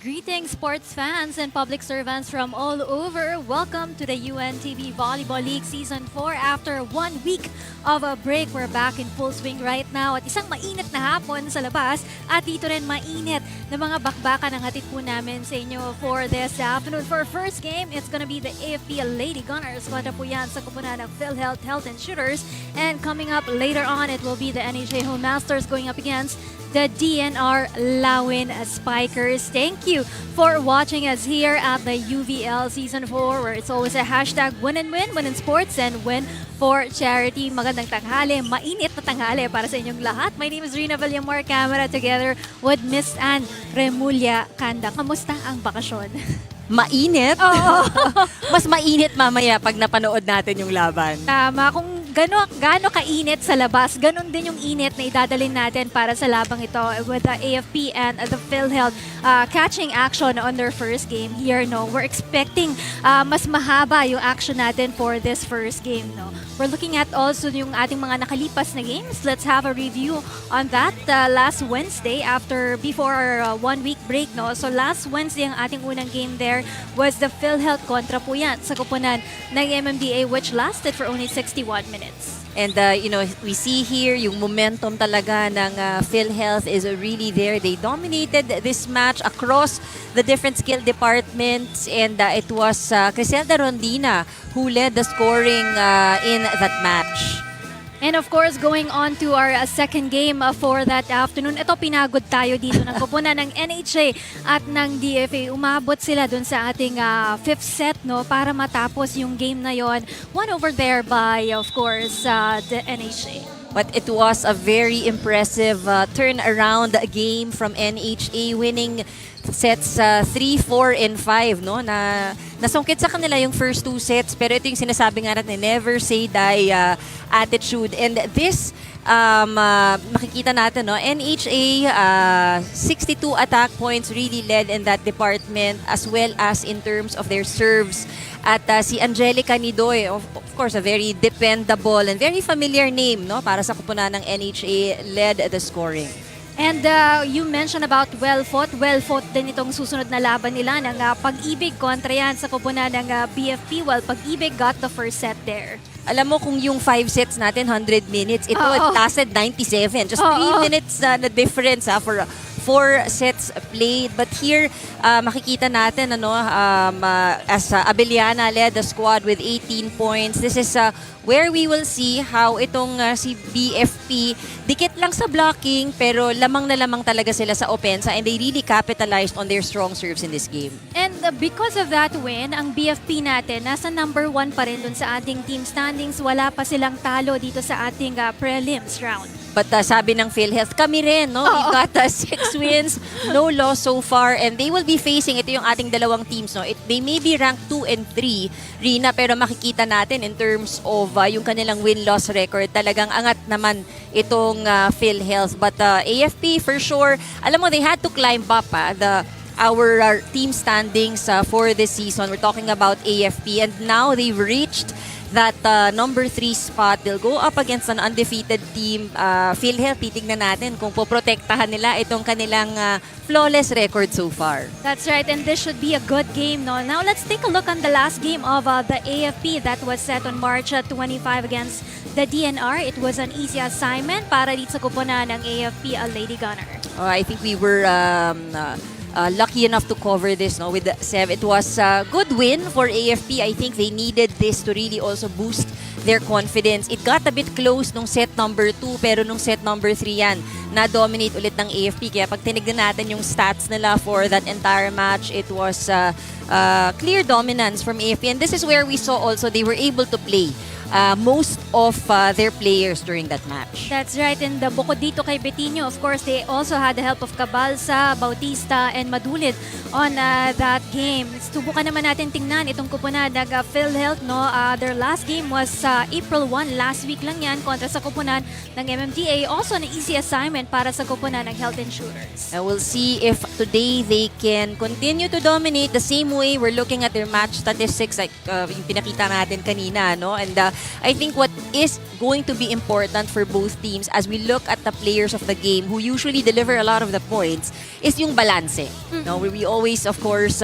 Greetings, sports fans and public servants from all over. Welcome to the UNTV Volleyball League Season 4. After 1 week of a break, we're back in full swing right now. At isang mainit na hapon sa labas at dito rin mainit na mga bakbakan ang hatid po namin sa inyo for this afternoon. For first game, it's gonna be the AFP Lady Gunners. Kontra po yan sa kupunan ng PHILHEALTH Health and Shooters. And coming up later on, it will be the NHA Home Masters going up against the DNR Lawin Spikers. Thank you for watching us here at the UVL Season 4, where it's always a hashtag win and win, win in sports and win for charity. Magandang tanghali, mainit na tanghali para sa inyong lahat. My name is Rina Villamor, camera together with Miss Ann Remulla Kanda. Kamusta ang bakasyon? Mainit? Oo. Mas mainit mamaya pag napanood natin yung laban. Tama, kung gaano kainit sa labas, ganun din yung init na idadalhin natin para sa labang ito with the AFP and the PhilHealth catching action on their first game here. No, we're expecting mas mahaba yung action natin for this first game. No, we're looking at also yung ating mga nakalipas na games. Let's have a review on that. Last Wednesday, before our 1 week break, no. So last Wednesday ang ating unang game there was the PhilHealth kontra po yan sa kupunan ng MMDA, which lasted for only 61 minutes. And we see here yung momentum talaga ng PhilHealth is really there. They dominated this match across the different skill departments, and it was Criselda Rondina who led the scoring in that match. And of course, going on to our second game for that afternoon. Ito, pinagod tayo dito ng kupunan ng NHA at ng DFA. Umabot sila dun sa ating fifth set, no, para matapos yung game na yon. Won over there by, of course, the NHA. But it was a very impressive turnaround game from NHA, winning sets 3, 4, and 5, no? Nasungkit sa kanila yung first 2 sets, pero ito yung sinasabi nga natin, never say die attitude. And this, makikita natin, no? NHA, 62 attack points really led in that department, as well as in terms of their serves. At si Angelica Nidoy, of course, a very dependable and very familiar name, no, para sa kupunan ng NHA, led the scoring. And you mentioned about well-fought din itong susunod na laban nila ng Pag-ibig kontra yan sa kupunan ng BFP. Well, Pag-ibig got the first set there. Alam mo, kung yung 5 sets natin, 100 minutes, ito it lasted 97. Just 3 minutes na difference for 4 sets played. But here, makikita natin as Abeliana led the squad with 18 points. This is where we will see how itong si BFP, dikit lang sa blocking, pero lamang na lamang talaga sila sa opensa, and they really capitalized on their strong serves in this game. And because of that win, ang BFP natin nasa number 1 pa rin dun sa ating team standings. Wala pa silang talo dito sa ating prelims round. But sabi ng PhilHealth, kami rin, no? We've got 6 wins, no loss so far, and they will be facing, ito yung ating dalawang teams, no? They may be ranked 2 and 3, Rina, pero makikita natin in terms of yung kanilang win-loss record, talagang angat naman itong PhilHealth. But AFP, for sure, alam mo, they had to climb up our team standings for this season. We're talking about AFP, and now they've reached that number 3 spot. They'll go up against an undefeated team. PhilHealth, titignan natin kung poprotektahan nila itong kanilang flawless record so far. That's right, and this should be a good game, no? Now let's take a look on the last game of the AFP that was set on March 25 against the DNR. It was an easy assignment para dito sa kupunan ng AFP Lady Gunner. I think we were lucky enough to cover this, no, with 7. It was a good win for AFP. I think they needed this to really also boost their confidence. It got a bit close nung set number 2, pero nung set number 3 yan, na-dominate ulit ng AFP. Kaya pag tinignan natin yung stats nila for that entire match, it was clear dominance from AFP. And this is where we saw also they were able to play most of their players during that match. That's right, and bukod dito kay Betinho, of course, they also had the help of Cabalsa, Bautista, and Madulid on that game. Subukan naman natin tingnan itong kupunan ng PhilHealth, no? Their last game was April 1, last week lang yan, kontra sa kupunan ng MMDA. Also an easy assignment para sa kupunan ng Health and Shooters. And we'll see if today they can continue to dominate the same way. We're looking at their match statistics like yung pinakita natin kanina, no? And I think what is going to be important for both teams as we look at the players of the game who usually deliver a lot of the points is yung balance. No, we always, of course,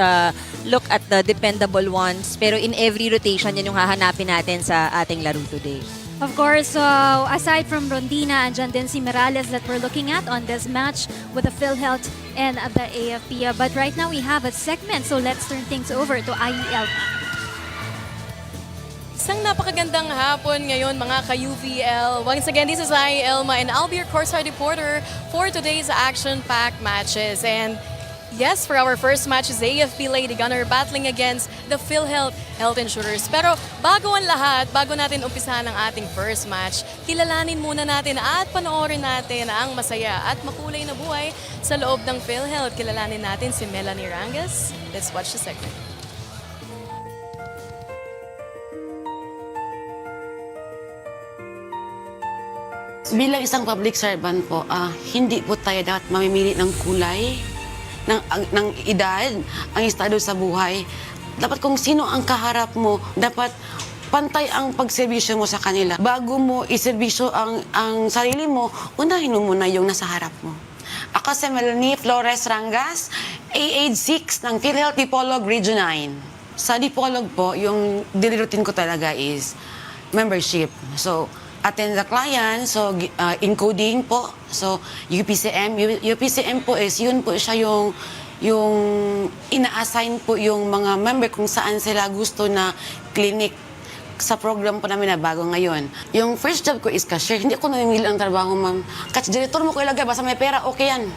look at the dependable ones. Pero in every rotation, yan yung hahanapin natin sa ating laro today. Of course, aside from Rondina, andyan din si Morales that we're looking at on this match with the PhilHealth and the AFP. But right now, we have a segment, so let's turn things over to IEL. Isang napakagandang hapon ngayon mga ka-UVL. Once again, this is Elma and I'll be your courtside reporter for today's action-packed matches. And yes, for our first match is AFP Lady Gunner battling against the PhilHealth Health Insurers. Pero bago ang lahat, bago natin umpisahan ang ating first match, kilalanin muna natin at panoorin natin ang masaya at makulay na buhay sa loob ng PhilHealth. Kilalanin natin si Melanie Rangas. Let's watch the segment. Bilang isang public servant po, hindi po tayo dapat mamimili ng kulay, ng edad, ang estado sa buhay. Dapat kung sino ang kaharap mo, dapat pantay ang pagserbisyo mo sa kanila. Bago mo iserbisyo ang sarili mo, unahin mo muna yung nasa harap mo. Ako si Melanie Flores Rangas, age 6 ng PhilHealth Dipolog Region 9. Sa Dipolog po, yung daily routine ko talaga is membership. So, attend the client, so encoding po. So UPCM, UPCM po is yun po siya yung ina-assign po yung mga member kung saan sila gusto na clinic sa program po namin na bago ngayon. Yung first job ko is cashier. Hindi ako namimili ang trabaho, ma'am. Kasi director mo ko ilagay, basta may pera, okay yan.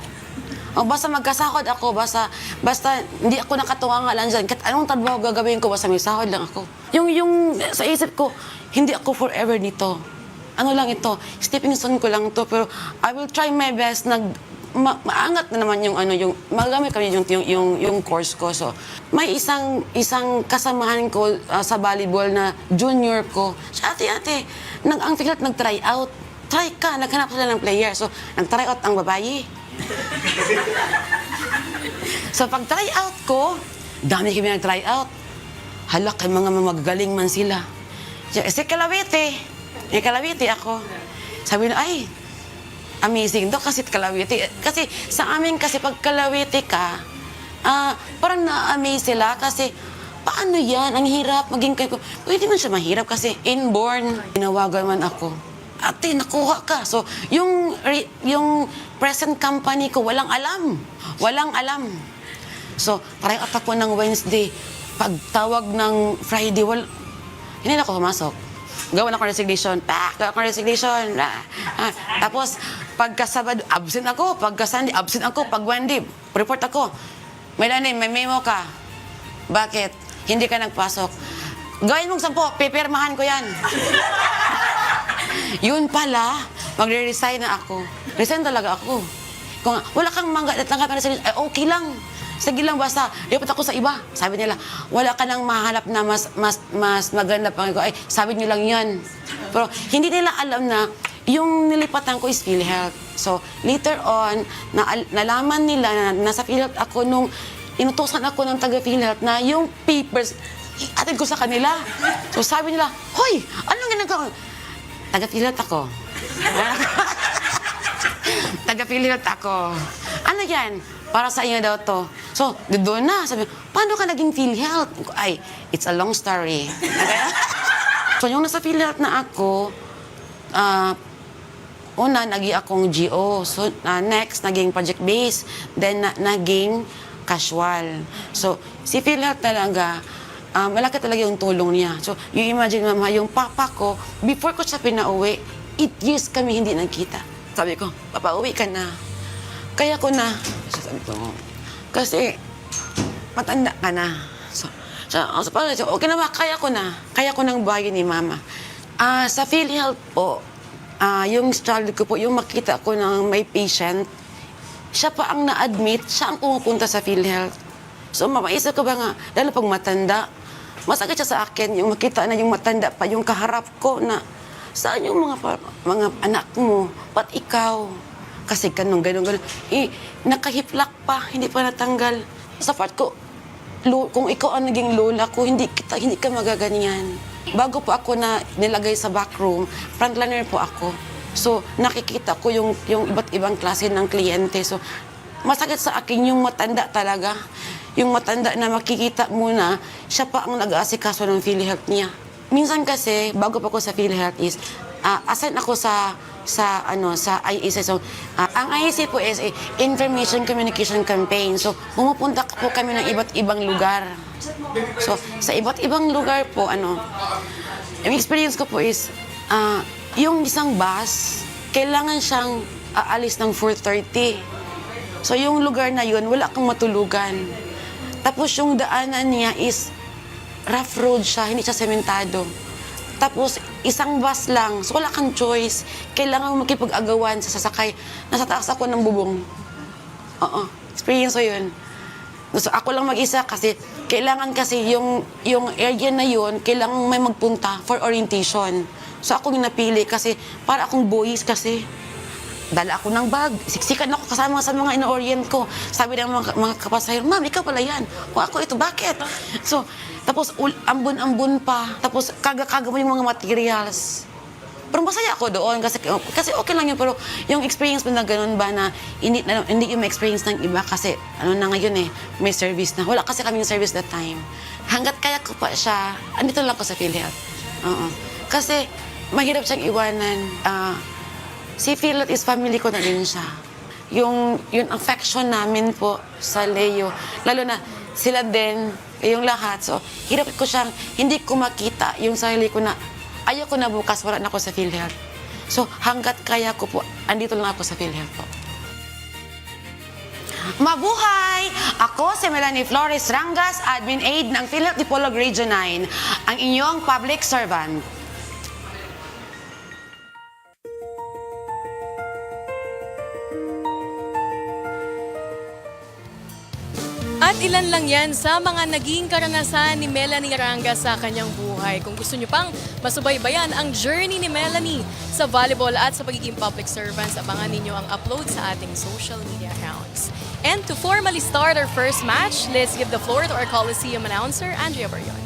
O basta magkasahod ako, basta hindi ako nakatuwa nga lang dyan. Kahit anong trabaho gagawin ko, basta may sahod lang ako. Yung sa isip ko, hindi ako forever dito. Ano lang ito, stepping stone ko lang ito, pero I will try my best na maangat na naman yung magamit kami yung course ko. So, may isang kasamahan ko sa volleyball na junior ko. Siya, ate, ang PhilHealth nag-try out. Try ka, naghanap sila ng player. So, nag-try out ang babae. So, pag try out ko, dami kami nag-try out. Hala, kay mga magagaling man sila. Si Kalawete. May Kalawete ako. Sabi na, ay, amazing daw kasi Kalawete. Kasi sa amin kasi pag Kalawete ka, parang na-amaze sila kasi paano yan? Ang hirap maging kayo. Pwede man siya mahirap kasi inborn. Tinawagan man ako. Ate, nakuha ka. So, yung present company ko, walang alam. Walang alam. So, try out ako ng Wednesday. Pagtawag ng Friday, hindi na ako pumasok. Gawa na akong resignation. Gawa akong resignation. Tapos, pagka Sabado, absent ako. Pagka Sunday, absent ako. Pag Monday, report ako. Melanie, may memo ka. Bakit? Hindi ka nagpasok. Gawin mong 10, pipirmahan ko yan. Yun pala, magre-resign na ako. Resign talaga ako. Kung wala kang tanggap na resignation, ay okay lang. Sige lang, basta, lipat ako sa iba. Sabi nila, wala ka nang mahanap na mas maganda pa. Ay, sabi niyo lang yan. Pero hindi nila alam na yung nilipatan ko is PhilHealth. So, later on, nalaman nila na nasa PhilHealth ako nung inutusan ako ng taga-PhilHealth na yung papers, atid ko sa kanila. So, sabi nila, hoy, anong ginagawa? Taga-PhilHealth ako. Taga-PhilHealth ako. Ano yan? Para sa inyo daw to. So, doon na. Sabi, paano ka naging PhilHealth? Ay, it's a long story. So, yung nasa PhilHealth na ako, una, naging akong GO. So, next, naging project-based. Then, naging casual. So, si PhilHealth talaga, malaki talaga yung tulong niya. So, you imagine, mama, yung papa ko, before ko siya pinauwi, 8 years kami hindi nagkita. Sabi ko, papauwi ka na. Kaya ko na. Sabi ko, kasi matanda ka na. So okay na ba? Kaya ko na. Kaya ko nang buhayin ni mama. Sa PhilHealth po, yung struggle ko po, yung makita ko ng may patient, siya pa ang na-admit, siya ang pumupunta sa PhilHealth. So mapaisip ko ba nga, lalo pag matanda, masakit siya sa akin, yung makita na yung matanda pa, yung kaharap ko na, saan yung mga anak mo, pat ikaw? Kasi ganun. Nakahiplak pa, hindi pa natanggal. Sa part ko, kung ikaw ang naging lola ko, hindi ka magaganyan. Bago po ako na nilagay sa backroom, frontliner po ako. So, nakikita ko yung iba't ibang klase ng kliyente. So, masakit sa akin yung matanda talaga. Yung matanda na makikita muna, siya pa ang nag-aasikaso ng PhilHealth niya. Minsan kasi, bago pa ako sa PhilHealth is, assign ako sa IEC. So, ang IEC po is Information Communication Campaign. So, pumupunta po kami ng iba't ibang lugar. So, sa iba't ibang lugar po, yung experience ko po is, yung isang bus, kailangan siyang aalis ng 4:30. So, yung lugar na yun, wala kang matulugan. Tapos, yung daanan niya is rough road siya, hindi siya sementado. Tapos, isang bus lang. So, wala kang choice. Kailangan makipag-agawan sa sasakay. Nasa taas ako ng bubong. Experience ko yun. So, ako lang mag-isa kasi kailangan kasi yung area na yun, kailangan may magpunta for orientation. So, ako yung napili kasi para akong boys kasi. Dala ako ng bag. Siksikan ako kasama sa mga ino-orient ko. Sabi ng mga kapasahero, Ma'am, ikaw pala yan. O ako ito, bakit? So, tapos ambon-ambon pa. Tapos kaga-kaga mo yung mga materials. Pero masaya ako doon kasi okay lang yun. Pero yung experience mo na ganun ba na hindi yung experience ng iba kasi na ngayon may service na. Wala kasi kaming service that time. Hanggat kaya ko pa siya, andito lang ako sa PhilHealth. Kasi mahirap siyang iwanan. Si PhilHealth is family ko na din siya. Yung affection namin po sa Leo, lalo na sila din, yung lahat. So, hirap ko siyang, hindi ko makita yung sarili ko na ayoko na bukas, wala na ako sa PhilHealth. So, hanggat kaya ko po, andito lang ako sa PhilHealth po. Mabuhay! Ako si Melanie Flores Rangas, Admin Aide ng PhilHealth Dipolog Region 9, ang inyong public servant. At ilan lang yan sa mga naging karanasan ni Melanie Rangas sa kanyang buhay. Kung gusto nyo pang masubaybayan ang journey ni Melanie sa volleyball at sa pagiging public servants, abangan ninyo ang upload sa ating social media accounts. And to formally start our first match, let's give the floor to our Coliseum announcer, Andrea Barrion.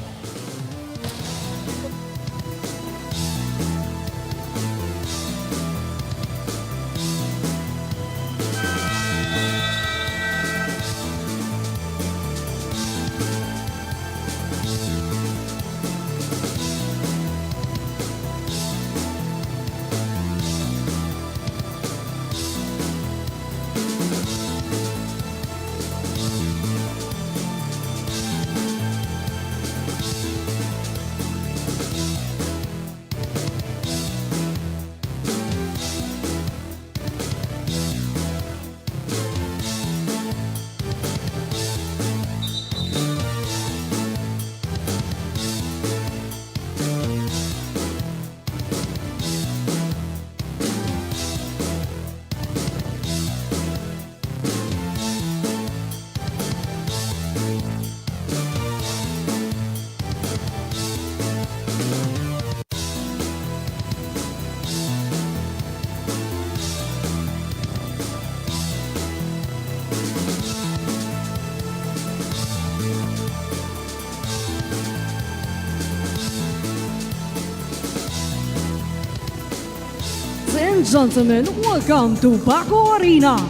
Ladies and gentlemen, welcome to Paco Arena.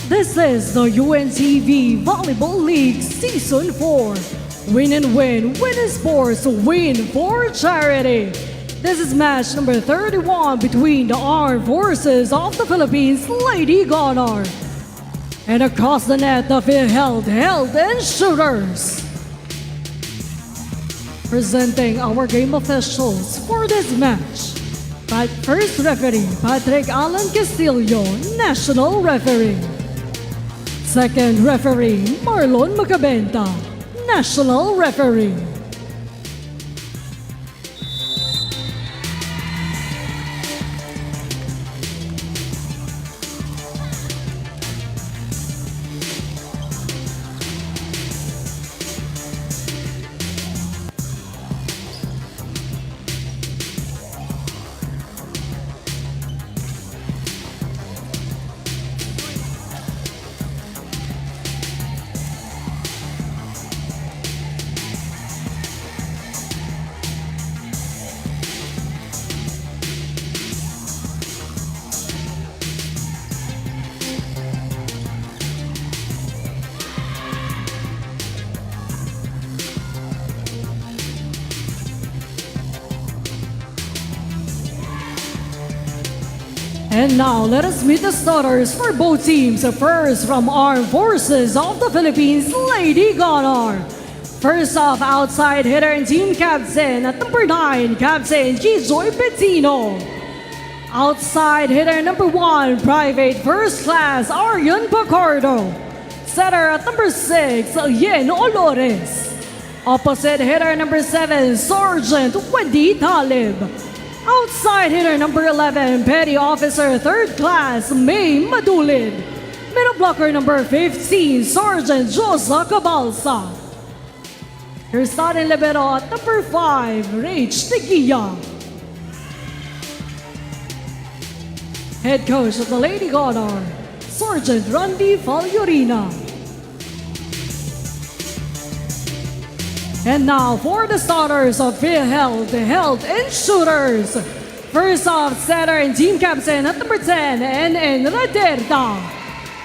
This is the UNTV Volleyball League Season 4. Win and win, win in sports, win for charity. This is match number 31 between the Armed Forces of the Philippines, Lady DENR, and across the net, the PhilHealth Health and Shooters. Presenting our game officials for this match. First referee, Patrick Alan Castillo, National Referee. Second referee, Marlon Macabenta, National Referee. And now let us meet the starters for both teams. First from Armed Forces of the Philippines, Lady DENR. First off, outside hitter and team captain at number 9, Captain Gizoy Bettino. Outside hitter number 1, Private First Class Arian Pacardo. Setter at number 6, Yen Olores. Opposite hitter number 7, Sergeant Wendy Talib. Outside hitter number 11, Petty Officer 3rd Class May Madulid. Middle blocker number 15, Sergeant Josa Cabalsa. Your starting libero at number 5, Rach Tequilla. Head coach of the Lady DENR, Sergeant Randy Faljorina. And now for the starters of PHILHEALTH, Health and Shooters. First off, setter and team captain at number 10, NN Raderta.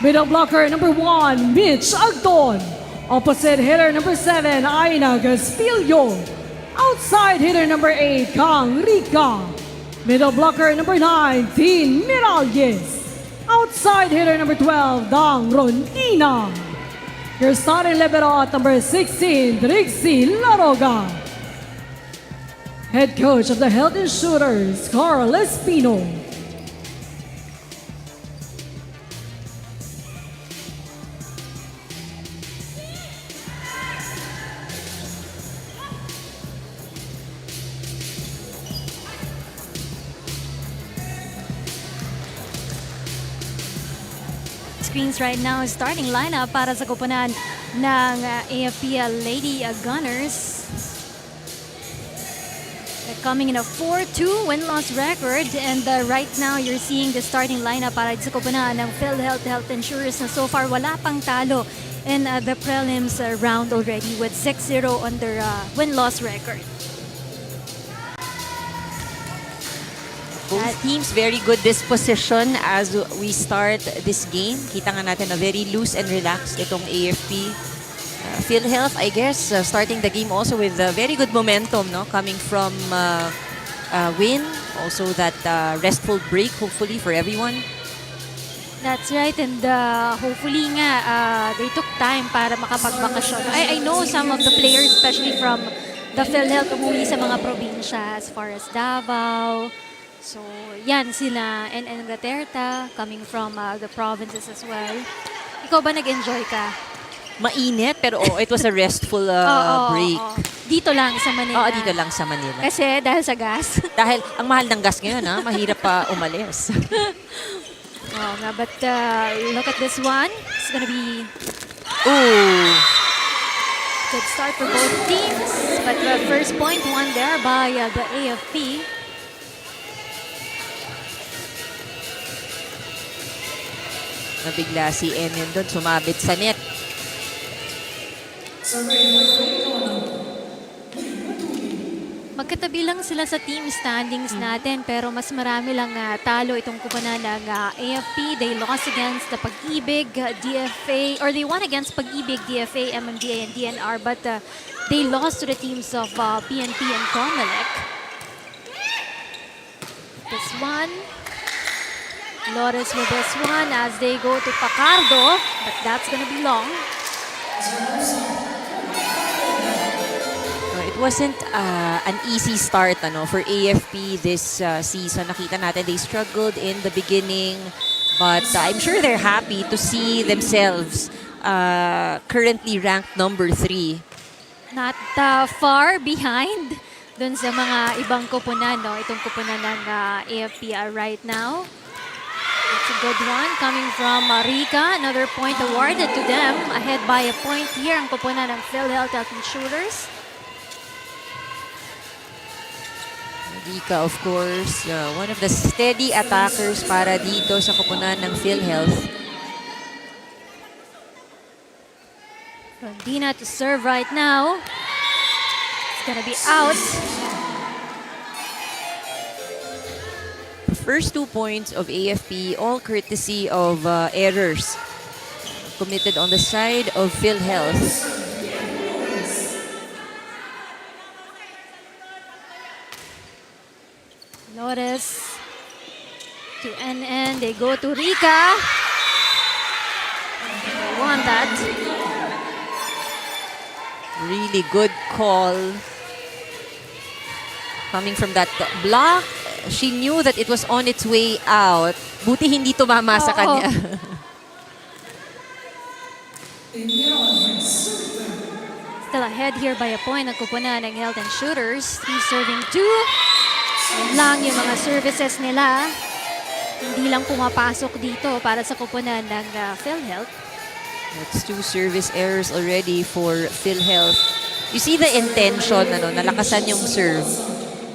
Middle blocker number 1, Mitch Agton. Opposite hitter number 7, Aina Gaspillo. Outside hitter number 8, Kang Rica. Middle blocker number 9, Tin Miralles. Outside hitter number 12, Dang Rondina. Your starting libero at number 16, Trixie Laroga. Head coach of the Health and Shooters, Carl Espino. Screens right now is starting lineup para sa koponan ng AFP Lady Gunners. They're coming in a 4-2 win-loss record, and right now you're seeing the starting lineup para sa koponan ng PhilHealth Health Insurance na so far wala pang talo in the prelims round already with 6-0 on their win-loss record. Both teams very good disposition as we start this game. Kita nga natin na very loose and relaxed itong AFP. PhilHealth, I guess, starting the game also with very good momentum, no? Coming from win, also that restful break, hopefully, for everyone. That's right, and hopefully nga they took time para makapagbakasyon. I know some of the players, especially from the PhilHealth, umuwi sa mga probinsya as far as Davao. So, yan sila, and Raterta, coming from the provinces as well. Ikaw ba nag-enjoy ka? Mainit, pero it was a restful break. Dito lang sa Manila. Oo, dito lang sa Manila. Kasi dahil sa gas. Dahil ang mahal ng gas ngayon, mahirap pa umalis. Oh, nga, but look at this one. It's gonna be Ooh. good start for both teams. But the first point won there by the AFP. Nabigla si Enyon doon, sumabit sa net. Magkatabi lang sila sa team standings natin, pero mas marami lang talo itong kuponan ng AFP. They lost against the Pag-ibig, DFA, or they won against Pag-ibig, DFA, MMDA, and DNR, but they lost to the teams of PNP and Comelec. This one. Lores with this one as they go to Pacardo, but that's gonna be long. It wasn't an easy start for AFP this season. Nakita natin they struggled in the beginning, but I'm sure they're happy to see themselves currently ranked number 3. Not far behind dun sa mga ibang koponan, no? Itong koponan ng AFP right now. It's a good one coming from Rica. Another point awarded to them. Ahead by a point here ang koponan ng PhilHealth Health Insurers. Rica, of course, one of the steady attackers para dito sa koponan ng PhilHealth. Rondina to serve right now. It's gonna be out. First 2 points of AFP, all courtesy of errors committed on the side of PhilHealth. Lores to NN. They go to Rika. They want that. Really good call. Coming from that block, she knew that it was on its way out. Buti hindi tumama sa Oo. kanya. Still ahead here by a point ang kupunan ng Health and Shooters. 3 serving 2. Yan lang yung mga services nila. Hindi lang pumapasok dito para sa kupunan ng PhilHealth. That's 2 service errors already for PhilHealth. You see the intention, nalakasan yung serve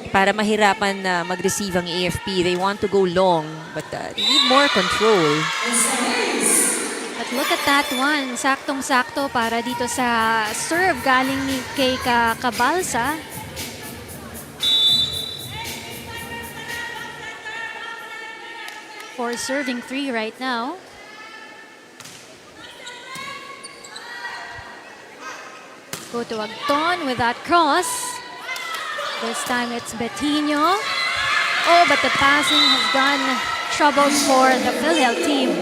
para mahirapan na mag-receive ang AFP. They want to go long, but they need more control. But look at that one. Saktong-sakto para dito sa serve galing ni kay Kabalsa. For serving 3 right now. Go to Agton with that cross. This time it's Bettino. Oh, but the passing has done trouble for the PhilHealth team.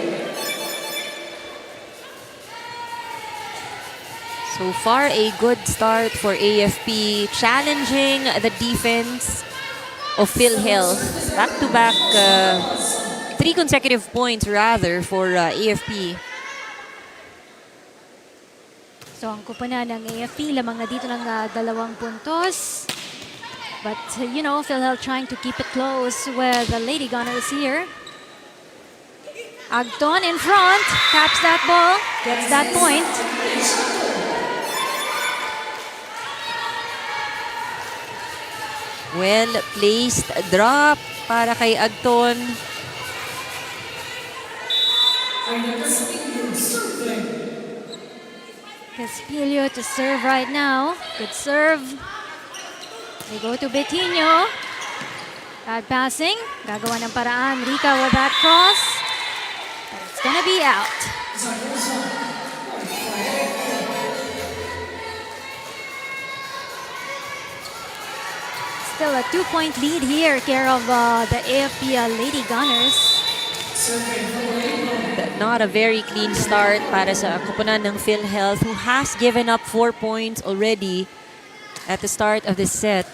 So far, a good start for AFP, challenging the defense of PhilHealth. Back-to-back, 3 consecutive points rather for AFP. So ang kupunan ng AFP, lamang na dito ng 2 puntos. But, you know, PhilHealth trying to keep it close with the Lady Gunners here. Agton in front, taps that ball, gets that point. Well-placed drop para kay Agton. Caspilio to serve right now. Good serve. They go to Bettino. Bad passing. Gagawa ng paraan. Rika with that cross. But it's gonna be out. Still a 2-point lead here, care of the AFP Lady Gunners. Not a very clean start para sa kupunan ng PhilHealth, who has given up 4 points already at the start of this set.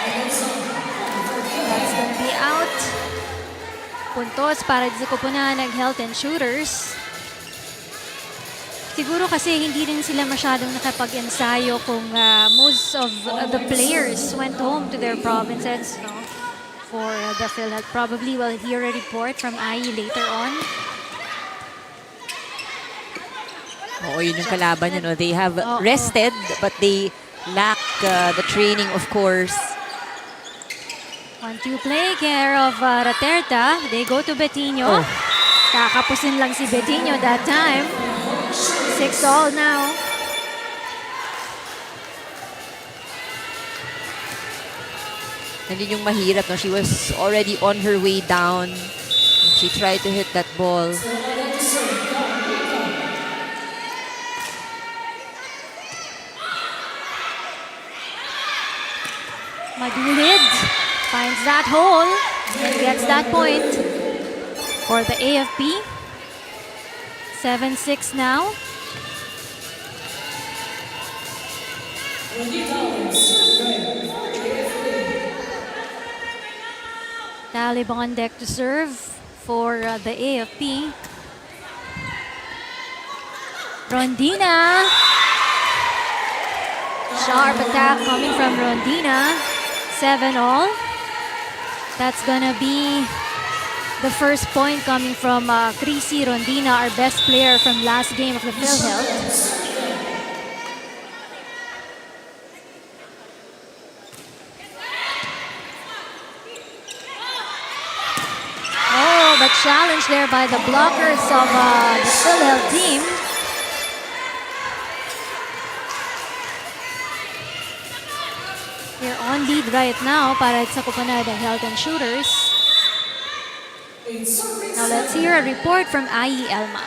That's gonna be out. Puntos para sa kupunan ng Health and Shooters. Siguro kasi hindi rin sila masyadong nakapag-ensayo kung most of the players went home to their provinces, no? For the PhilHealth. Probably we'll hear a report from IE later on. Oo, yun yung kalaban niya, no? They have rested, but they lack the training, of course. 1-2 play, care of Raterta. They go to Bettino. Oh. Kakapusin lang si Bettino that time. 6-all now. And yun yung mahirap, no? She was already on her way down. She tried to hit that ball. Madulid finds that hole and gets that point for the AFP. 7-6 now. Talib on deck to serve for the AFP. Rondina. Sharp attack coming from Rondina. 7-all. That's gonna be the first point coming from Chrissy Rondina, our best player from last game of the PhilHealth. Oh, but challenged there by the blockers of the PhilHealth team. They're on lead right now para sa kupunan ng Health and Shooters. Now let's hear a report from IE Elma.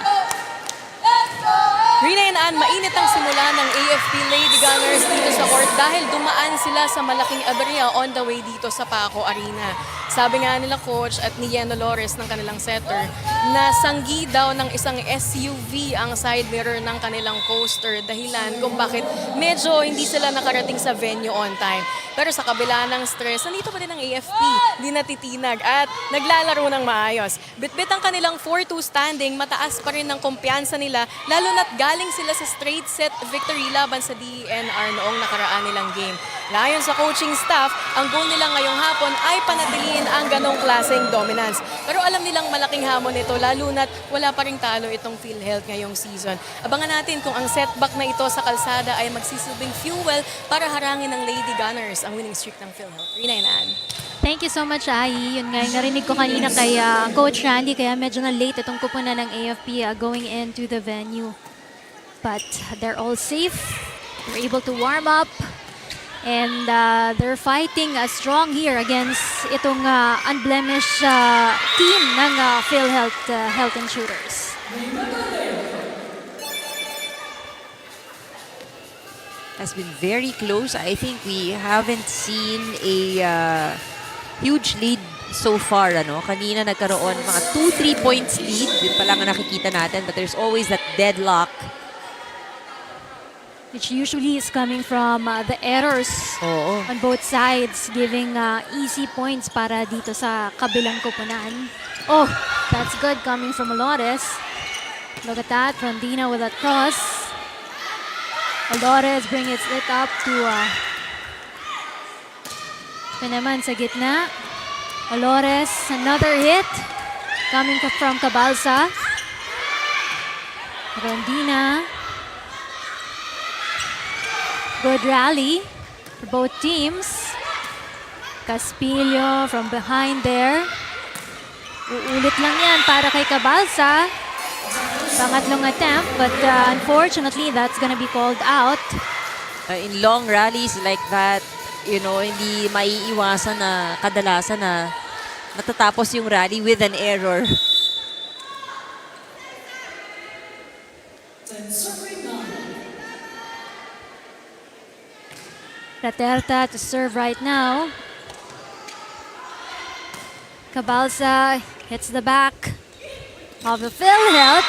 Rina and An, mainit ang simula ng AFP Lady Gunners dito sa court dahil dumaan sila sa malaking aberya on the way dito sa Paco Arena. Sabi nga nila coach at ni Yen Dolores ng kanilang setter na sanggi daw ng isang SUV ang side mirror ng kanilang coaster dahilan kung bakit medyo hindi sila nakarating sa venue on time. Pero sa kabila ng stress, nandito pa din ang AFP, hindi natitinag at naglalaro ng maayos. Bitbit ang kanilang 4-2 standing, mataas pa rin ang kumpiyansa nila lalo na't galing sila sa straight set victory laban sa DENR noong nakaraan nilang game. Layon sa coaching staff, ang goal nila ngayong hapon ay panatiliin ang ganong klaseng dominance. Pero alam nilang malaking hamon ito lalo na't wala pa ring talo itong PhilHealth ngayong season. Abangan natin kung ang setback na ito sa kalsada ay magsisilbing fuel para harangin ng Lady Gunners ang winning streak ng PhilHealth. Rina and Ann. Thank you so much, Ai. Yun nga, yung narinig ko kanina kay Coach Randy, kaya medyo na late itong kupunan ng AFP going into the venue. But they're all safe. They're able to warm up. And they're fighting strong here against itong unblemished team ng PhilHealth Health and Shooters. Has been very close. I think we haven't seen a huge lead so far. Kanina nagkaroon mga 2-3 points lead. Yun pa lang ang nakikita natin. But there's always that deadlock. Which usually is coming from the errors on both sides, giving easy points para dito sa kabilang kupunan. Oh, that's good coming from Olores. Look at that, Rondina with that cross. Olores bring it up to naman sa gitna. Olores, another hit coming from Cabalsa. Rondina. Good rally for both teams. Caspillo from behind there. Uulit lang yan para kay Cabalsa. Pangatlong attempt, but unfortunately, that's gonna be called out. In long rallies like that, hindi maiiwasan na kadalasan na natatapos yung rally with an error. Raterta to serve right now. Cabalsa hits the back of the PhilHealth.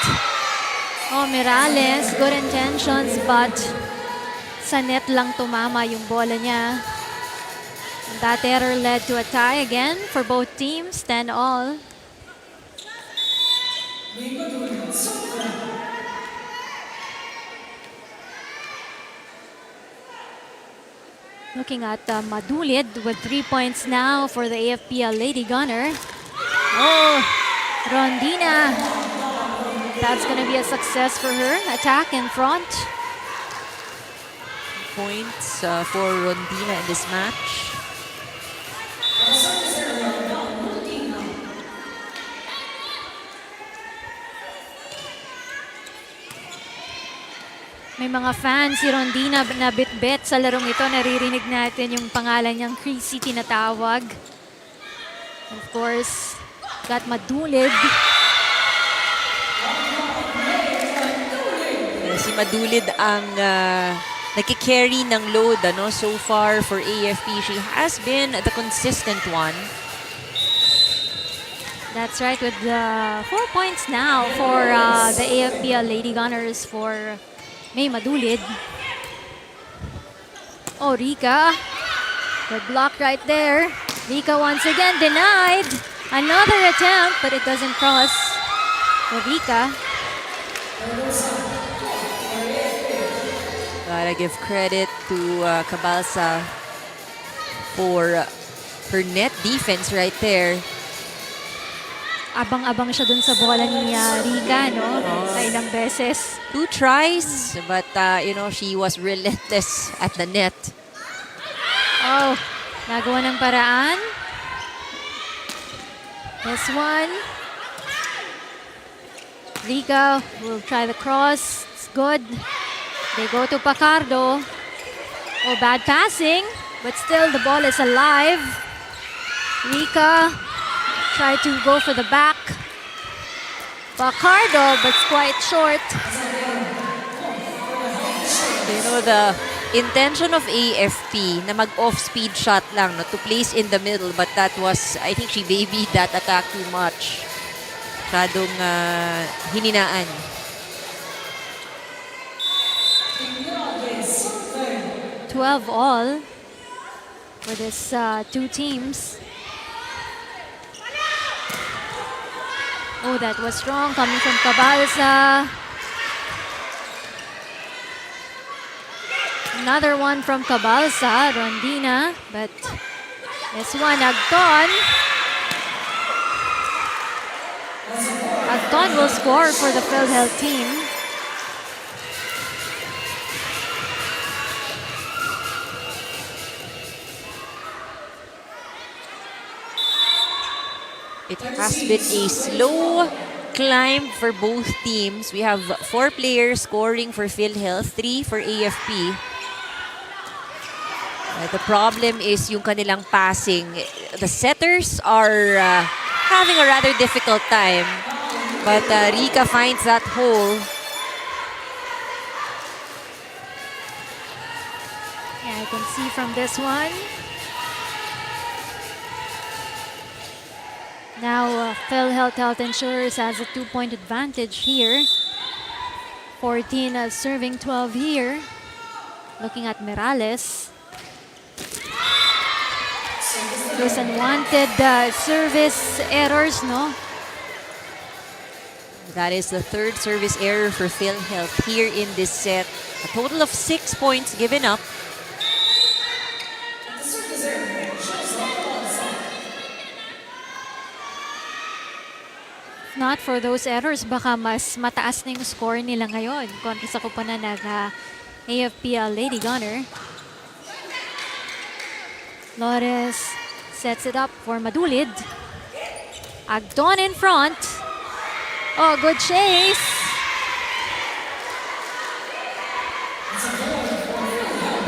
Oh, Mirales, good intentions, but sa net lang tumama yung bola niya. And that error led to a tie again for both teams, 10-all. Looking at Madulid with 3 points now for the AFP Lady Gunner. Oh, Rondina. That's going to be a success for her. Attack in front. Points for Rondina in this match. May mga fans si Rondina na bit-bit sa larong ito. Naririnig natin yung pangalan niyang Creasy tinatawag. Of course, got Madulid. Si Madulid ang nagkikarry ng load so far for AFP. She has been the consistent one. That's right, with 4 points now for the AFP Lady Gunners for May Madulid. Oh, Rica. Good block right there. Rica once again denied. Another attempt, but it doesn't cross for Rica. Gotta give credit to Cabalsa for her net defense right there. Abang-abang siya dun sa bola ni Rica, no? Sa ilang beses. 2 tries, but she was relentless at the net. Oh, nagawa ng paraan. This one. Rica will try the cross. It's good. They go to Pacardo. Oh, bad passing, but still the ball is alive. Rica try to go for the back. Pacardo, but it's quite short. You know, the intention of AFP na mag-off-speed shot lang, no, to place in the middle, but that was, I think she babied that attack too much. Masyadong hininaan. Twelve all for this two teams. Oh, that was strong coming from Cabalsa. Another one from Cabalsa, Rondina, but this one, Agton. Agton will score for the PhilHealth team. It has been a slow climb for both teams. We have 4 players scoring for PhilHealth, 3 for AFP. The problem is yung kanilang passing. The setters are having a rather difficult time. But Rika finds that hole. Yeah, I can see from this one. Now, PhilHealth Health Insurers has a 2-point advantage here. 14 serving 12 here. Looking at Morales. Those unwanted service errors, no? That is the 3rd service error for PhilHealth here in this set. A total of 6 points given up. Not for those errors, baka mas mataas na yung score nila ngayon kontra sa kupunan ng AFP Lady Gunner. Flores sets it up for Madulid. Agton in front. Oh, good chase.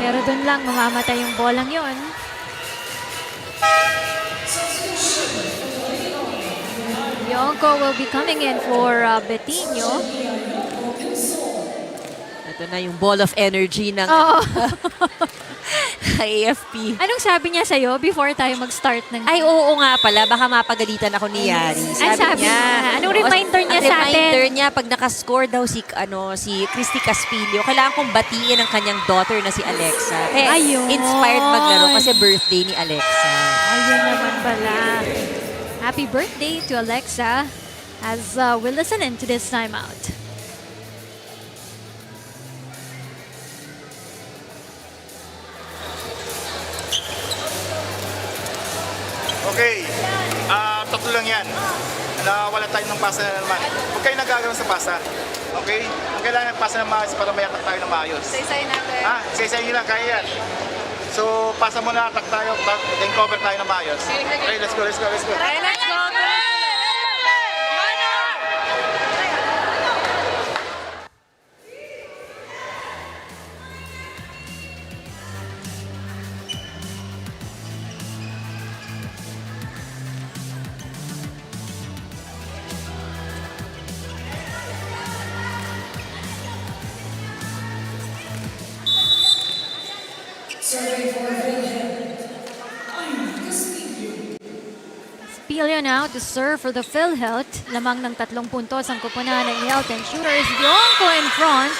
Pero dun lang mamamatay yung bolang yon. Yonko will be coming in for Betinho. Ito na yung ball of energy ng Oh. AFP. Anong sabi niya sa'yo before tayo mag-start ng Ay, oo nga pala. Baka mapagalitan ako ni Yari. Ay, sabi niya. Anong reminder niya sa atin? Reminder niya, pag nakascore daw si Christy Caspillo, kailangan kong batiin ang kanyang daughter na si Alexa. Kaya Ayun. inspired maglaro kasi birthday ni Alexa. Ayun naman pala. Happy birthday to Alexa as we listen into this timeout. Okay, tatlo lang yan. Wala tayo ng pasa na naman. Huwag kayo nagagawin sa pasa. Okay? Ang kailangan ng pasa ng maayos para mayatak tayo ng maayos. Say natin. Say nyo lang, kaya yan. So, pasa muna, attack tayo, then cover tayo ng maayos. Okay, let's go. Let's go! Pilio now to serve for the PhilHealth. Lamang ng 3 puntos ang kupunan ng Health and Shooters. Yonko in front.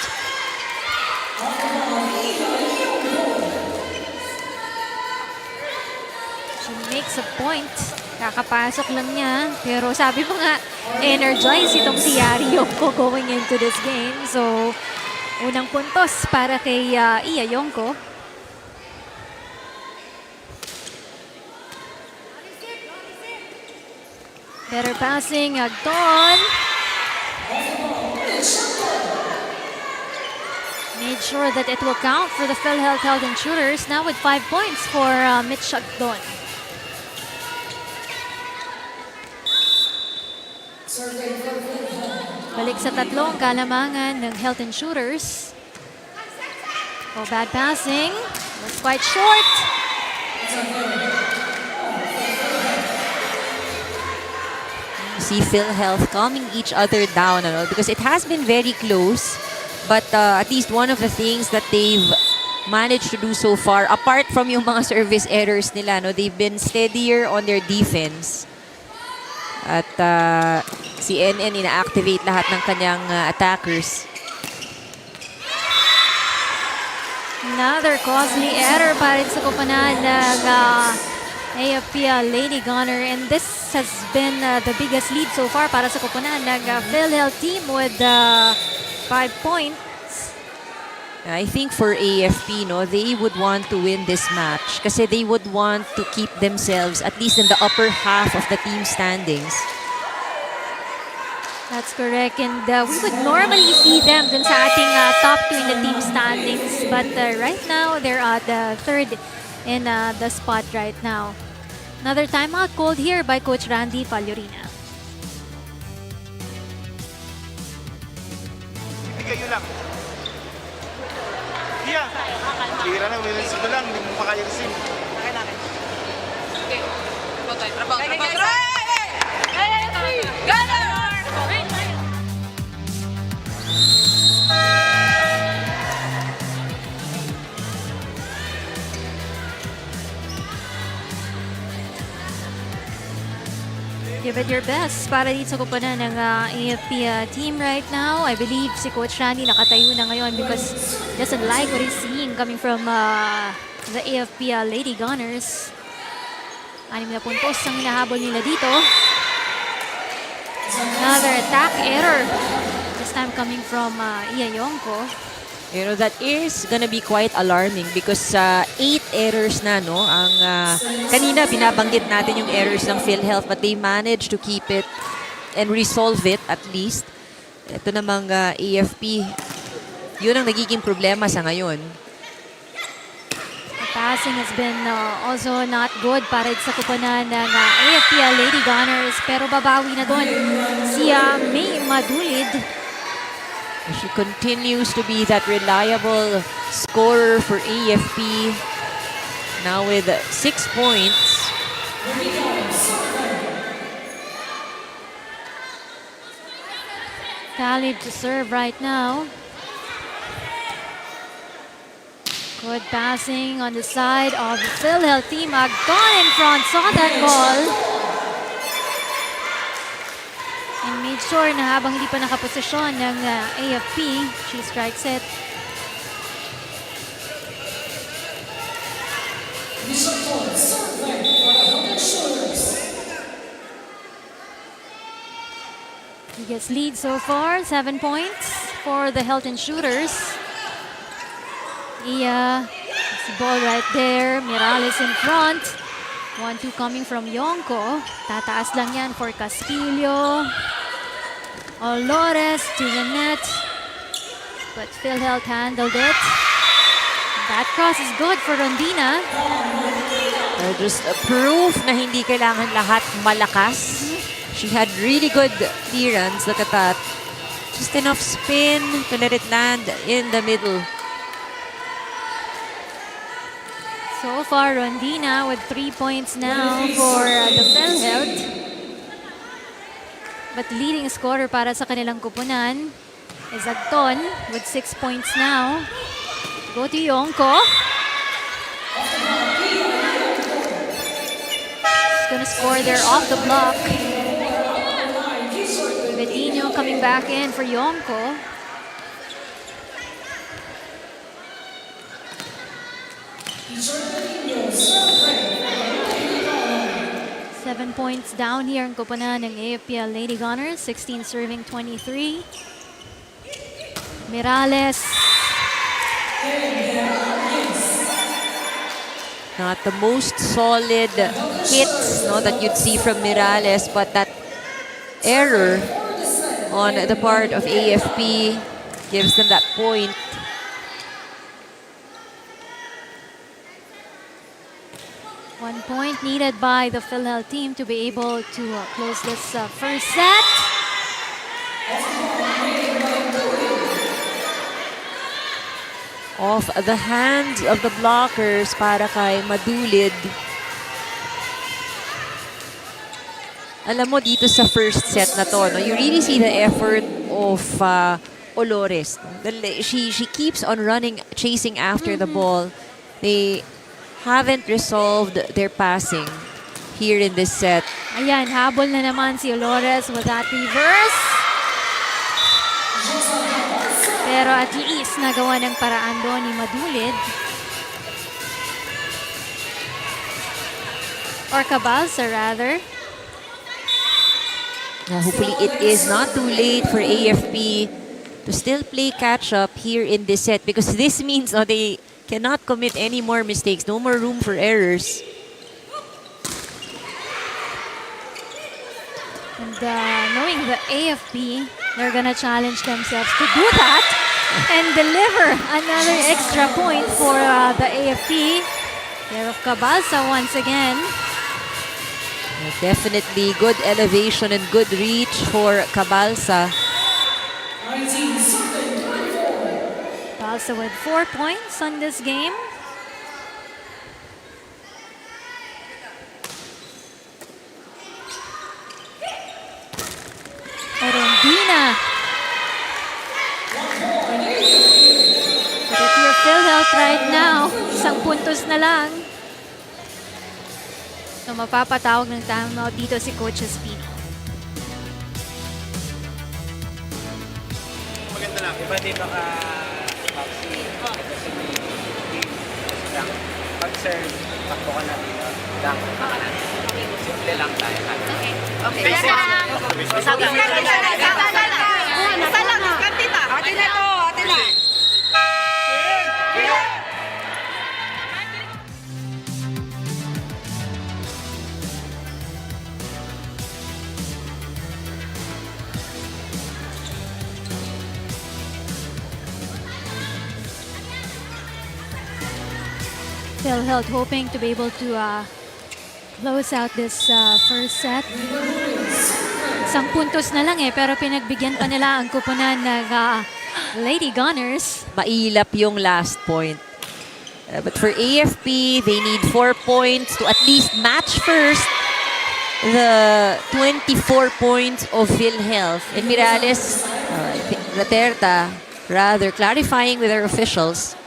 She makes a point. Kakapasok lang niya. Pero sabi mo nga, energize itong si Yari Yonko going into this game. So, unang puntos para kay Iya Yonko. Better passing, Agton. Made sure that it will count for the PhilHealth Health and Shooters. Now with 5 points for Mitch Agton. Balik sa tatlong kalamangan ng Health and Shooters. Oh, bad passing. Was quite short. See PhilHealth calming each other down, because it has been very close. But at least one of the things that they've managed to do so far, apart from yung mga service errors nila, no, they've been steadier on their defense. At si NN ina-activate lahat ng kanyang attackers. Another costly error para sa koponan ng AFP Lady Gunner, and this has been the biggest lead so far para sa koponan ng PhilHealth team with 5 points. I think for AFP, no, they would want to win this match kasi they would want to keep themselves at least in the upper half of the team standings. That's correct, and we would normally see them dun sa ating top 2 in the team standings, but right now they're at the third in the spot right now. Another timeout called here by Coach Randy Faliorina. Hindi kayo lang. Iya. Tira na, may receive lang. Hindi mo pa kaya receive. Give it your best para dito sa koponan ng AFP team right now. I believe si Coach Randy nakatayo na ngayon because doesn't like what he's seeing coming from the AFP Lady Gunners. 6 na puntos ang hinahabol nila dito. Another attack error. This time coming from Iya Yongko. You know, that is gonna be quite alarming because 8 errors na, no? Ang kanina binabanggit natin yung errors ng PhilHealth, but they managed to keep it and resolve it at least. Ito namang AFP, yun ang nagiging problema sa ngayon. The passing has been also not good para sa kuponan ng AFP Lady Gunners, pero babawi na doon si May Madulid. She continues to be that reliable scorer for AFP. Now with 6 points. Talib to serve right now. Good passing on the side of the PhilHealth team. Gone in front, saw that ball. And made sure na habang hindi pa nakaposisyon ng AFP, she strikes it. Biggest lead so far, 7 points for the Health and Shooters. Iya, it's the ball right there. Mirales in front. 1-2 coming from Yongko. Tataas lang yan for Castillo. Olores to the net. But PhilHealth handled it. That cross is good for Rondina. Just a proof na hindi kailangan lahat malakas. She had really good clearance. Look at that. Just enough spin to let it land in the middle. So far, Rondina with 3 points now for the PhilHealth. But leading scorer para sa kanilang kupunan is Agton with 6 points now. Go to Yongko. She's gonna score there off the block. Bedinho coming back in for Yongko. Seven points down here ang koponan ng AFP Lady Gunners. 16 serving 23. Mirales. Not the most solid hits, no, that you'd see from Mirales, but that error on the part of AFP gives them that point. One point needed by the PhilHealth team to be able to close this first set. Off the hands of the blockers para kay Madulid. Alam mo, dito sa first set na to, no, you really see the effort of Olores. She keeps on running, chasing after the ball. They haven't resolved their passing here in this set. Ayan, habol na naman si Olores with that reverse. Pero at least nagawa ng paraan doon ni Madulid. Or Cabalsa rather. Hopefully it is not too late for AFP to still play catch-up here in this set because this means they cannot commit any more mistakes. No more room for errors. And knowing the AFP, they're gonna challenge themselves to do that and deliver another extra point for the AFP. Care of Cabalsa once again. Definitely good elevation and good reach for Cabalsa. Cabalsa with 4 points on this game. Erendina. But if you're PhilHealth right now, isang puntos na lang. So mapapatawag ng timeout dito si Coach Espino. Maganda lang. Iba di baka pag-serve, takbo ka na dito. Lang, simple lang tayo. Okay. Basic. PhilHealth hoping to be able to close out this first set. Isang puntos na lang pero pinagbigyan pa nila ang kupunan ng Lady Gunners. Mailap yung last point. But for AFP, they need 4 points to at least match first the 24 points of PhilHealth. And Mirales, Raterta, rather clarifying with their officials.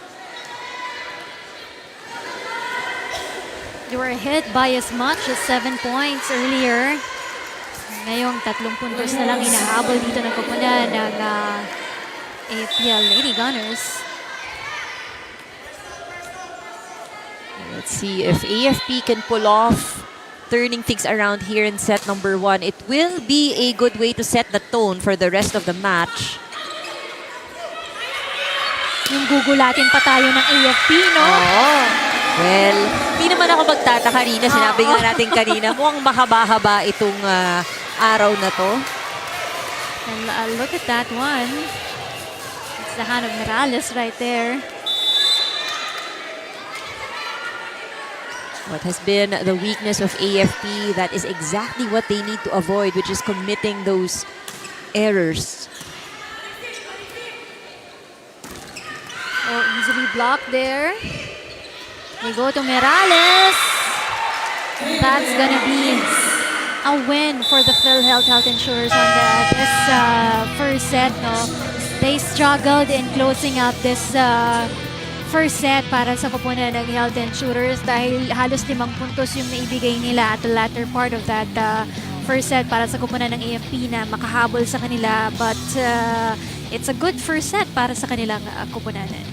They were hit by as much as 7 points earlier. Ngayong 3 puntos na lang inahabol dito ng kupunan ng APL Lady Gunners. Let's see if AFP can pull off turning things around here in set number 1. It will be a good way to set the tone for the rest of the match. Yung gugulatin pa tayo ng AFP, no? Oh. Well, hindi naman ako magtataka, Rina. Sinabi nga natin kanina, mukhang mahaba-haba itong araw na to. And look at that one. It's the hand of Morales right there. What has been the weakness of AFP, that is exactly what they need to avoid, which is committing those errors. Oh, easily blocked there. They go to Morales. That's gonna be a win for the PhilHealth Health Insurers on this first set. No, they struggled in closing out this first set para sa koponan ng Health Insurers dahil halos 5 puntos yung naibigay nila at the latter part of that first set para sa koponan ng AFP na makahabol sa kanila. But it's a good first set para sa kanilang koponanan.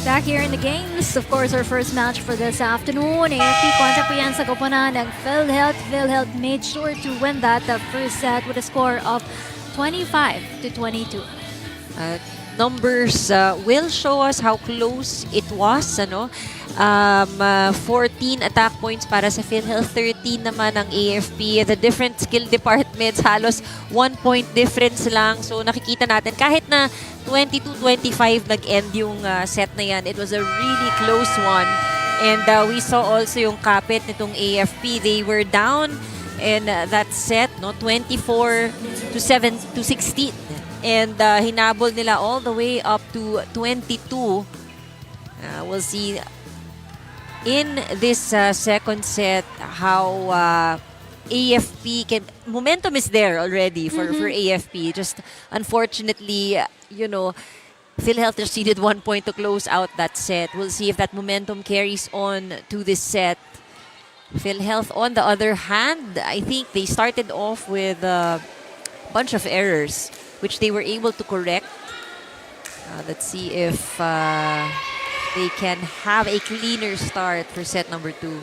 Back here in the games, of course, our first match for this afternoon. AFP kontra po yan sa koponan ng PhilHealth. PhilHealth made sure to win that the first set with a score of 25-22. Numbers will show us how close it was. 14 attack points para sa PhilHealth, 13 naman ang AFP. The different skill departments, halos 1 point difference lang. So nakikita natin, kahit na 22-25 nag-end yung set na yan, it was a really close one. And we saw also yung kapit nitong AFP. They were down in that set, 24-16. And hinabol nila all the way up to 22. We'll see in this second set how AFP can... Momentum is there already for AFP. Just unfortunately, PhilHealth just needed 1 point to close out that set. We'll see if that momentum carries on to this set. PhilHealth, on the other hand, I think they started off with a bunch of errors, which they were able to correct. Let's see if they can have a cleaner start for set number 2.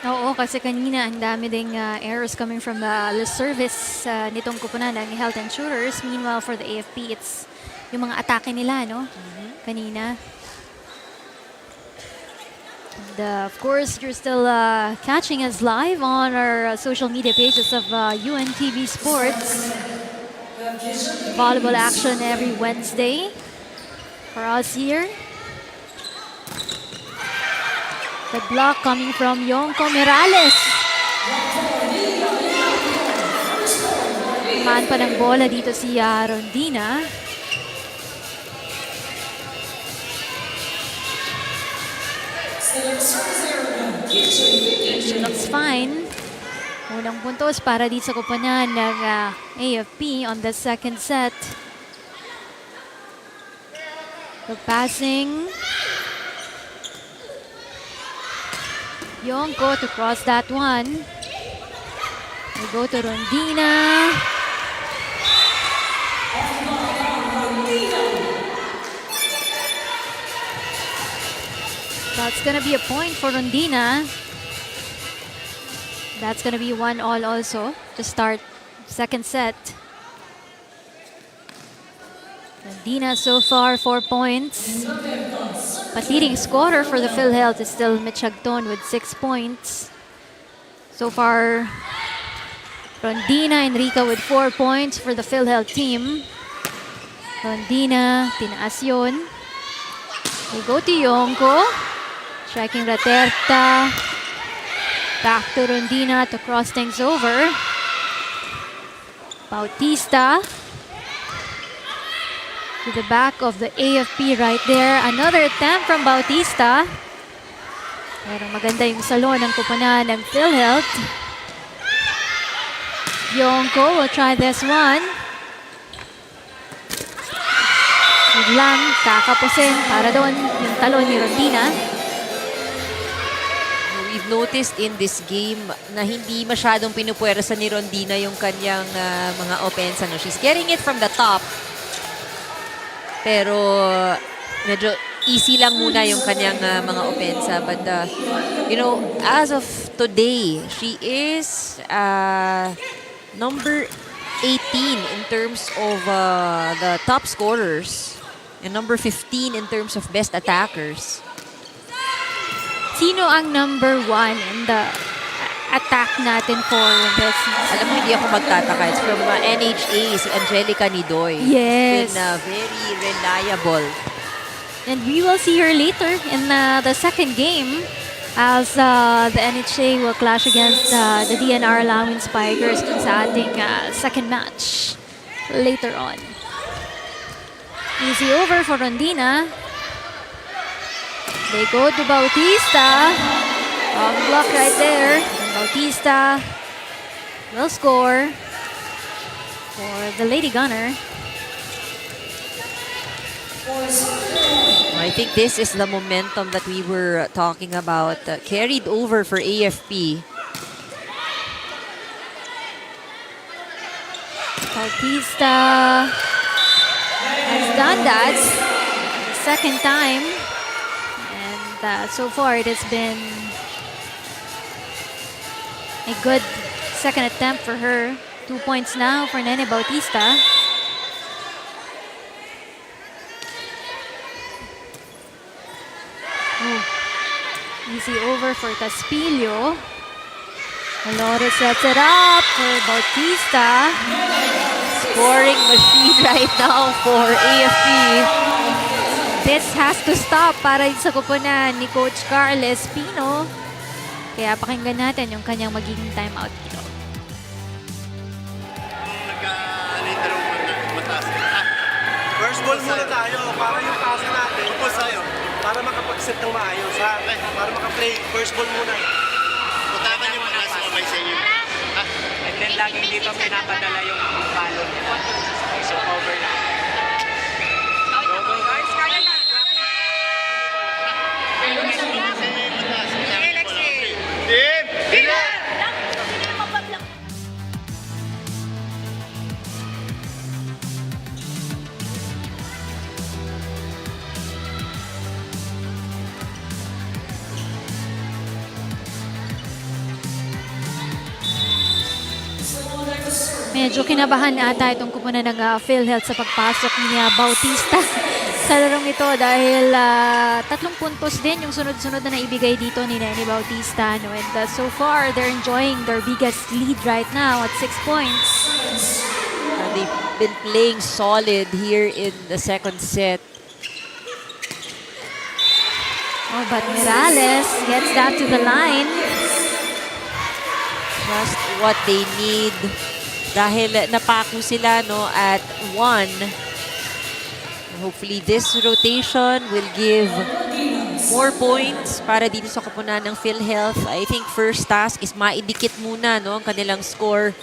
Oo, kasi kanina ang dami ding errors coming from the service nitong kupunan ng Health and Shooters. Meanwhile, for the AFP, it's yung mga atake nila, kanina. And, of course, you're still catching us live on our social media pages of UNTV Sports. Volleyball action every Wednesday for us here. The block coming from Yonko Mirales. Man pa ng bola dito si Rondina. She looks fine. Unang puntos para dito sa koponan ng AFP on the second set. The passing. Yonko to cross that one. We go to Rondina. That's gonna be a point for Rondina. That's gonna be 1-1 also to start second set. Rondina so far 4 points. But leading scorer for the PhilHealth is still Mitch Agton with 6 points. So far, Rondina Enrica with 4 points for the PhilHealth team. Rondina, tinaas yun. We go to Yonko. Checking Raterta. Back to Rondina to cross things over. Bautista. To the back of the AFP right there. Another attempt from Bautista. Pero maganda yung salon ng kupunan ng PhilHealth. Yonko will try this one. Good lang, kakapusin para doon yung talon ni Rondina. We've noticed in this game na hindi masyadong pinupuwersa ni Rondina yung kanyang mga opensa. She's getting it from the top. Pero medyo easy lang muna yung kanyang mga opensa. But, as of today, she is number 18 in terms of the top scorers and number 15 in terms of best attackers. Sino ang number 1 in the attack natin for this season? Alam mo, hindi ako magtataka. It's from NHA, si Angelica Nidoy. Yes. She's been very reliable. And we will see her later in the second game as the NHA will clash against the DNR Lawin Spikers dun sa ating second match later on. Easy over for Rondina. They go to Bautista. Block right there. Bautista will score for the Lady Gunner. I think this is the momentum that we were talking about, carried over for AFP. Bautista has done that the second time. so far it has been a good second attempt for her. 2 points now for Nene Bautista. Oh, easy over for Caspillo. Dolores sets it up for Bautista. Scoring machine right now for AFP. This has to stop para sa kupunan ni Coach Carl Espino. Kaya pakinggan natin yung kanyang magiging timeout dito. First ball muna tayo para yung pasa natin. Para makapag-set ng maayos, ha? Para makaplay. First ball muna. Utakan niyo muna sa kamay sa inyo. And then laging dito pinapadala yung balon niya. So over na. Go, go, guys. Kaya na. Team! Medyo kinabahan ata itong kupunan ng PhilHealth sa pagpasok ni Bautista sa larong ito dahil 3 puntos din yung sunod-sunod na naibigay dito ni Nene Bautista. No? And so far, they're enjoying their biggest lead right now at 6 points. They've been playing solid here in the second set. Oh, but Morales gets that to the line. Just what they need. Dahil napako sila no, at 1. Hopefully this rotation will give more points para dito sa kupunan ng PhilHealth. I think first task is maidikit muna no, ang kanilang score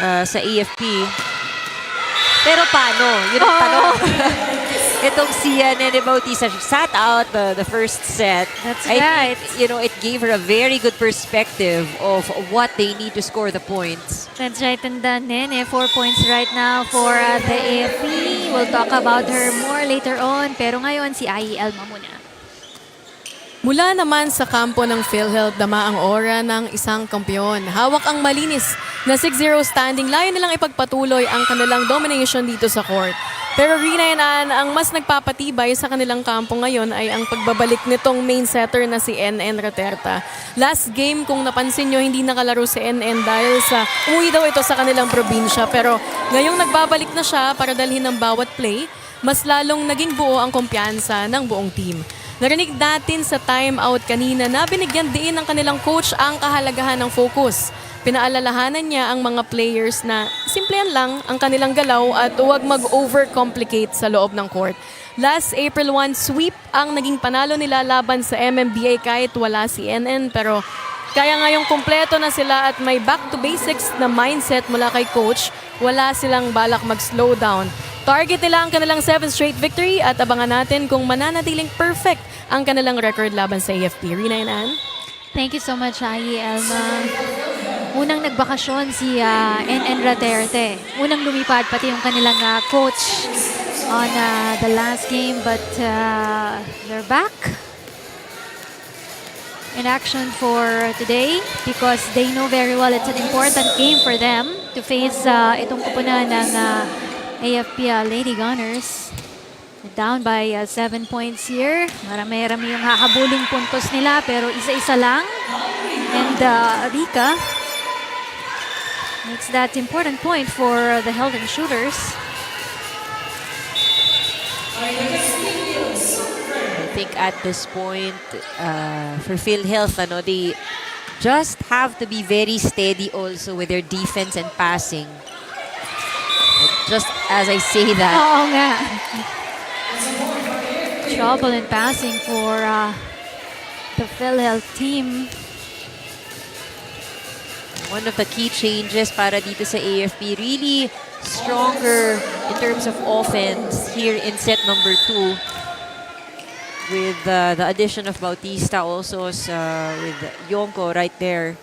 sa AFP. Pero paano? Yun ang tanong. Itong si Nene Bautista sat out the first set. That's I right. think, it gave her a very good perspective of what they need to score the points. That's right, and Nene, 4 points right now for the AFP. We'll talk about her more later on. Pero ngayon, si Elma muna. Mula naman sa kampo ng PhilHealth, dama ang aura ng isang kampyon. Hawak ang malinis na 6-0 standing. Layo nilang ipagpatuloy ang kanilang domination dito sa court. Pero Rinayanan, ang mas nagpapatibay sa kanilang kampo ngayon ay ang pagbabalik nitong main setter na si NN Raterta. Last game, kung napansin nyo, hindi nakalaro si NN dahil sa umuwi daw ito sa kanilang probinsya. Pero ngayong nagbabalik na siya para dalhin ng bawat play, mas lalong naging buo ang kumpiyansa ng buong team. Narinig natin sa timeout kanina na binigyan din ng kanilang coach ang kahalagahan ng focus. Pinaalalahanan niya ang mga players na simplehan lang ang kanilang galaw at huwag mag-overcomplicate sa loob ng court. Last April 1, sweep ang naging panalo nila laban sa MMDA kahit wala si NN. Pero kaya ngayong kumpleto na sila at may back to basics na mindset mula kay coach, wala silang balak mag-slow down. Target nila ang kanilang 7th straight victory at abangan natin kung mananatiling perfect ang kanilang record laban sa AFP. Rinayanan? Thank you so much, Elma. Unang nagbakasyon si NN Raterte. Unang lumipad pati yung kanilang coach on the last game, but they're back in action for today because they know very well it's an important game for them to face itong kupunan ng AFP Lady Gunners. Down by 7 points here. Marami-rami yung hahabuling puntos nila pero isa-isa lang. And Rika makes that important point for the Health and Shooters. I think at this point, for PhilHealth, they just have to be very steady also with their defense and passing. Just as I say that. Oo nga. Trouble in passing for the PhilHealth team. One of the key changes para dito sa AFP, really stronger in terms of offense here in set number 2 with the addition of Bautista also with Yonko right there.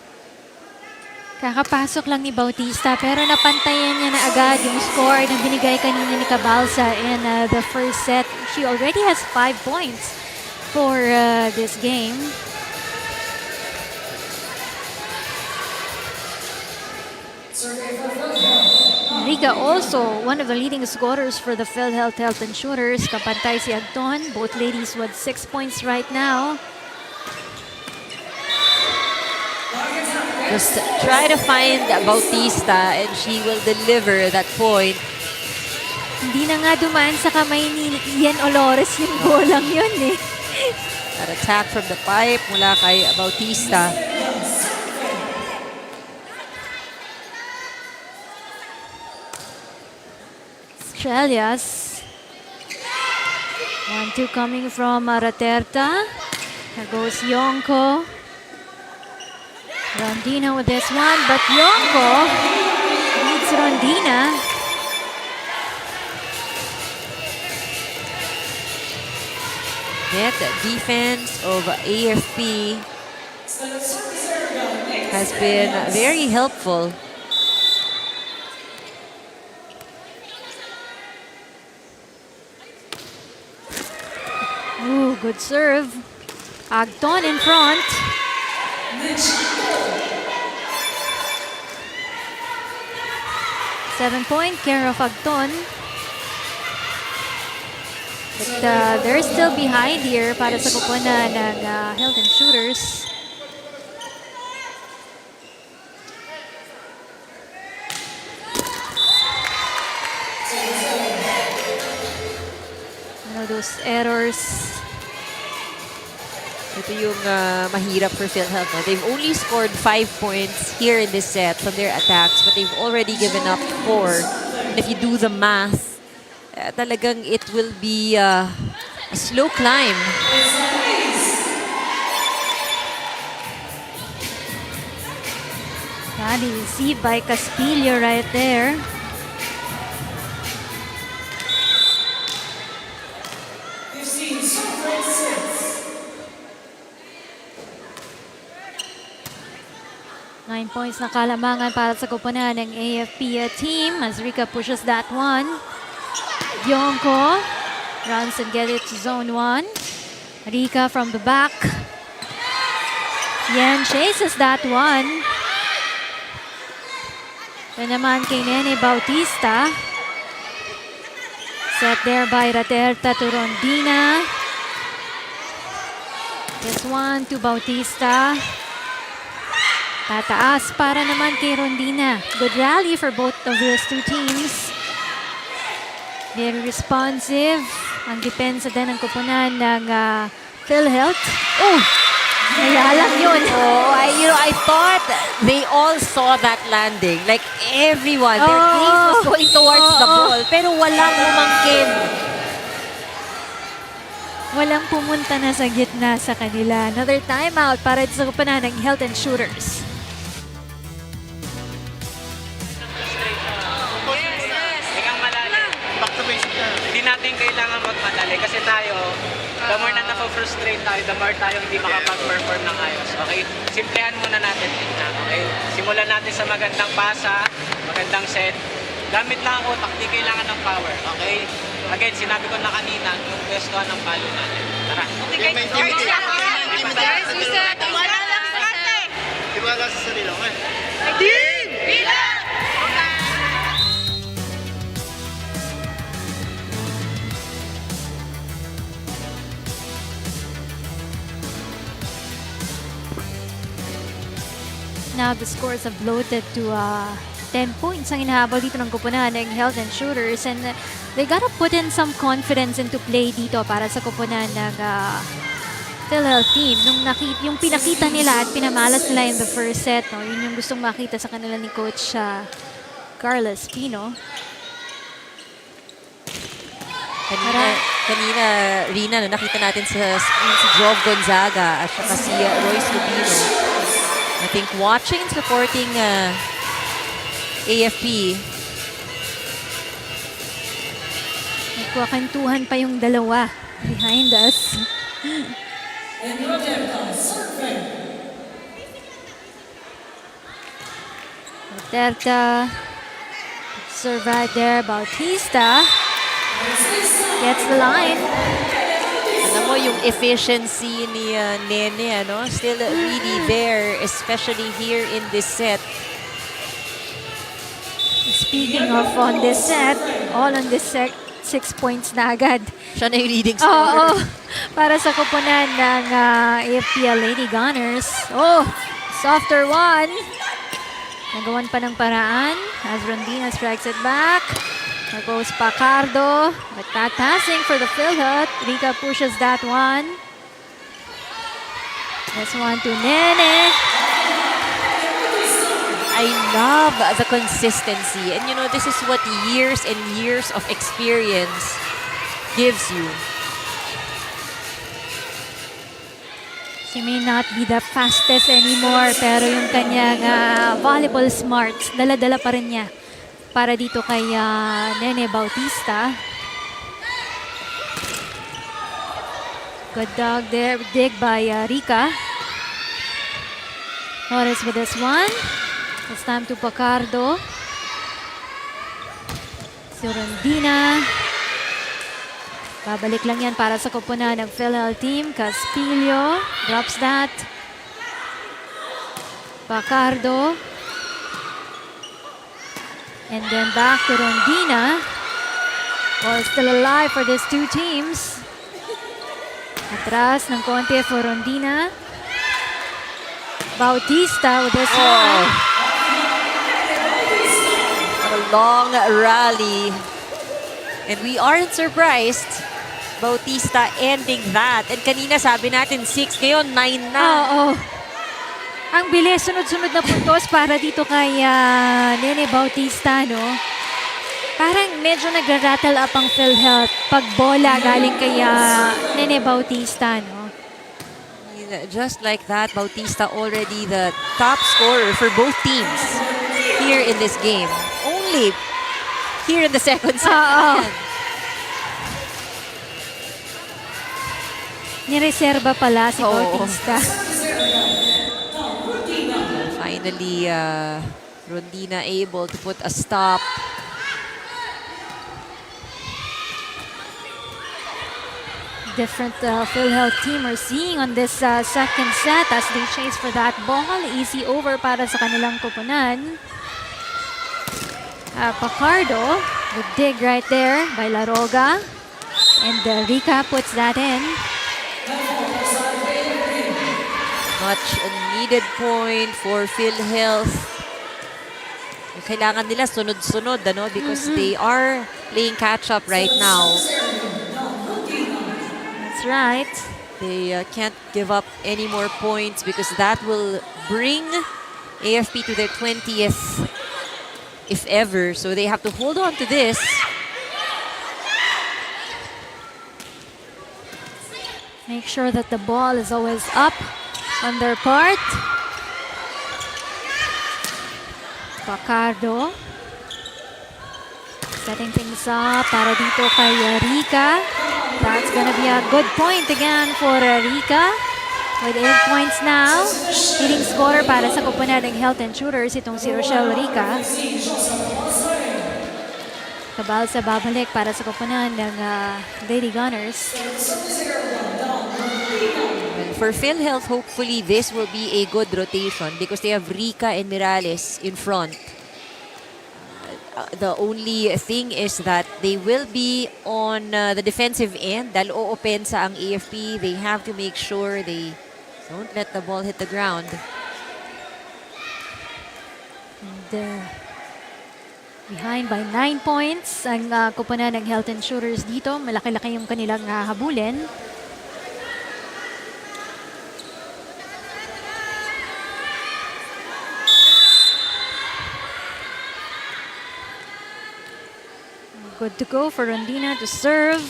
Kakapasok lang ni Bautista pero napantayan niya na agad yung score na binigay kanina ni Cabalsa in the first set. She already has 5 points. for this game. Rica also one of the leading scorers for the PhilHealth Health and Shooters. Kapantay si Agton. Both ladies with 6 points right now. Just try to find Bautista and she will deliver that point. Hindi na nga dumaan sa kamay ni Ian Olores yung bolang yun eh. That attack from the pipe mula kay Bautista. Australias. 1-2 coming from Raterta. There goes Yonko. Rondina with this one, but Yonko leads Rondina. That defense of AFP has been very helpful. Ooh, good serve. Agton in front. 7-point care of Agton. But they're still behind here para sa kupunan ng Health and Shooters. Those errors. Ito yung mahirap for PhilHealth. No? They've only scored 5 points here in this set from their attacks, but they've already given up 4. And if you do the math, talagang it will be a slow climb. Body received by Castillo right there. Nine points na kalamangan para sa kupunan ng AFP team as Rica pushes that one. Yonko runs and gets it to zone 1. Rica from the back. Yen chases that one. Ito naman kay Nene Bautista. Set there by Raterta to Rondina. This one to Bautista. Tataas para naman kay Rondina. Good rally for both of these two teams. Very responsive. Ang depensa din ng kupunan ng PhilHealth. Oh! Nayalang yun. Oh, I thought they all saw that landing. Like everyone, their gaze was going towards the ball. Pero walang umangkin. Walang pumunta na sa gitna sa kanila. Another timeout para sa kupunan ng Health and Shooters. Ikaw malalim. Back to basic na. Hindi natin kailangan magmadali kasi tayo, the more na na-frustrate tayo, the more tayo hindi makapag-perform ng ayos. Okay? Simplehan muna natin tingnan. Okay? Simulan natin sa magandang pasa, magandang set. Gamit lang ang utak, di kailangan ng power. Okay? Again, sinabi ko na kanina, yung pwestuhan ng palo natin. Tara. Okay, guys. Tiwala sa sarili, okay? Now the scores have bloated to 10 points ang inahabol dito ng kupunan ng Health and Shooters, and they gotta put in some confidence into play dito para sa kupunan ng PhilHealth team. Yung pinakita nila at pinamalas nila in the first set, no? Yun yung gustong makita sa kanila ni Coach Carlos Pino. Kanina, Rina, no, nakita natin sa screen si Jov Gonzaga at saka si Royce Rubino. I think watching and supporting AFP. Nagkwakantuhan pa yung dalawa behind us. Duterte serve right there. Bautista gets the line. Alam mo, yung efficiency ni Nene, ano, still really there, especially here in this set. Speaking of on this set, all on this set, 6 points na agad. Siya na yung leading Oo, scorer. para sa kupunan ng AFPL Lady Gunners. Oh, softer one. Nagawan pa ng paraan as Rondina strikes it back. There goes Pacardo, but that passing for the PHILHEALTH. Rika pushes that one. This one to Nene. I love the consistency. And you know, this is what years and years of experience gives you. She may not be the fastest anymore, pero yung kanyang volleyball smarts, dala-dala pa rin niya para dito kay Nene Bautista. Good dog there, dig by Rika. Torres with this one. It's time to Pacardo. Si Rondina. Babalik lang yan para sa kupunan ng PhilHealth team. Caspillo drops that. Pacardo. And then back to Rondina. Ball still alive for these two teams. Atras ng konti for Rondina. Bautista with this one. A long rally. And we aren't surprised. Bautista ending that. And kanina sabi natin 6, ngayon 9 na. Oo. Ang bilis, sunod-sunod na puntos para dito kay Nene Bautista, no? Parang medyo nagra-rattle up ang PhilHealth pag bola galing kay Nene Bautista, no? Just like that, Bautista already the top scorer for both teams here in this game. Only here in the second set. Oo. Nireserba pala si Oo. Bautista. Finally, Rondina able to put a stop. Different PhilHealth team are seeing on this second set as they chase for that ball. Easy over para sa kanilang kupunan. Pacardo, the dig right there by La Roga. And Rika puts that in. Much needed point for PhilHealth. Kailangan nila sunod-sunod, ano? Because they are playing catch-up right now. That's right. They can't give up any more points because that will bring AFP to their 20th, if ever. So they have to hold on to this. Make sure that the ball is always up on their part. Pacardo. Setting things up para dito kay Rika. That's gonna be a good point again for Rika. With 8 points now. Leading scorer para sa kupunan ng Health and Shooters, itong si Rochelle Rika. Kabalsa babalik para sa kupunan ng Lady Gunners. For PhilHealth, hopefully this will be a good rotation because they have Rika and Mirales in front. The only thing is that they will be on the defensive end. Dahil o-opensa ang AFP, they have to make sure they don't let the ball hit the ground. And behind by 9 points ang kupunan ng Health and Shooters dito. Malaki-laki yung kanilang habulin. Good to go for Rondina to serve.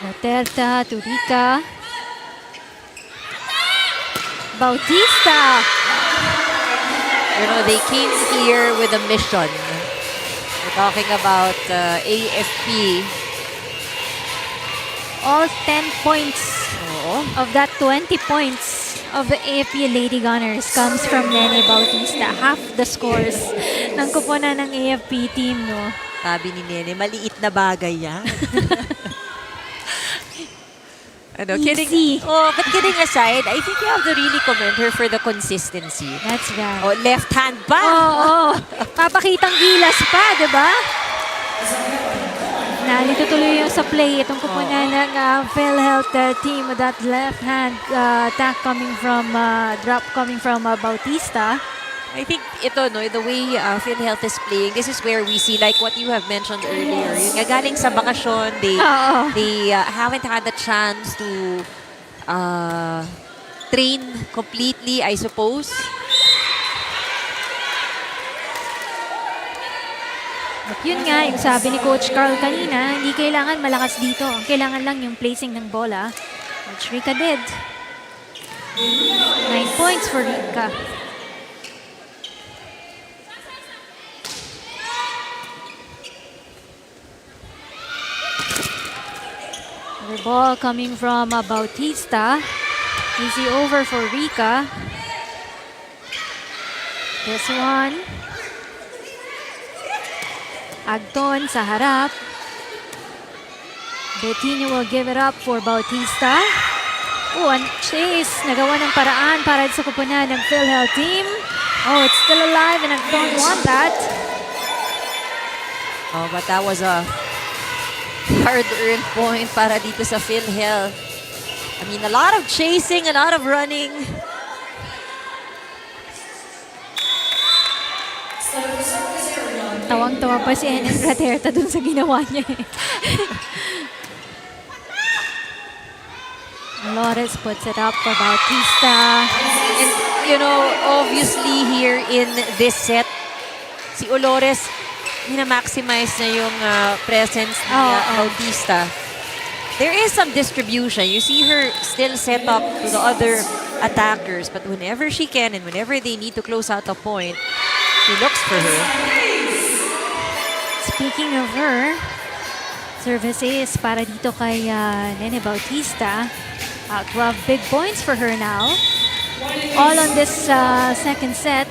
Laterta to Rika. Bautista. You know, they came here with a mission. We're talking about AFP. All 10 points Oo. of that 20 points of the AFP Lady Gunners comes from Nene Bautista. Half the scores ng kuponan ng AFP team, no? Sabi ni Nene, maliit na bagay yan. Ano, Easy. But kidding aside, I think you have to really commend her for the consistency. That's right. Oh, left hand pa. Oo. Papakitang gilas pa, di ba? Nalito tuloy yung sa play itong kupunan ng PhilHealth team with that left hand attack coming from drop coming from Bautista. I think ito, no, the way PhilHealth is playing, this is where we see, like what you have mentioned earlier, yung galing sa bakasyon, they haven't had the chance to train completely, I suppose. At yun nga, yung sabi ni Coach Carl kanina, hindi kailangan malakas dito. Kailangan lang yung placing ng bola, which Rika did. 9 points for Rika. The ball coming from Bautista. Easy over for Rika. This one. Agton sa harap. Betinho will give it up for Bautista. Oh, and chase. Nagawa ng paraan para sa kupunan ng PhilHealth team. Oh, it's still alive and Agton won that. Oh, but that was a hard-earned point para dito sa PhilHealth. I mean, a lot of chasing, a lot of running. Tawang-tawa pa si Enes Graterta dun sa ginawa niya eh. Lores puts it up for Bautista. And, you know, obviously here in this set, si Olores, maximize na yung presence ni Bautista. There is some distribution. You see her still set up to the other attackers, but whenever she can and whenever they need to close out a point, she looks for her. Speaking of her, services para dito kay Nene Bautista. 12 big points for her now. All on this second set.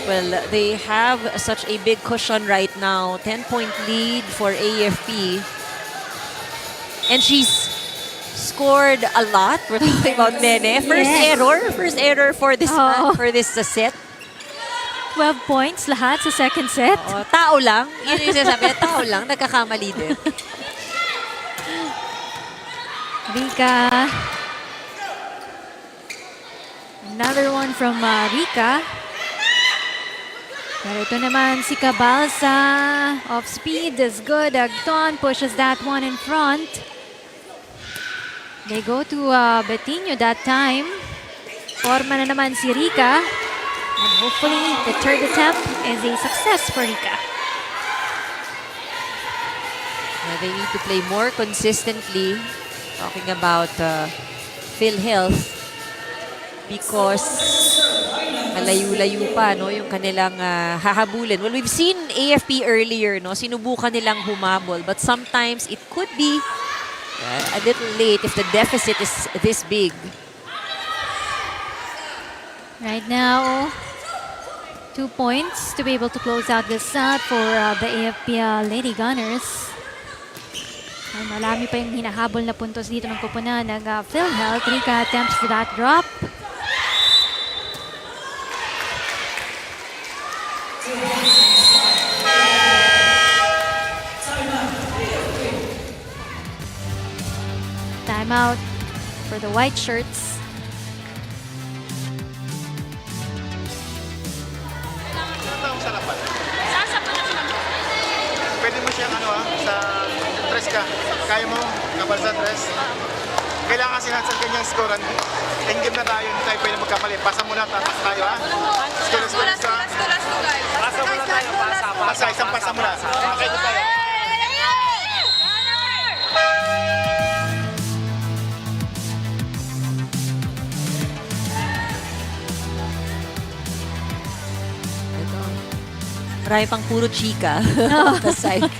Well, they have such a big cushion right now. 10-point lead for AFP. And she's scored a lot. We're talking about Nene. First error for this set. 12 points lahat sa second set. Oh, tao lang. Yun yung sinasabi niya, tao lang. Nagkakamali din. Rika. Another one from Rika. Pero ito naman si Cabalsa. Off speed is good. Agton pushes that one in front. They go to Betinho that time. Forma na naman si Rika. And hopefully the third attempt is a success for Rika. They need to play more consistently. Talking about PhilHealth. Because malayo-layo pa, no, yung kanilang hahabulin. Well, we've seen AFP earlier, no, sinubukan nilang humabol, but sometimes it could be a little late if the deficit is this big. Right now, 2 points to be able to close out this set for the AFP Lady Gunners. Ay, marami pa yung hinahabol na puntos dito ng kupunan ng PhilHealth. Rika attempts for that drop. Timeout for the white shirts. Pwede mo siyang sa tres ka. Kaya mo, kapal sa tres. Kailangan kasi sa kanyang scorean. End game na tayo, hindi tayo pwede magkamali. Pasa muna, tapas tayo ha. Score, guys. Pasa muna tayo, Pasa, isang pasa muna. Okay, ito tayo. Marami pang puro chika. The side.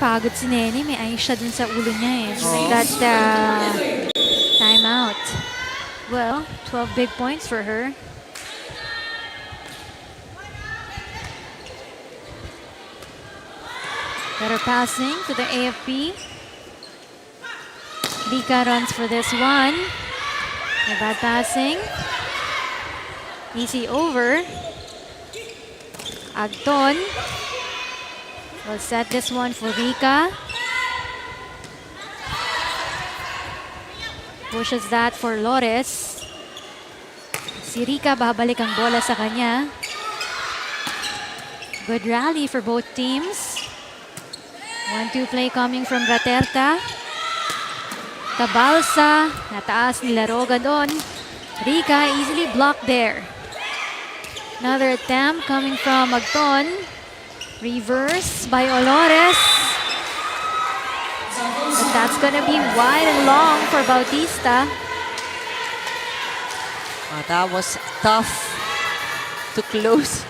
Pagod si Nene. May ice siya dun sa ulo niya eh. That timeout. Well, 12 big points for her. Better passing to the AFP. Vika runs for this one. A bad passing. Easy over. Agton will set this one for Rika. Pushes that for Lores. Si Rika babalik ang bola sa kanya. Good rally for both teams. 1-2 play coming from Raterta. Tabalsa. Nataas ni Laroga doon. Rika easily blocked there. Another attempt coming from Agton. Reverse by Olores. But that's gonna be wide and long for Bautista. That was tough to close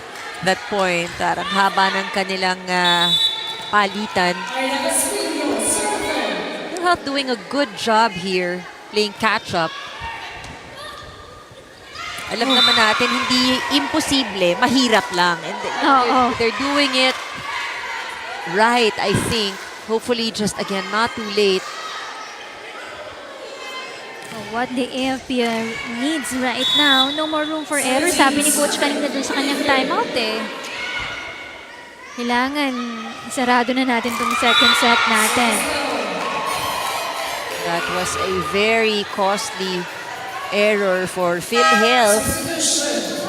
that point. Ang haba ng kanilang palitan. PhilHealth doing a good job here playing catch-up. Alam naman natin, hindi imposible, mahirap lang. And they're doing it right, I think. Hopefully, just again, not too late. What the AFP needs right now, no more room for error. Sabi ni Coach kanina dun sa kanyang timeout eh. Kailangan sarado na natin itong second set natin. That was a very costly error for PhilHealth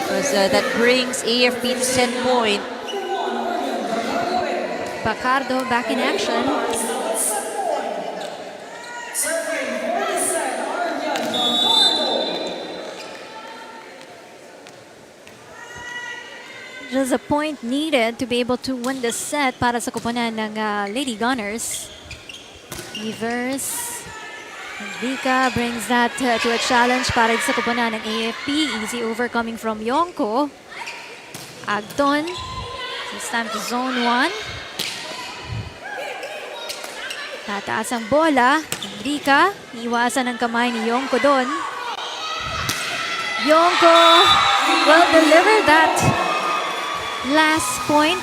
because that brings AFP to set point. Bacardo back in action. Just a point needed to be able to win the set para sa koponan ng Lady Gunners. Reverse. Vika brings that to a challenge para sa koponan ng AFP. Easy over coming from Yonko. Agton. It's time to zone 1. Tataas ang bola. Vika. Iwasan ang kamay ni Yonko doon. Yonko will deliver that last point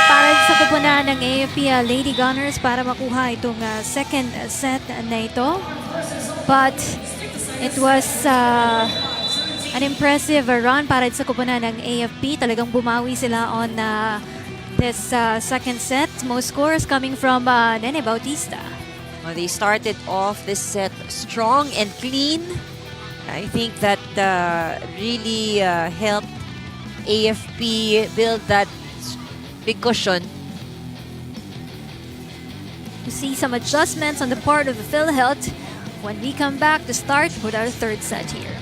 para sa koponan ng AFP Lady Gunners para makuha itong second set na ito. But it was an impressive run para sa koponan ng AFP. Talagang bumawi sila on this second set. Most scores coming from Nene Bautista. Well, they started off this set strong and clean. I think that really helped AFP build that big cushion. To see some adjustments on the part of the PhilHealth when we come back to start with our third set here.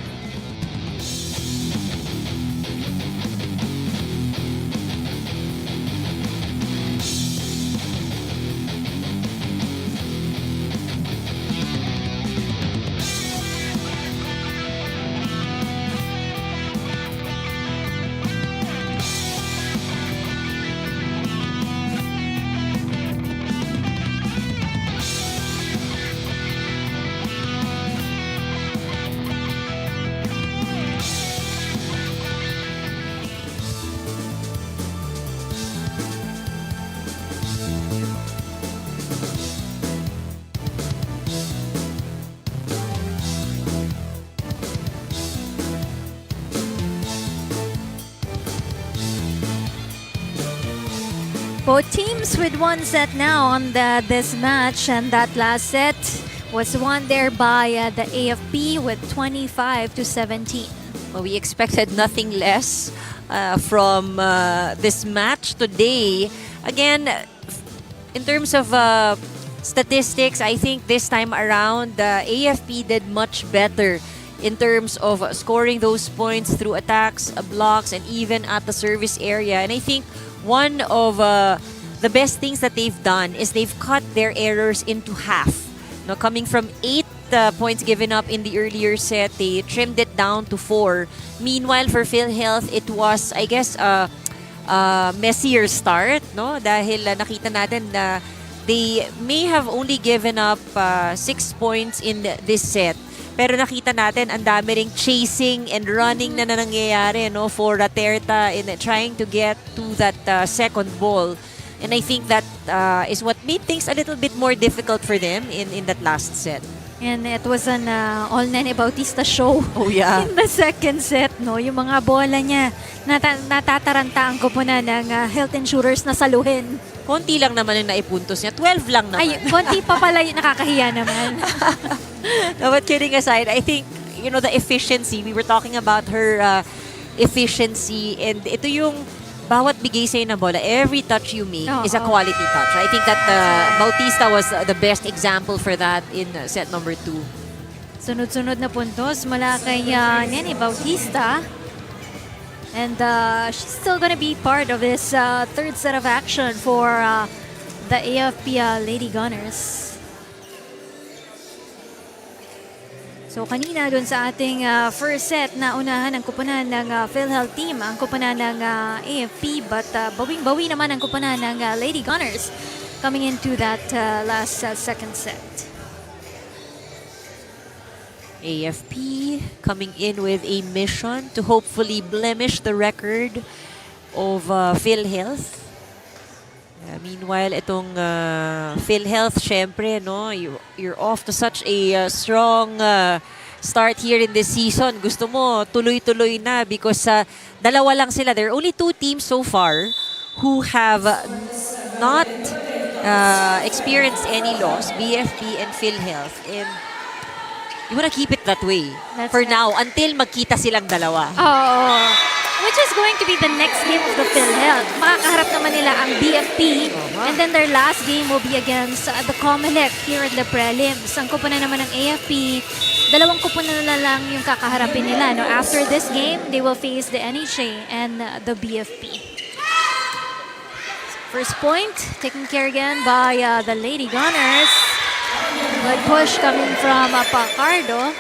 Both teams with one set now on this match, and that last set was won there by the AFP with 25-17. Well, we expected nothing less from this match today. Again, in terms of statistics, I think this time around, the AFP did much better in terms of scoring those points through attacks, blocks, and even at the service area. And I think one of the best things that they've done is they've cut their errors into half. Now, coming from 8 points given up in the earlier set, they trimmed it down to 4. Meanwhile, for PhilHealth, it was, I guess, messier start, no? Dahil nakita natin na they may have only given up 6 points in this set. Pero nakita natin ang dami ring chasing and running na nangyayari, no, for Raterta in trying to get to that second ball. And I think that is what made things a little bit more difficult for them in that last set. And it was an all Nene Bautista show. Oh, yeah. In the second set, no? Yung mga bola niya, natataranta ang koponan ng health insurers na saluhin. Konti lang naman yung naipuntos niya. 12 lang naman. Ay, konti pa pala yung nakakahiya naman. No, but kidding aside, I think, you know, the efficiency, we were talking about her efficiency, and ito yung bawat bigay sa'yo na bola, every touch you make is a quality touch. I think that Bautista was the best example for that in set number 2. Sunod-sunod na puntos mula kay Nene Bautista. And she's still gonna be part of this third set of action for the AFP Lady Gunners. So kanina dun sa ating first set na unahan ang kupunan ng PhilHealth team, ang kupunan ng AFP, but bawing-bawi naman ang kupunan ng Lady Gunners coming into that last second set. AFP coming in with a mission to hopefully blemish the record of PhilHealth. Meanwhile, itong PhilHealth, syempre, no, you're off to such a strong start here in this season. Gusto mo, tuloy-tuloy na because dalawa lang sila. There are only 2 teams so far who have not experienced any loss, BFP and PhilHealth. And you wanna keep it that way for now until magkita silang dalawa. Oh, which is going to be the next game of the PhilHealth. Makakaharap naman nila ang BFP, and then their last game will be against the Comelec here in the prelims. Ang kupunan naman ng AFP, dalawang kupunan na lang yung kakaharapin nila. No? After this game, they will face the NHA and the BFP. First point, taken care again by the Lady Gunners. Good push coming from Pacardo.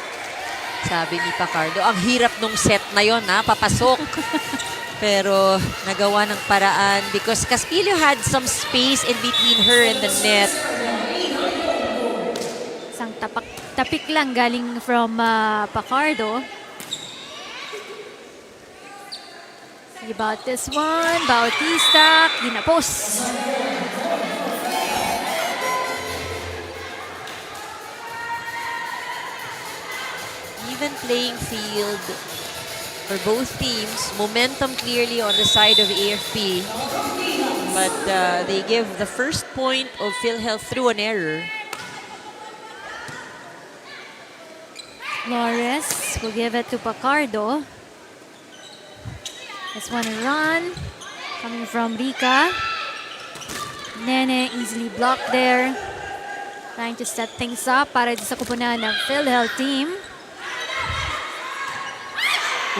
Sabi ni Pacardo, ang hirap nung set na yon, papasok. Pero nagawa ng paraan because Castillo had some space in between her and the net. Isang tapik lang galing from Pacardo. See about this one, Bautista, kinapos. Even playing field for both teams. Momentum clearly on the side of AFP. But they give the first point of PhilHealth through an error. Flores will give it to Pacardo. This one a run coming from Rica. Nene easily blocked there. Trying to set things up para sa kupunan ng PhilHealth team.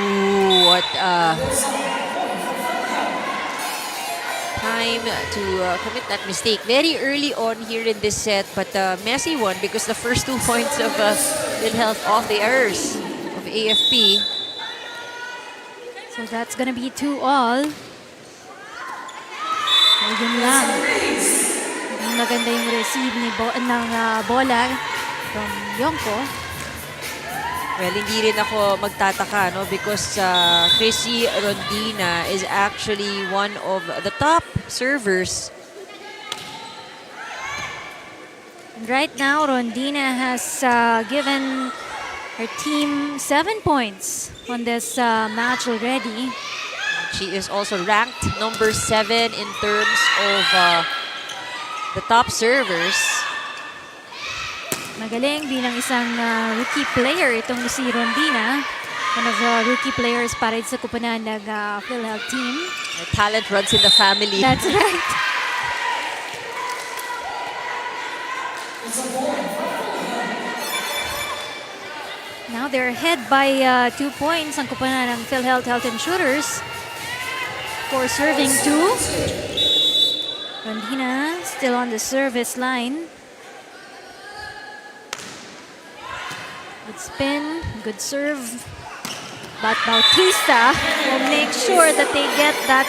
Ooh, what time to commit that mistake. Very early on here in this set, but messy one because the first 2 points of PhilHealth off the errors of AFP. So that's gonna be 2-all. So yun lang. Maganda yung receive ng bola from Yonko. Well, hindi rin ako magtataka, no? Because Chrissy Rondina is actually one of the top servers. And right now, Rondina has given her team 7 points on this match already. She is also ranked number 7 in terms of the top servers. Magaling bilang isang rookie player itong si Rondina. One of the rookie players para sa kupunan ng PhilHealth team. Her talent runs in the family. That's right. Now they're ahead by 2 points ang kupunan ng PhilHealth Health Insurers. For serving 2. Rondina still on the service line. Good spin, good serve. But Bautista will make sure that they get that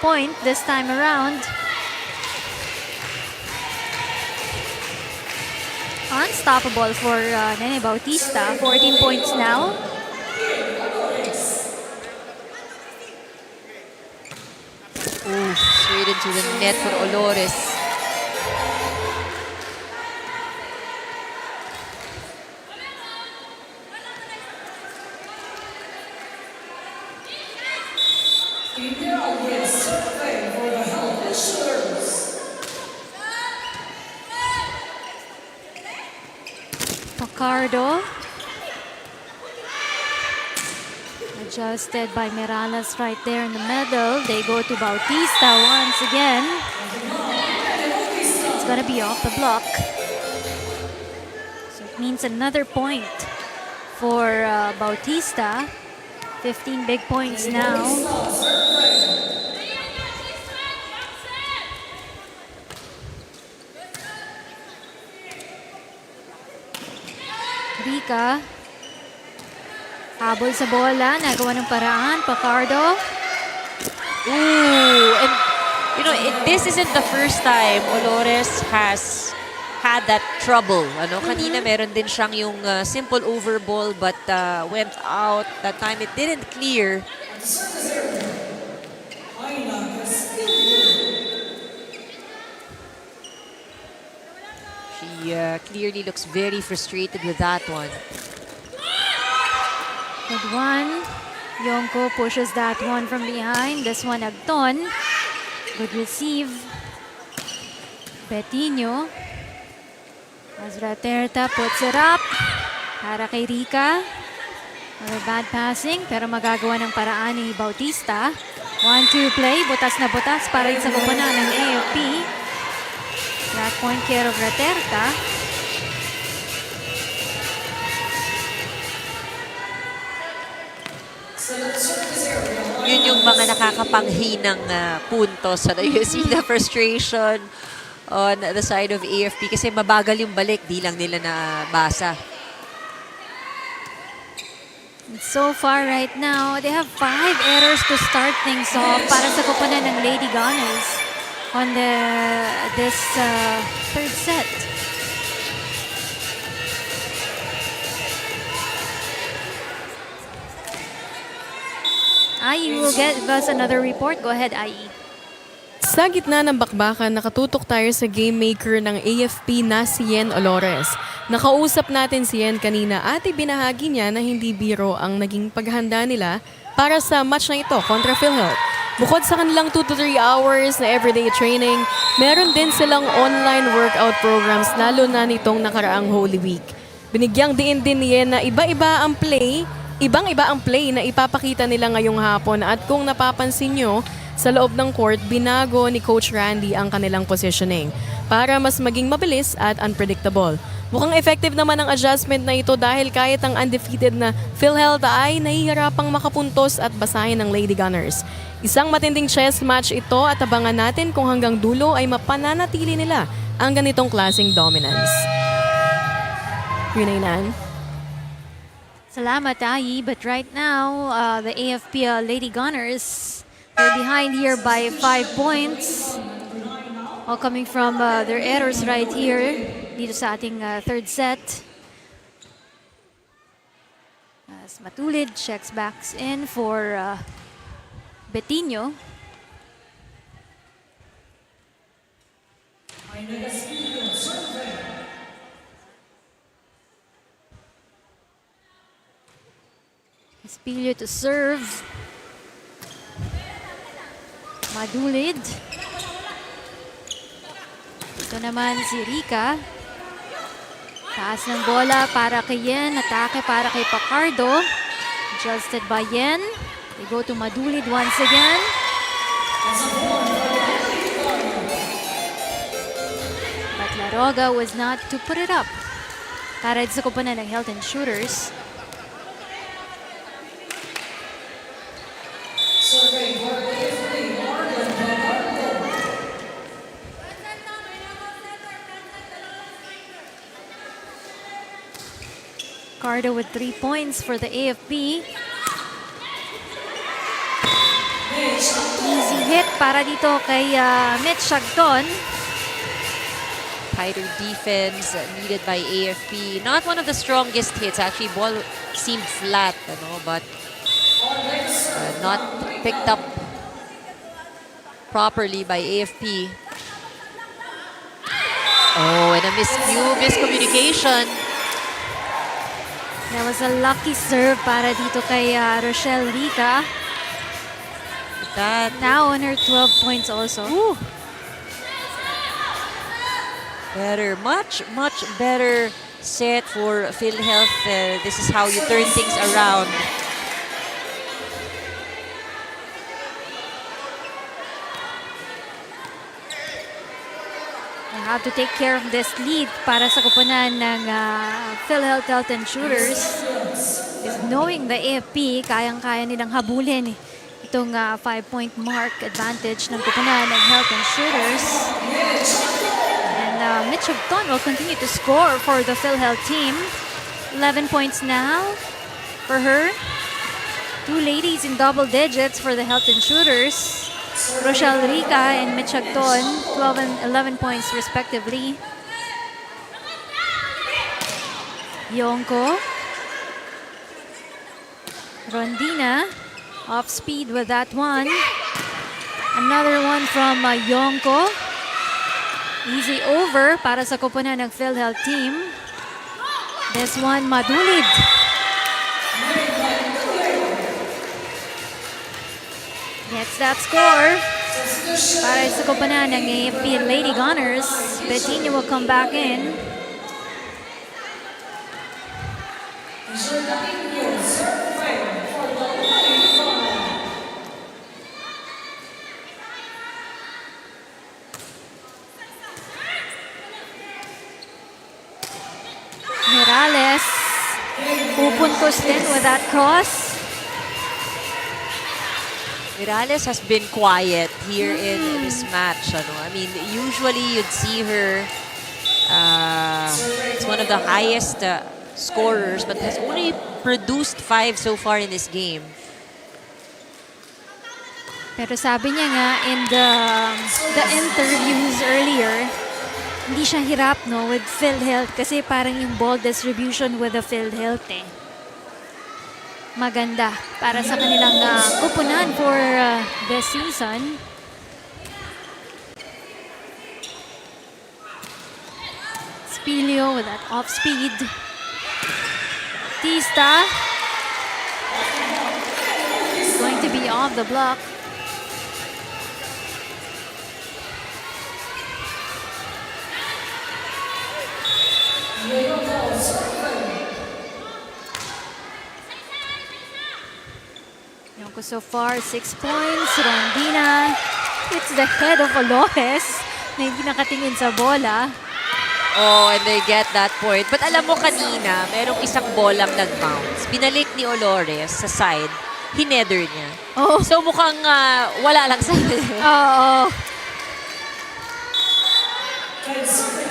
point this time around. Unstoppable for Nene Bautista. 14 points now. Ooh, straight into the net for Olores. Pacardo. Adjusted by Miralles right there in the middle. They go to Bautista once again. It's gonna be off the block. So it means another point for Bautista. 15 big points now. Rica. Habol sa bola, nagawa ng paraan, Pacardo. Ooh, and you know, this isn't the first time Olores has had that trouble. Ano, kanina meron din siyang yung simple over ball but went out. That time it didn't clear. She clearly looks very frustrated with that one. Good one. Yonko pushes that one from behind. This one, Agton. Good receive. Betinho. Azraterta puts it up. Para kay Rica. Another bad passing, pero magagawa ng paraan ni Bautista. 1-2 play. Butas na butas para rin sa kupunan ng AFP. That point kay Azraterta. Yun yung mga nakakapanghinang puntos. Ano, you see the frustration on the side of AFP kasi mabagal yung balik, di lang nila nabasa. So far right now, they have 5 errors to start things off para sa kupunan ng Lady Gunners on this third set. Ai will give us another report. Go ahead, Ai. Sa gitna ng bakbakan, nakatutok tayo sa game maker ng AFP na si Yen Olores. Nakausap natin si Yen kanina at ibinahagi niya na hindi biro ang naging paghahanda nila para sa match na ito kontra PhilHealth. Bukod sa kanilang 2 to 3 hours na everyday training, meron din silang online workout programs lalo na nitong nakaraang Holy Week. Binigyang diin din ni Yen na ibang-iba ang play na ipapakita nila ngayong hapon at kung napapansin nyo, sa loob ng court, binago ni Coach Randy ang kanilang positioning para mas maging mabilis at unpredictable. Mukhang effective naman ang adjustment na ito dahil kahit ang undefeated na PhilHealth ay nahihirapang makapuntos at basahin ng Lady Gunners. Isang matinding chess match ito at abangan natin kung hanggang dulo ay mapananatili nila ang ganitong klaseng dominance. Yun ay nan. Salamat, Ai. But right now, the AFP Lady Gunners, they're behind here by 5 points. All coming from their errors right here dito sa ating third set. As Matulid checks backs in for Betinho. Espilio to serve. Madulid. Ito naman si Rica. Taas ng bola para kay Yen. Atake para kay Pacardo. Adjusted by Yen. They go to Madulid once again. But Laroga was not to put it up. Para sa kupunan ng Health and Shooters. Cardo with 3 points for the AFP. Easy hit para dito kay Mitch Shagton. Tighter defense needed by AFP. Not one of the strongest hits. Actually, ball seemed flat, but not picked up properly by AFP. Oh, and a miscommunication. That was a lucky serve para dito kay Rochelle Rica. That Now on her 12 points also. better, much better set for PhilHealth. This is how you turn things around. They have to take care of this lead para sa kupunan ng PhilHealth Health and Shooters. Is knowing the AFP, kayang-kaya nilang habulin itong 5-point mark advantage ng kupunan ng Health and Shooters. And Mitch Shagton will continue to score for the PhilHealth team. 11 points now for her. Two ladies in double digits for the Health and Shooters. Rochelle Rica and Mitch Shagton, 12 and 11 points respectively. Yonko. Rondina, off speed with that one. Another one from Yonko. Easy over para sa koponan ng PhilHealth team. This one, madulid. Gets that score para sa koponan ng AFP Lady Gunners. Bettini will come back in. Morales pupuntos din with that cross. Morales has been quiet here in this match. I mean, usually you'd see her. It's one of the highest scorers, but has only produced 5 so far in this game. Pero sabi niya nga in the interviews earlier, hindi siya hirap with PhilHealth kasi parang yung ball distribution with the PhilHealth maganda para sa kanilang kupunan for this season. Spilio with that off speed. Tista is going to be off the block. Yonko so far, 6 points. Rondina hits the head of Olores na hindi nakatingin sa bola. Oh, and they get that point. But alam mo kanina, merong isang bolang nag-bounce. Binalik ni Olores sa side. Hinether niya. Oh. So mukhang wala lang sa Oo.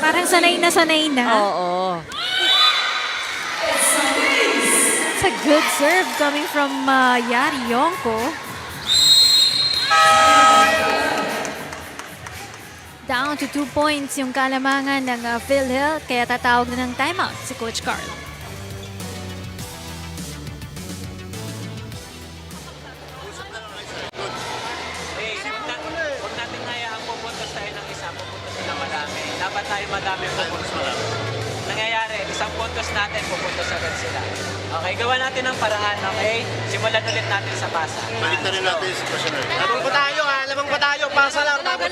Parang sanay na. Oo. It's a good serve coming from Yari Yonko. Down to 2 points yung kalamangan ng PhilHealth, kaya tatawag na ng timeout si Coach Carlo. Huwag natin hayaang pupuntos tayo ng isa, pupuntos sila madami. Dapat tayo madami pupuntos. Nangyayari, isang puntos natin, pupuntos agad sila. Okay, gawa natin ng paraan, okay? Simulan ulit natin sa pasa. Balik na rin natin yung sitwasyon na yun. Lamang pa tayo ha, lamang pa tayo. Pasa lang. Tapos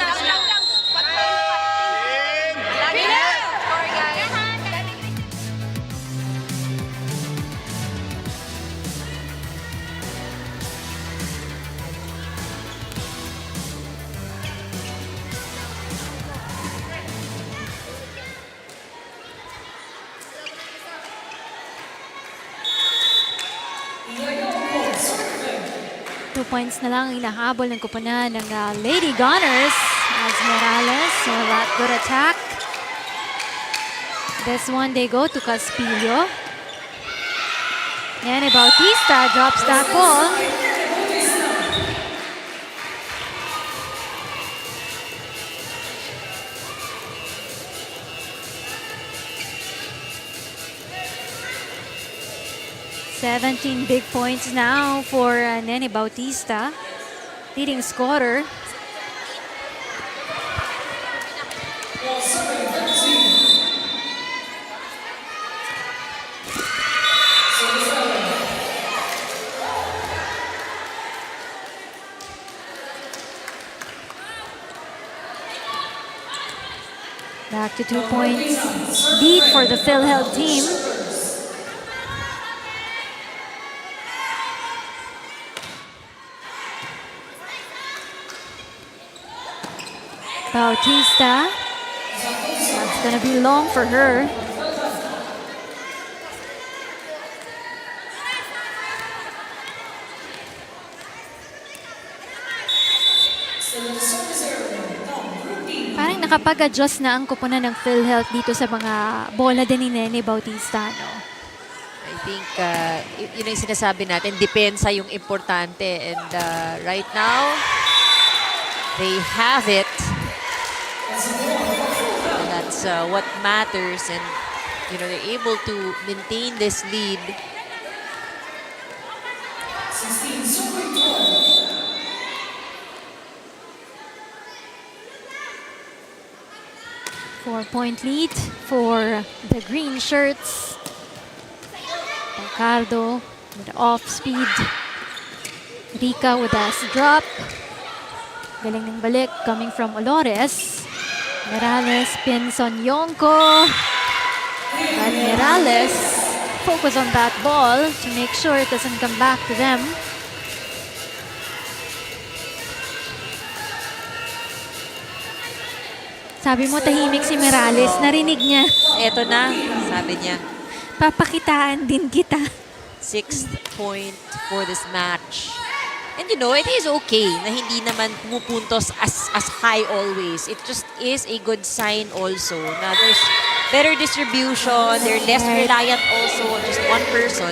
Points na lang inahabol ng kupunan ng Lady Gunners as Morales. So that good attack. This one they go to Caspillo. And Bautista drops that ball. 17 big points now for Nene Bautista, leading scorer. Back to 2 points lead for the PhilHealth team. Bautista. That's gonna be long for her. Parang nakapag-adjust na ang kupunan ng PhilHealth dito sa mga bola din ni Nene Bautista, no? I think, yun yung sinasabi natin, depensa yung importante. And right now, they have it. And that's what matters. And, you know, they're able to maintain this lead. 4-point lead for the green shirts. Ricardo with the off speed. Rica with a drop. Galing ng balik coming from Olores. Morales pins on Yonko. And Morales focus on that ball to make sure it doesn't come back to them. Sabi mo tahimik si Morales, narinig niya. Eto na, sabi niya. Papakitaan din kita. 6th point for this match. And you know, it is okay na hindi naman pumupuntos as high always. It just is a good sign also na there's better distribution, they're less reliant also on just one person.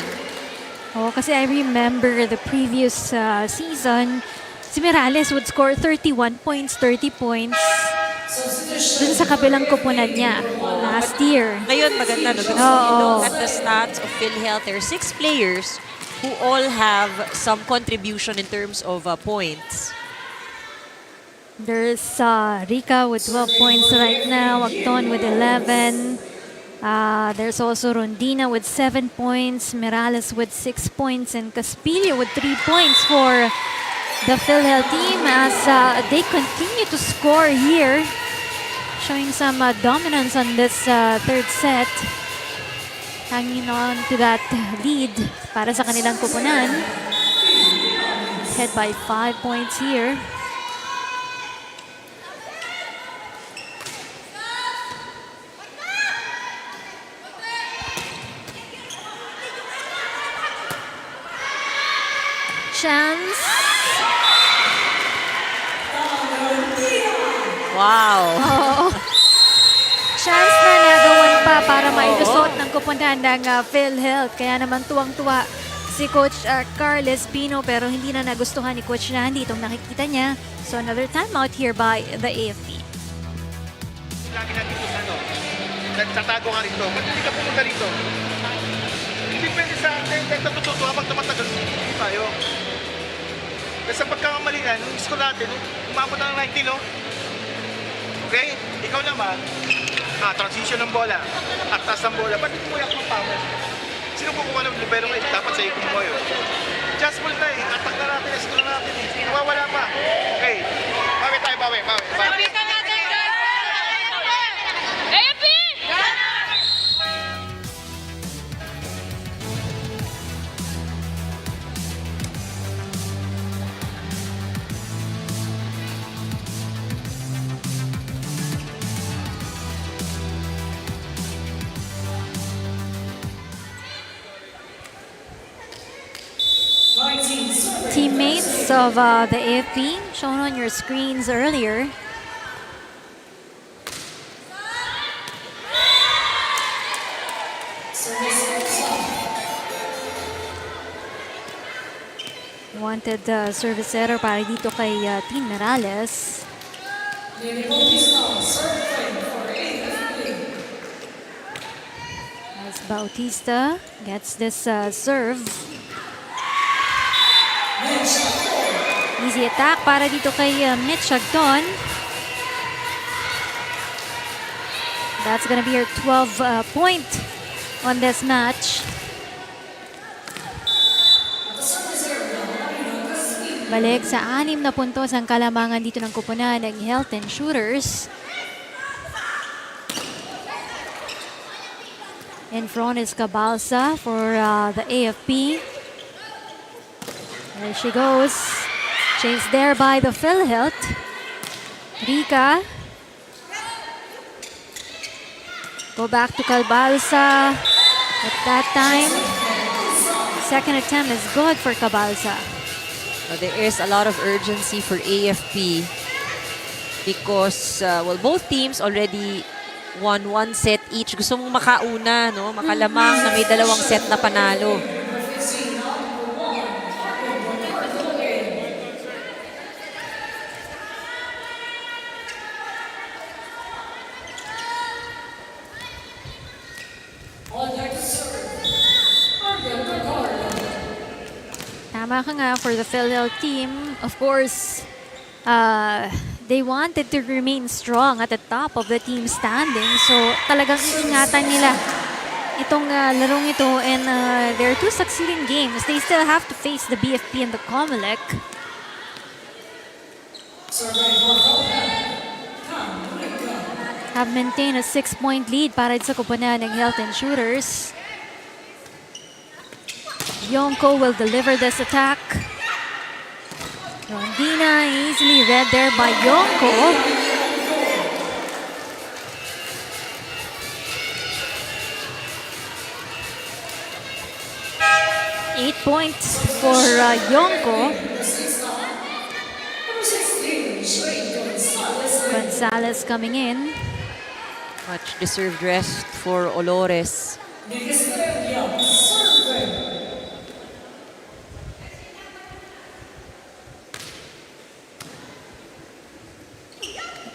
Oh, kasi I remember the previous season, si Morales would score 31 points, 30 points dun sa kabilang kupunan niya last year. Ngayon, maganda, no? Because Oo. you look at the stats of PhilHealth, there are 6 players who all have some contribution in terms of points. There's Rica with 12 points right now, Acton with 11. There's also Rondina with 7 points, Morales with 6 points, and Caspillo with 3 points for the PhilHealth team as they continue to score here. Showing some dominance on this third set. Hanging on to that lead para sa kanilang kupunan. Head by 5 points here. Chance. Wow! Oo. Chance na nagawan pa para mailusot ng kupunan ng PhilHealth. Kaya naman tuwang-tuwa si Coach Carles Pino pero hindi na nagustuhan ni Coach Randy itong nakikita niya. So another timeout here by the AFP. Lagi natin kung ano, nagtatago nga rito. Ba't hindi ka pumunta rito? Hindi pwede sa atin. Dahil natututo habang tumatagal, hindi tayo. Kasi sa pagkakamalian, yung score natin, umabot na ng 19, no? Okay? Ikaw naman, transition ng bola, aktas ng bola, ba't hindi mo yak mapamit? Sino kukuha ng libero ngayon? Dapat sa ikon mo yun. Just ball na eh, atak na natin, score na natin eh. Nawawala pa. Okay. Bawi tayo, bawi. Teammates of the AFP shown on your screens earlier. Wanted service error para dito kay Team Morales. As Bautista gets this serve. Easy attack para dito kay Mitch Agton. That's gonna be her 12 point on this match. Balik sa 6 na puntos ang kalamangan dito ng kupunan ng Health and Shooters. In front is Cabalsa for the AFP. There she goes. Chased there by the PhilHealth. Rica. Go back to Cabalsa. At that time, second attempt is good for Cabalsa. There is a lot of urgency for AFP because well, both teams already won 1 set each. Gusto mong makauna, no? Makalamang na may 2 set na panalo. Tama ka nga for the PhilHealth team. Of course, they wanted to remain strong at the top of the team standing. So talagang iingatan nila itong larong ito. And their 2 succeeding games, they still have to face the BFP and the Comelec. Have maintained a 6-point lead para sa kupunan ng Health and Shooters. Yonko will deliver this attack. Rondina easily read there by Yonko. Eight points for Yonko. Gonzalez coming in. Much deserved rest for Olores.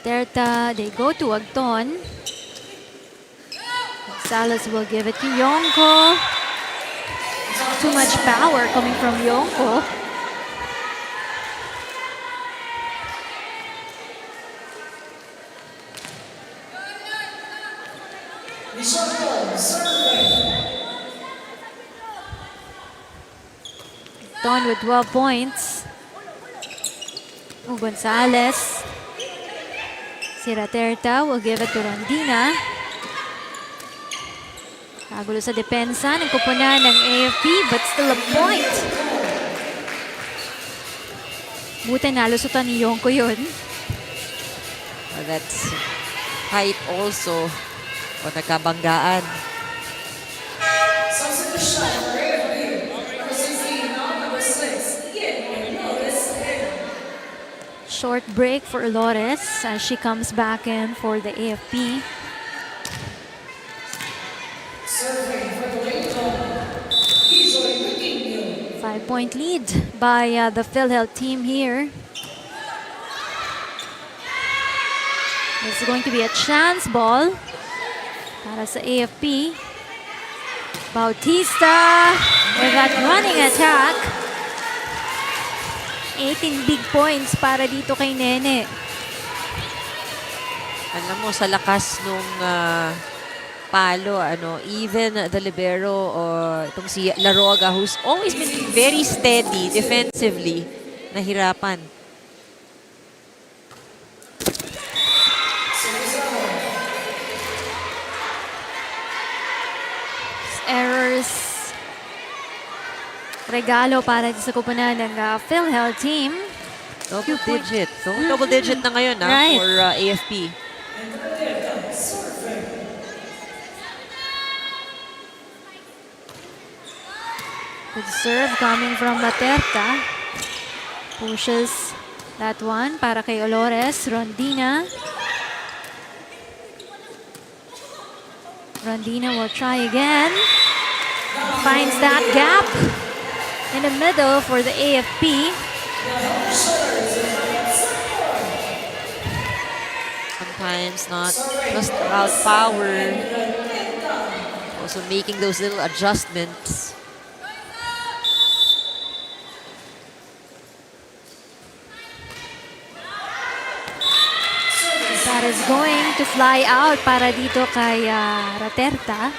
Terta, they go to Agton. Gonzalez will give it to Yonko. Too much power coming from Yonko. Agton with 12 points. Gonzalez. Terta will give it to Rondina. Kagulo sa depensa ng kupunan ng AFP, but still a point. Buti nalusutan ni Yonko yun. That's height also. O nagkabanggaan. Short break for Olores as she comes back in for the AFP. Five-point lead by the PhilHealth team here. This is going to be a chance ball para sa AFP. Bautista with that running attack. 18 big points para dito kay Nene. Alam mo, sa lakas nung palo, even the libero or itong si Laroga, who's always been very steady defensively, nahirapan. Errors. Regalo para sa kupunan ng PhilHealth team. Double digit. So, double digit na ngayon Right. for AFP. Good serve coming from Laterta. Pushes that one para kay Olores. Rondina. Rondina will try again. Finds that gap in the middle for the AFP. Sometimes not just about power. So making those little adjustments. That is going to fly out para dito kay Raterta.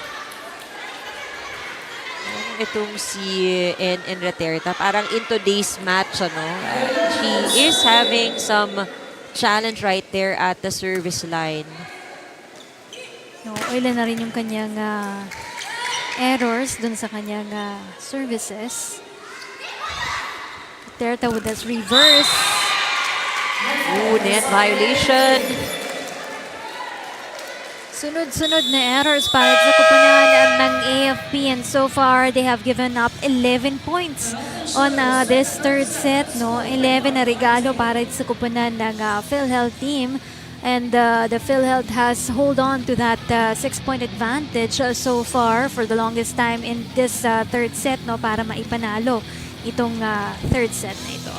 Itong si NN Raterta, parang in today's match, she is having some challenge right there at the service line. No, ilan na rin yung kanyang errors dun sa kanyang services. Raterta with this reverse. Ooh, net violation. Sunod-sunod na errors para sa koponan ng AFP, and so far they have given up 11 points on this third set. 11 na regalo para sa koponan ng PhilHealth team, and the PhilHealth has hold on to that 6-point advantage so far for the longest time in this third set para maipanalo itong third set na ito.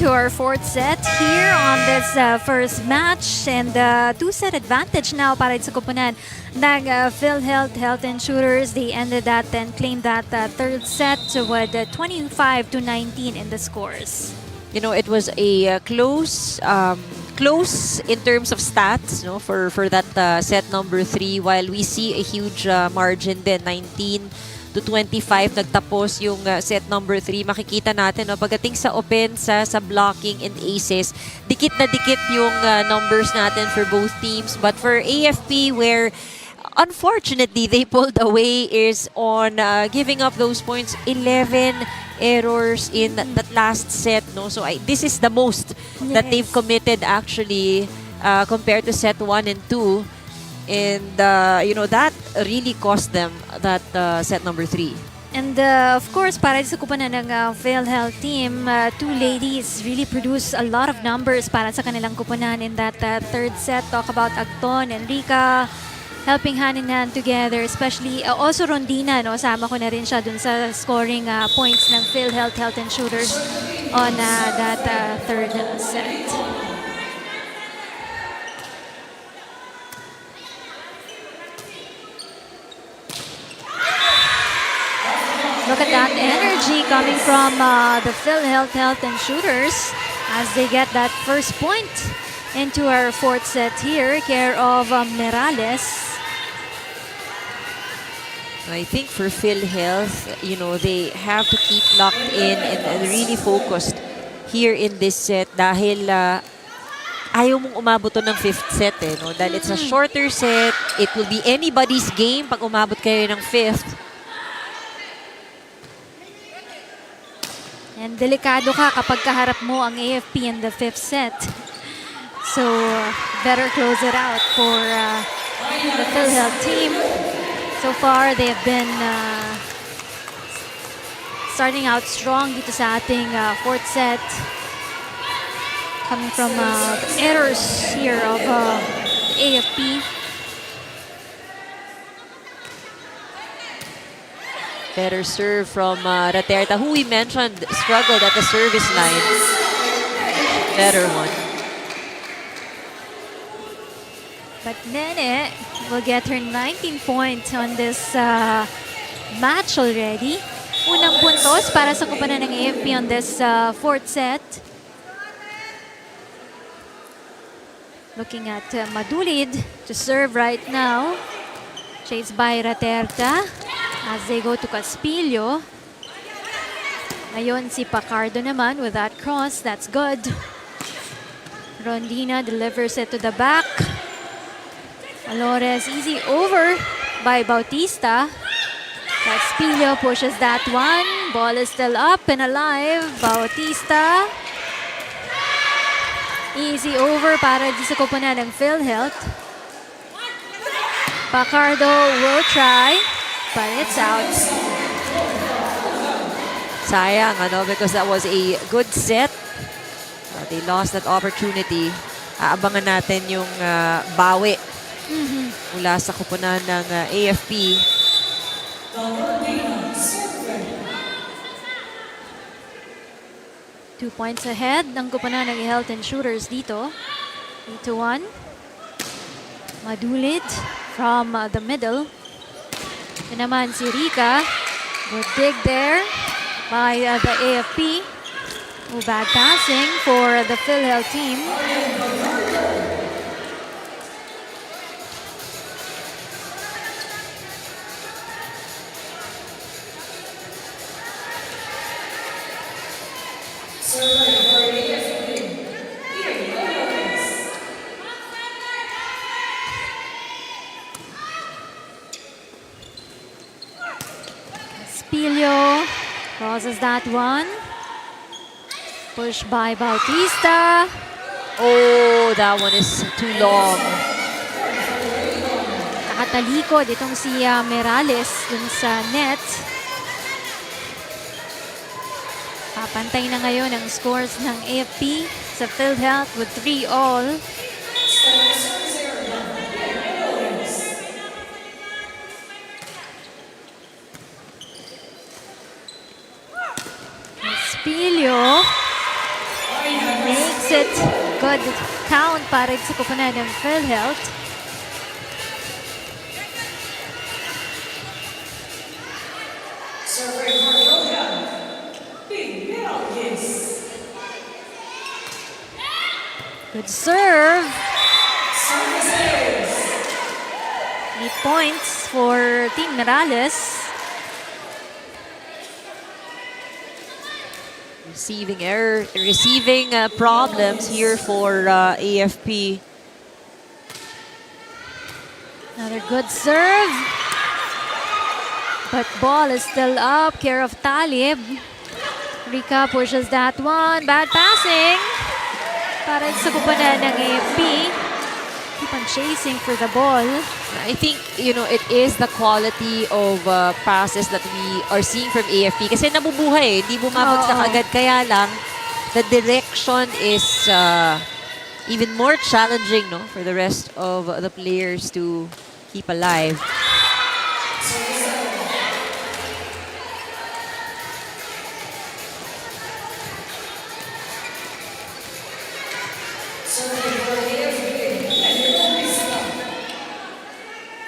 To our fourth set here on this first match, and two-set advantage now para sa koponan ng PhilHealth Health and Shooters. They ended that and claimed that third set with 25-19 in the scores. It was a close in terms of stats for that set number 3, while we see a huge margin then 19-25 nagtapos yung set number 3. Makikita natin pagdating sa offense, sa blocking and aces, dikit na dikit yung numbers natin for both teams. But for AFP, where unfortunately they pulled away, is on giving up those points. 11 errors in that last set. So this is the most that they've committed actually compared to set 1 and 2. And, that really cost them that set number 3. And of course, para sa koponan ng PhilHealth team, two ladies really produce a lot of numbers para sa kanilang koponan in that third set. Talk about Acton and Rica helping hand in hand together, especially also Rondina. Sama ko na rin siya dun sa scoring points ng PhilHealth Health and Shooters on that third set. Look at that energy coming from the PhilHealth Health and Shooters as they get that first point into our fourth set here, care of Merales. I think for PhilHealth, they have to keep locked in and really focused here in this set dahil ayaw mong umabot to ng fifth set dahil it's a shorter set. It will be anybody's game pag umabot kayo ng fifth. And delikado ka kapag kaharap mo ang AFP in the fifth set. So, better close it out for the PhilHealth team. So far, they have been starting out strong dito sa ating fourth set. Coming from errors here of the AFP. Better serve from Raterta, who we mentioned struggled at the service line. Better one. But Nene will get her 19 points on this match already. Unang puntos para sa koponan ng AFP on this fourth set. Looking at Madulid to serve right now. Chased by Raterta as they go to Caspillo. Ngayon si Pacardo naman with that cross. That's good. Rondina delivers it to the back. Alores easy over by Bautista. Caspillo pushes that one. Ball is still up and alive. Bautista. Easy over para di sa koponan ng PhilHealth. Pacardo will try, but it's out. Sayang, because that was a good set. They lost that opportunity. Aabangan natin yung bawi mula sa koponan ng AFP. 2 points ahead ng koponan ng Health and Shooters dito. 8-1. Madulid from the middle. Ito naman si Rica. Good dig there by the AFP. Bad passing for the PhilHealth team. Caspillo crosses that one. Push by Bautista. Oh, that one is too long. Nakatalikod itong si Merales dun sa net. Papantay na ngayon ang scores ng AFP sa PhilHealth with 3-all. Caspillo makes it good count para sa koponan ng PhilHealth. Good serve. 8 points for Team Merales. Receiving problems here for AFP. Another good serve. But ball is still up. Care of Talib. Rica pushes that one. Bad passing. Para sa koponan ng AFP. Keep on chasing for the ball. I think, it is the quality of passes that we are seeing from AFP. Kasi nabubuhay, hindi bumabagsak agad. Kaya lang, the direction is even more challenging, no, for the rest of the players to keep alive.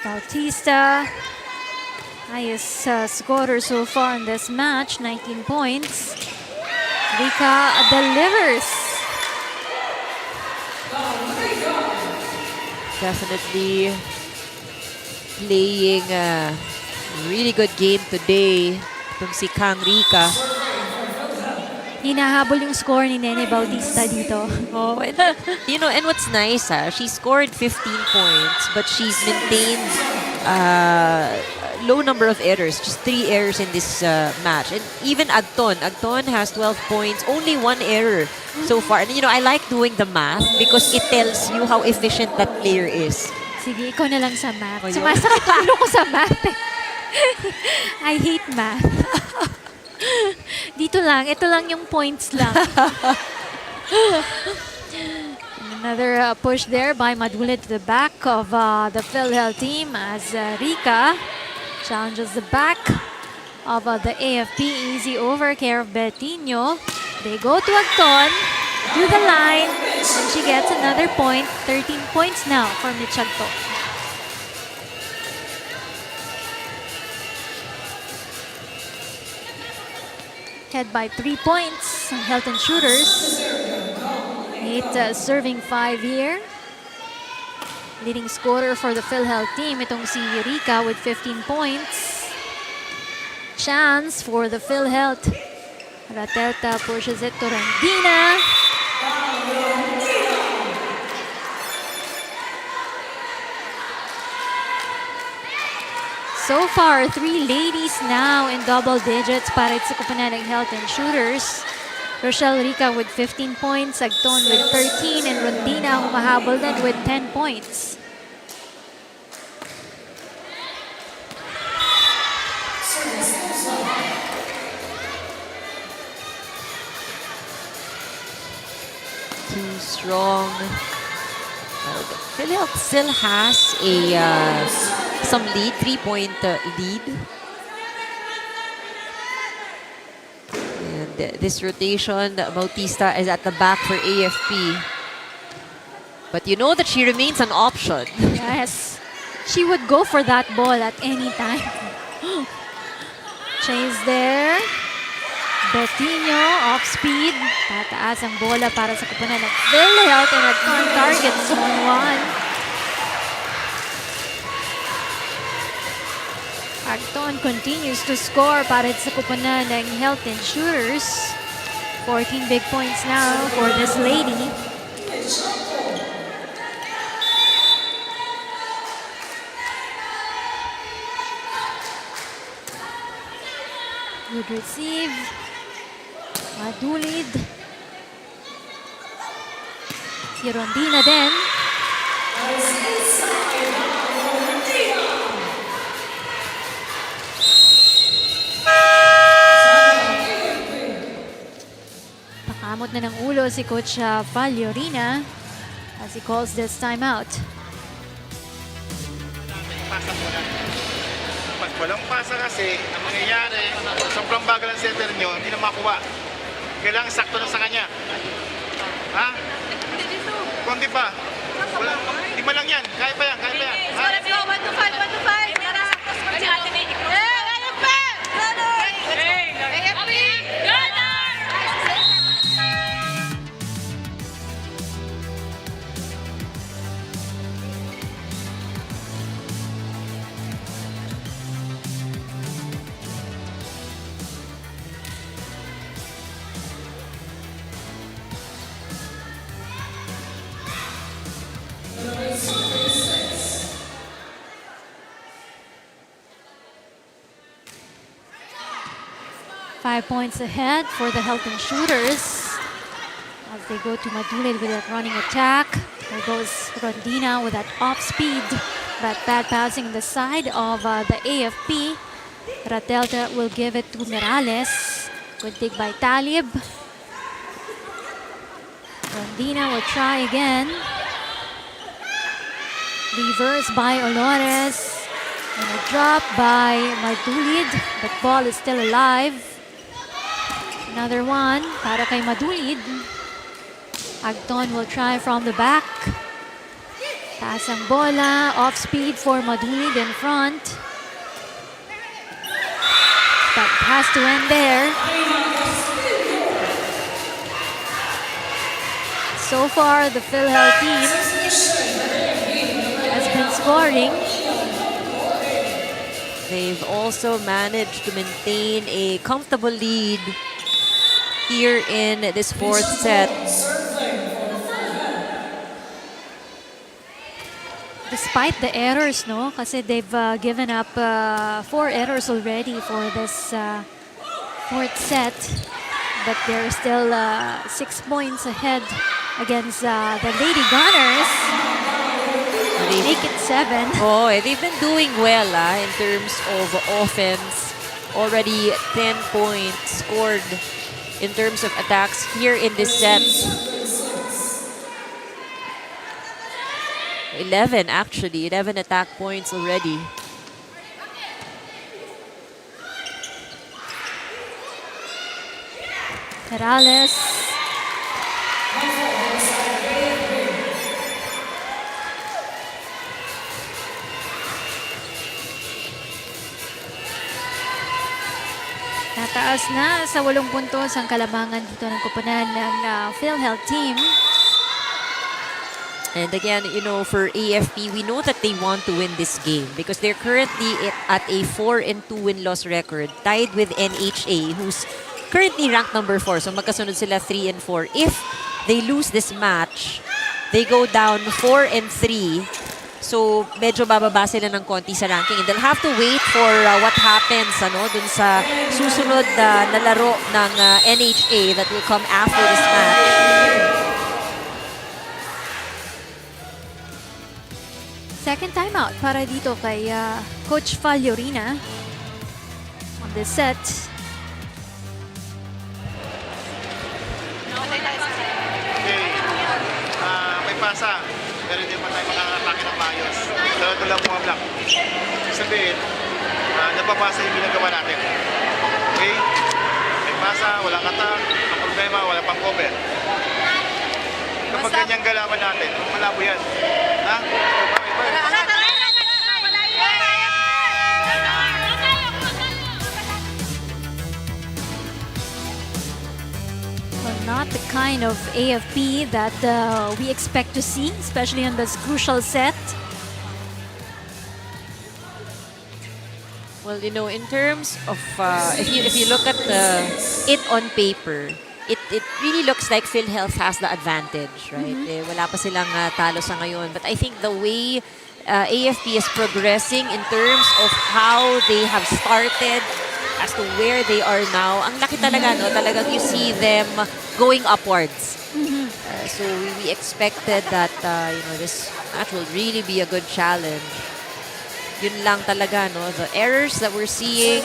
Bautista, highest scorer so far in this match, 19 points. Rica delivers. Definitely playing a really good game today. Itong si Kang Rica. Hinahabol yung score ni Nene Bautista dito. Oh, and, and what's nice, she scored 15 points, but she's maintained low number of errors, just 3 errors in this match. And even Agton has 12 points, only 1 error so far. And I like doing the math because it tells you how efficient that player is. Sige, ikaw na lang sa math. Oh, yun. Sumasakit ang ulo ko sa math. I hate math. Dito lang, ito lang yung points lang. Another push there by Madulid to the back of the PhilHealth team as Rica challenges the back of the AFP. Easy over, care of Betinho. They go to Agton, to the line, and she gets another point. 13 points now for Mitch Agton. Head by 3 points. Health and Shooters. 8 serving 5 here. Leading scorer for the PhilHealth team, itong si Rica with 15 points. Chance for the PhilHealth. Ratelta pushes it to Randina. So far, 3 ladies now in double digits para sa Kupunanang Health and Shooters. Rochelle Rica with 15 points, Agton with 13, and Rondina humahabol din with 10 points. Too strong. PhilHealth still has a some lead, 3-point lead. This rotation, Bautista is at the back for AFP. But you know that she remains an option. Yes, she would go for that ball at any time. Chase there. Betinho off speed. Tataas ang bola para sa kupunan ng PhilHealth and at target zone 1. Agton continues to score para sa kupunan ng Health and Shooters. 14 big points now for this lady. Good receive. Madulid. Si Rondina din. Pakamot na ng ulo si Coach Vallorina as he calls this timeout. Pasa muna. Pag walang pasa kasi, ang mangyayari, sobrang bagal ang setter nyo, hindi na makuha. Kailangan sakto na sa kanya. Ha? Konti pa. Wala, lima lang yan. Kaya pa yan, kaya pa yan. Ha? Let's go, 1 to 5, 1 to 5. Five points ahead for the Health and Shooters as they go to Madulid with that running attack. There goes Rondina with that off speed, but bad passing the side of the AFP. Ratelta will give it to Mirales. Good dig by Talib. Rondina will try again. Reverse by Olores. And a drop by Madulid, but ball is still alive. Another one para kay Madulid. Agton will try from the back. Taas ang bola, off speed for Madulid in front. But has to end there. So far, the PhilHealth team has been scoring. They've also managed to maintain a comfortable lead here in this fourth set. Despite the errors, no? Kasi they've given up 4 errors already for this fourth set. But they're still 6 points ahead against the Lady Gunners. They make it 7. Oh, they've been doing well in terms of offense. Already 10 points scored in terms of attacks here in this set. 11 actually, 11 attack points already. Morales. Nataas na sa 8 puntos ang kalamangan dito ng kupunan ng PhilHealth team. And again, you know, for AFP, we know that they want to win this game because they're currently at a 4-2 win-loss record, tied with NHA, who's currently ranked number 4. So magkasunod sila 3 and 4. If they lose this match, they go down 4 and 3. So medyo bababa sila ng konti sa ranking. And they'll have to wait for what happens dun sa susunod na laro ng NHA that will come after this match. Second timeout para dito kay Coach Fiorina on this set. Okay. May pasa, pero hindi pa tayo makakatake ng maayos. Dalawa lang mga block. Sabihin, napapasa yung ginagawa natin. Okay? May pasa, walang attack, ang problema, wala pang cover. Kapag ganyang galaman natin, malabo yan. Ha? Well, not the kind of AFP that we expect to see, especially on this crucial set. Well, you know, in terms of if you look at it on paper, it really looks like PhilHealth has the advantage, right? Wala pa silang talo sa ngayon. But I think the way AFP is progressing in terms of how they have started as to where they are now, ang laki talaga, no? Talagang you see them going upwards. So we expected that, you know, this match will really be a good challenge. Yun lang talaga, no? The errors that we're seeing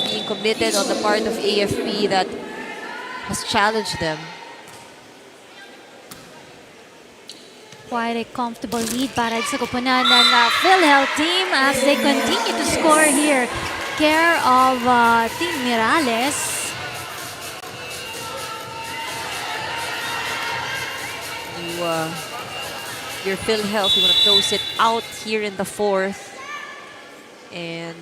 being committed on the part of AFP that has challenged them. Quite a comfortable lead para sa koponan ng PhilHealth team as they continue to score here. Care of Team Mirales. Your PhilHealth, you want to close it out here in the 4th and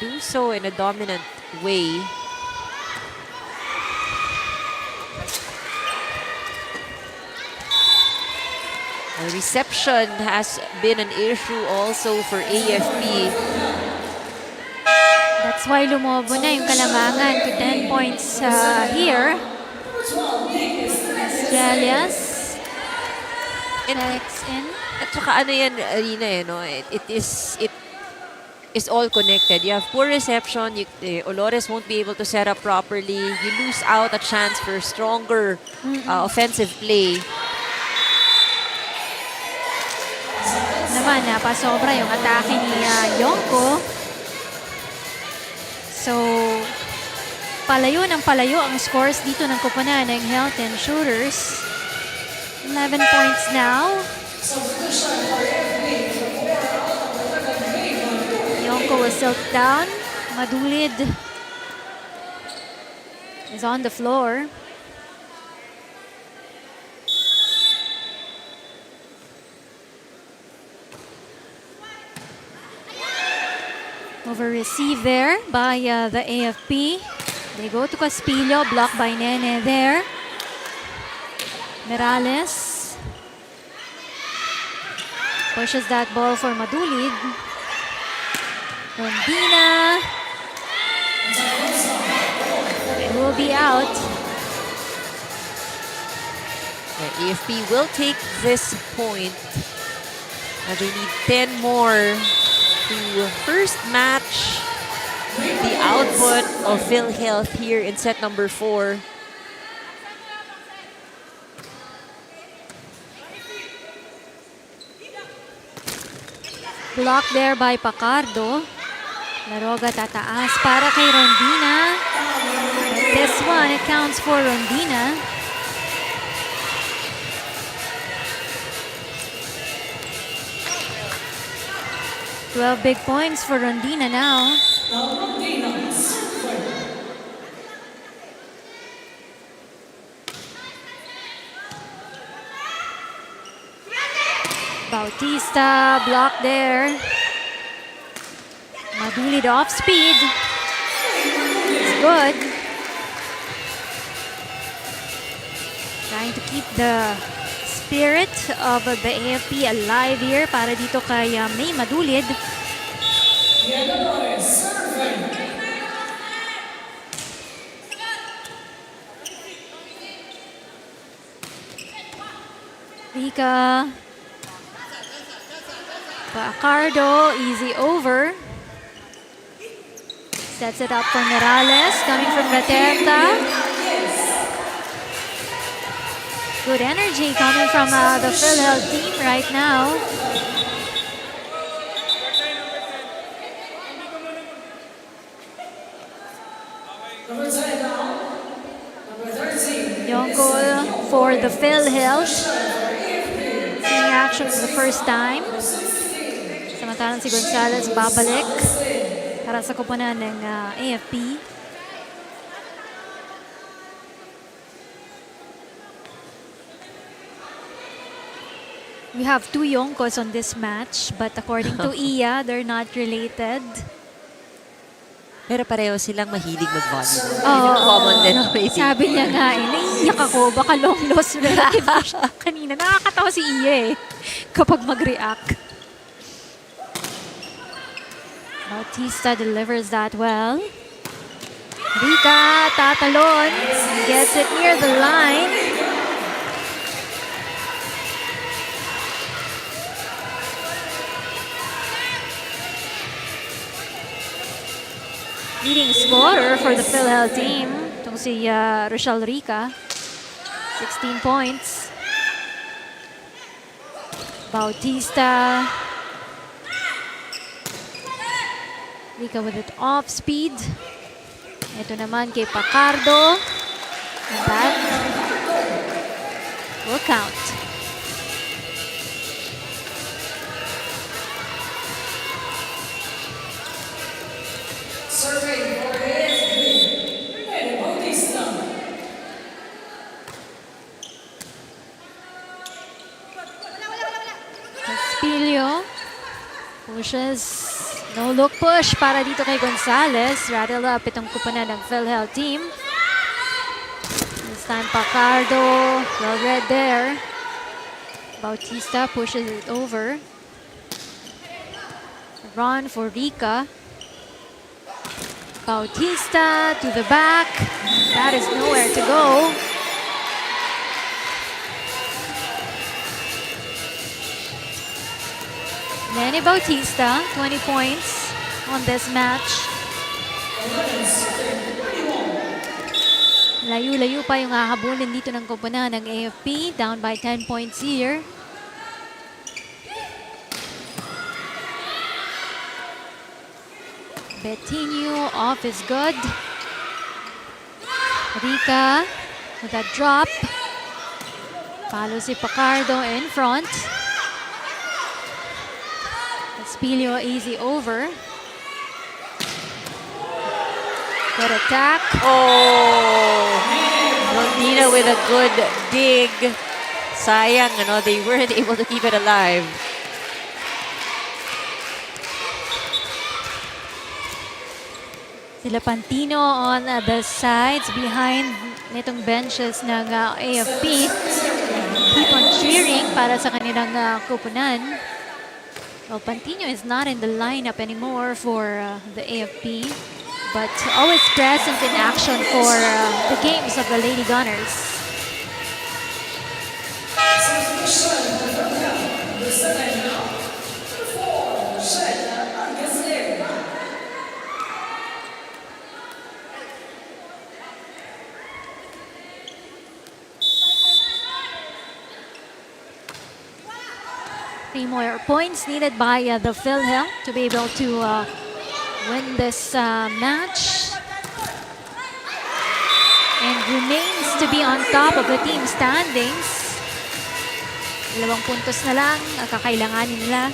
do so in a dominant way. The reception has been an issue also for AFP. That's why lumobo na yung Kalamangan to 10 points here. Australias. Checks in. At saka ano yan, Arena, no? It is all connected. You have poor reception. Olores won't be able to set up properly. You lose out a chance for stronger offensive play. Naman, napasobra yung atake ni Yonko. So, palayo ng palayo ang scores dito ng koponan ng Health and Shooters. 11 points now. Yonko was silked down. Madulid is on the floor. Over receive there by the AFP. They go to Caspillo, blocked by Nene there. Mirales pushes that ball for Madulid. Rondina will be out. The AFP will take this point. They need 10 more to first match the output of PhilHealth here in set number 4. Blocked there by Pacardo. Laroga tataas para kay Rondina. But this one, it counts for Rondina. Well, big points for Rondina now. Bautista blocked there. Madulid off speed. It's good. Trying to keep the spirit of the AFP alive here para dito kay May Madulid. Rika. Pacardo, easy over. Sets it up for Morales, coming from Gaterta. Good energy coming from the PhilHealth team right now. Yongkol for the PhilHealth. Seeing action for the first time. Samantalang si Gonzalez babalik para sa koponan ng AFP. We have two Yongkos on this match, but according to Iya, they're not related. Pero pareho silang mahilig mag-volleyball. Oo, Yun yung common denominator. Sabi niya nga, naiiyak ako, baka long lost relative na siya kanina. Nakakatawa si Iya kapag mag-react. Bautista delivers that well. Rika, tatalon, gets it near the line. Leading scorer for the PhilHealth team, itong si Rochelle Rica, 16 points. Bautista. Rica with it off speed. Ito naman kay Pacardo. And that will count. Serving for AFP, Bautista. Espilio pushes. No look push para dito kay Gonzalez. Rattle up itong kupunan ng PhilHealth team. This time Pacardo. Well read there. Bautista pushes it over. Run for Rica. Bautista to the back. That is nowhere to go. Lenny Bautista, 20 points on this match. Layo-layo pa yung hahabulin dito ng koponan ng AFP. Down by 10 points here. Betinho off is good. Rica with that drop. Follow si Pacardo in front. Espilio easy over. Good attack. Oh! Rondina with a good dig. Sayang, they weren't able to keep it alive. Sila Pantino on the sides behind nitong benches ng AFP. Keep on cheering para sa kanilang kupunan. Well, Pantino is not in the lineup anymore for the AFP, but always present in action for the games of the Lady Gunners. Three more points needed by the PhilHealth to be able to win this match. And remains to be on top of the team standings. 2 puntos na lang ang kakailanganin nila.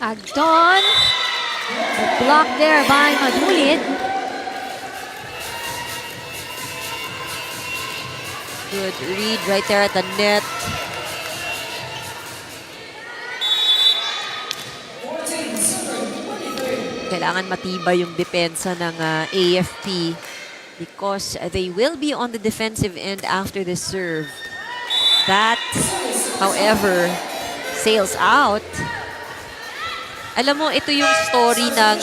Agdon. Blocked there by Madulid. Good read right there at the net. Kailangan matibay yung depensa ng AFP because they will be on the defensive end after the serve. That, however, sails out. Alam mo, ito yung story ng,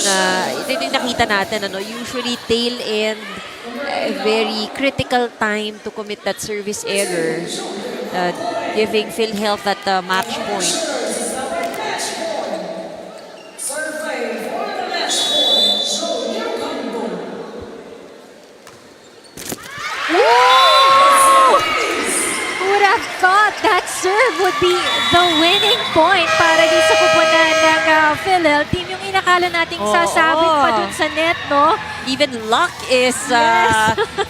ito yung nakita natin, ano, usually tail end, a very critical time to commit that service error, giving PhilHealth that match point. Would have thought that serve would be the winning point para di sa kupunan ng PhilHealth team. Yung inakala nating sasabit pa dun sa net, no? Even luck is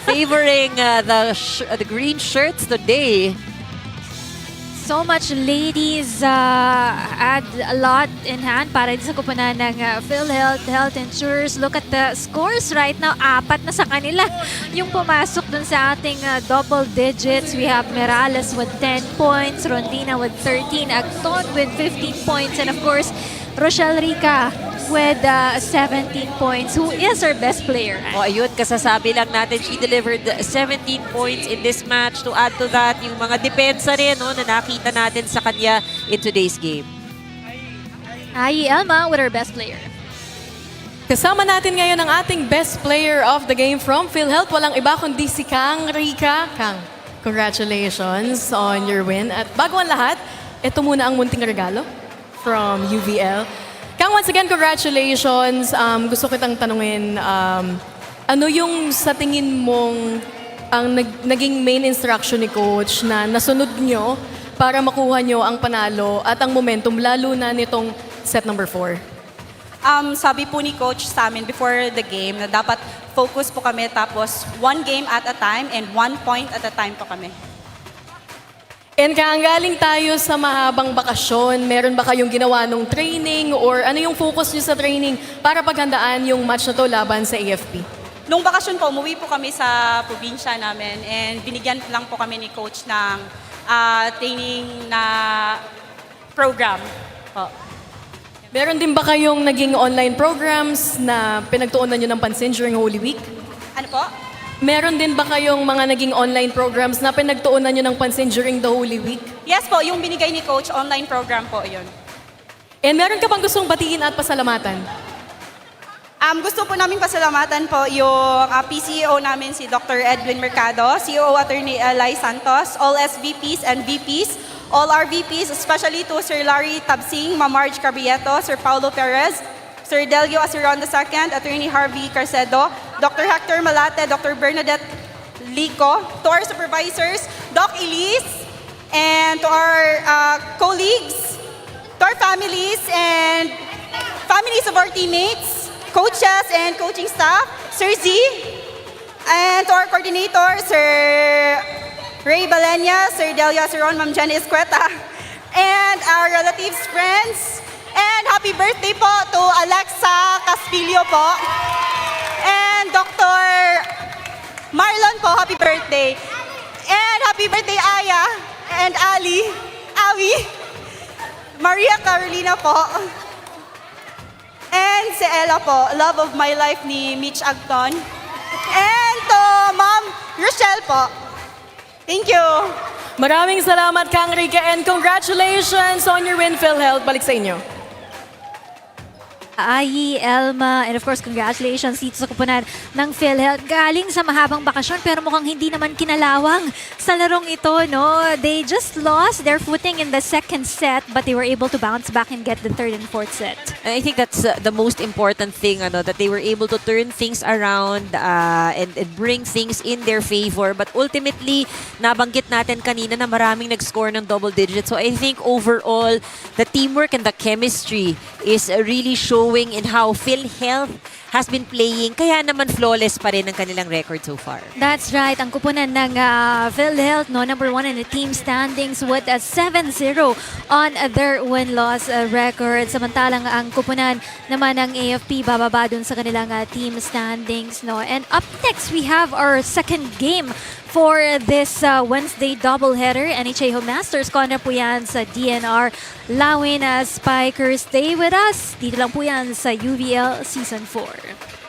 favoring the green shirts today. So much ladies had a lot in hand para sa kupunan ng PhilHealth Health Insurers. Look at the scores right now. 4 na sa kanila yung pumasok dun sa ating double digits. We have Merales with 10 points, Rondina with 13, Agton with 15 points, and of course, Rochelle Rica with 17 points, who is our best player. O ayun, kasasabi lang natin, she delivered 17 points in this match. To add to that, yung mga depensa rin no, na nakita natin sa kanya in today's game. Ai Elma with our best player. Kasama natin ngayon ang ating best player of the game from PhilHealth. Walang iba kundi si Kang Rica. Kang, congratulations on your win. At bago ang lahat, ito muna ang munting regalo from UVL. Kang, once again, congratulations. Gusto kitang tanungin, ano yung sa tingin mong ang naging main instruction ni Coach na nasunod nyo para makuha nyo ang panalo at ang momentum, lalo na nitong set number 4? Sabi po ni Coach sa amin before the game na dapat focus po kami tapos one game at a time and 1 point at a time po kami. And kaya galing tayo sa mahabang bakasyon, meron ba kayong ginawa nung training or ano yung focus nyo sa training para paghandaan yung match na to laban sa AFP? Nung bakasyon po, umuwi po kami sa probinsya namin and binigyan lang po kami ni Coach ng training na program po. Meron din ba kayong naging online programs na pinagtuunan nyo ng pansin during Holy Week? Ano po? Meron din ba kayong mga naging online programs na pinagtuunan nyo ng pansin during the Holy Week? Yes po, yung binigay ni Coach, online program po yun. And meron ka bang gustong batiin at pasalamatan? Gusto po namin pasalamatan po yung PCEO namin si Dr. Edwin Mercado, CEO Attorney Eli Santos, all SVPs and VPs, all our VPs, especially to Sir Larry Tabsing, Ma'am Marge Cabrieto, Sir Paulo Perez, Sir Delio Asiron II, Attorney Harvey Carcedo, Dr. Hector Malate, Dr. Bernadette Lico, to our supervisors, Doc Elise, and to our colleagues, to our families and families of our teammates, coaches and coaching staff, Sir Z, and to our coordinator, Sir Ray Balenya, Sir Delio Asiron, Ma'am Jenny Escueta, and our relatives, friends, and happy birthday po to Alexa Caspilio po. And Dr. Marlon po, happy birthday. And happy birthday Aya and Ali, Awi, Maria Carolina po. And si Ella po, love of my life ni Mitch Agton. And to Ma'am Rochelle po. Thank you. Maraming salamat, Kang Rica, and congratulations on your win, PhilHealth. Balik sa inyo. Ai, Elma, and of course, congratulations dito sa kupunan ng PhilHealth. Galing sa mahabang bakasyon pero mukhang hindi naman kinalawang sa larong ito, no? They just lost their footing in the second set but they were able to bounce back and get the third and fourth set. And I think that's the most important thing, ano, that they were able to turn things around and bring things in their favor. But ultimately, nabanggit natin kanina na maraming nag-score ng double digits. So I think overall, the teamwork and the chemistry is really showing in how PhilHealth has been playing. Kaya naman flawless pa rin ang kanilang record so far. That's right. Ang kupunan ng PhilHealth, no, number 1 in the team standings with a 7-0 on their win-loss record. Samantalang ang kupunan naman ng AFP bababa dun sa kanilang team standings. No? And up next, we have our second game for this Wednesday doubleheader. NHA Home Masters kontra po yan sa DNR. Lawin Spikers. Stay with us. Dito lang po yan sa UVL Season 4.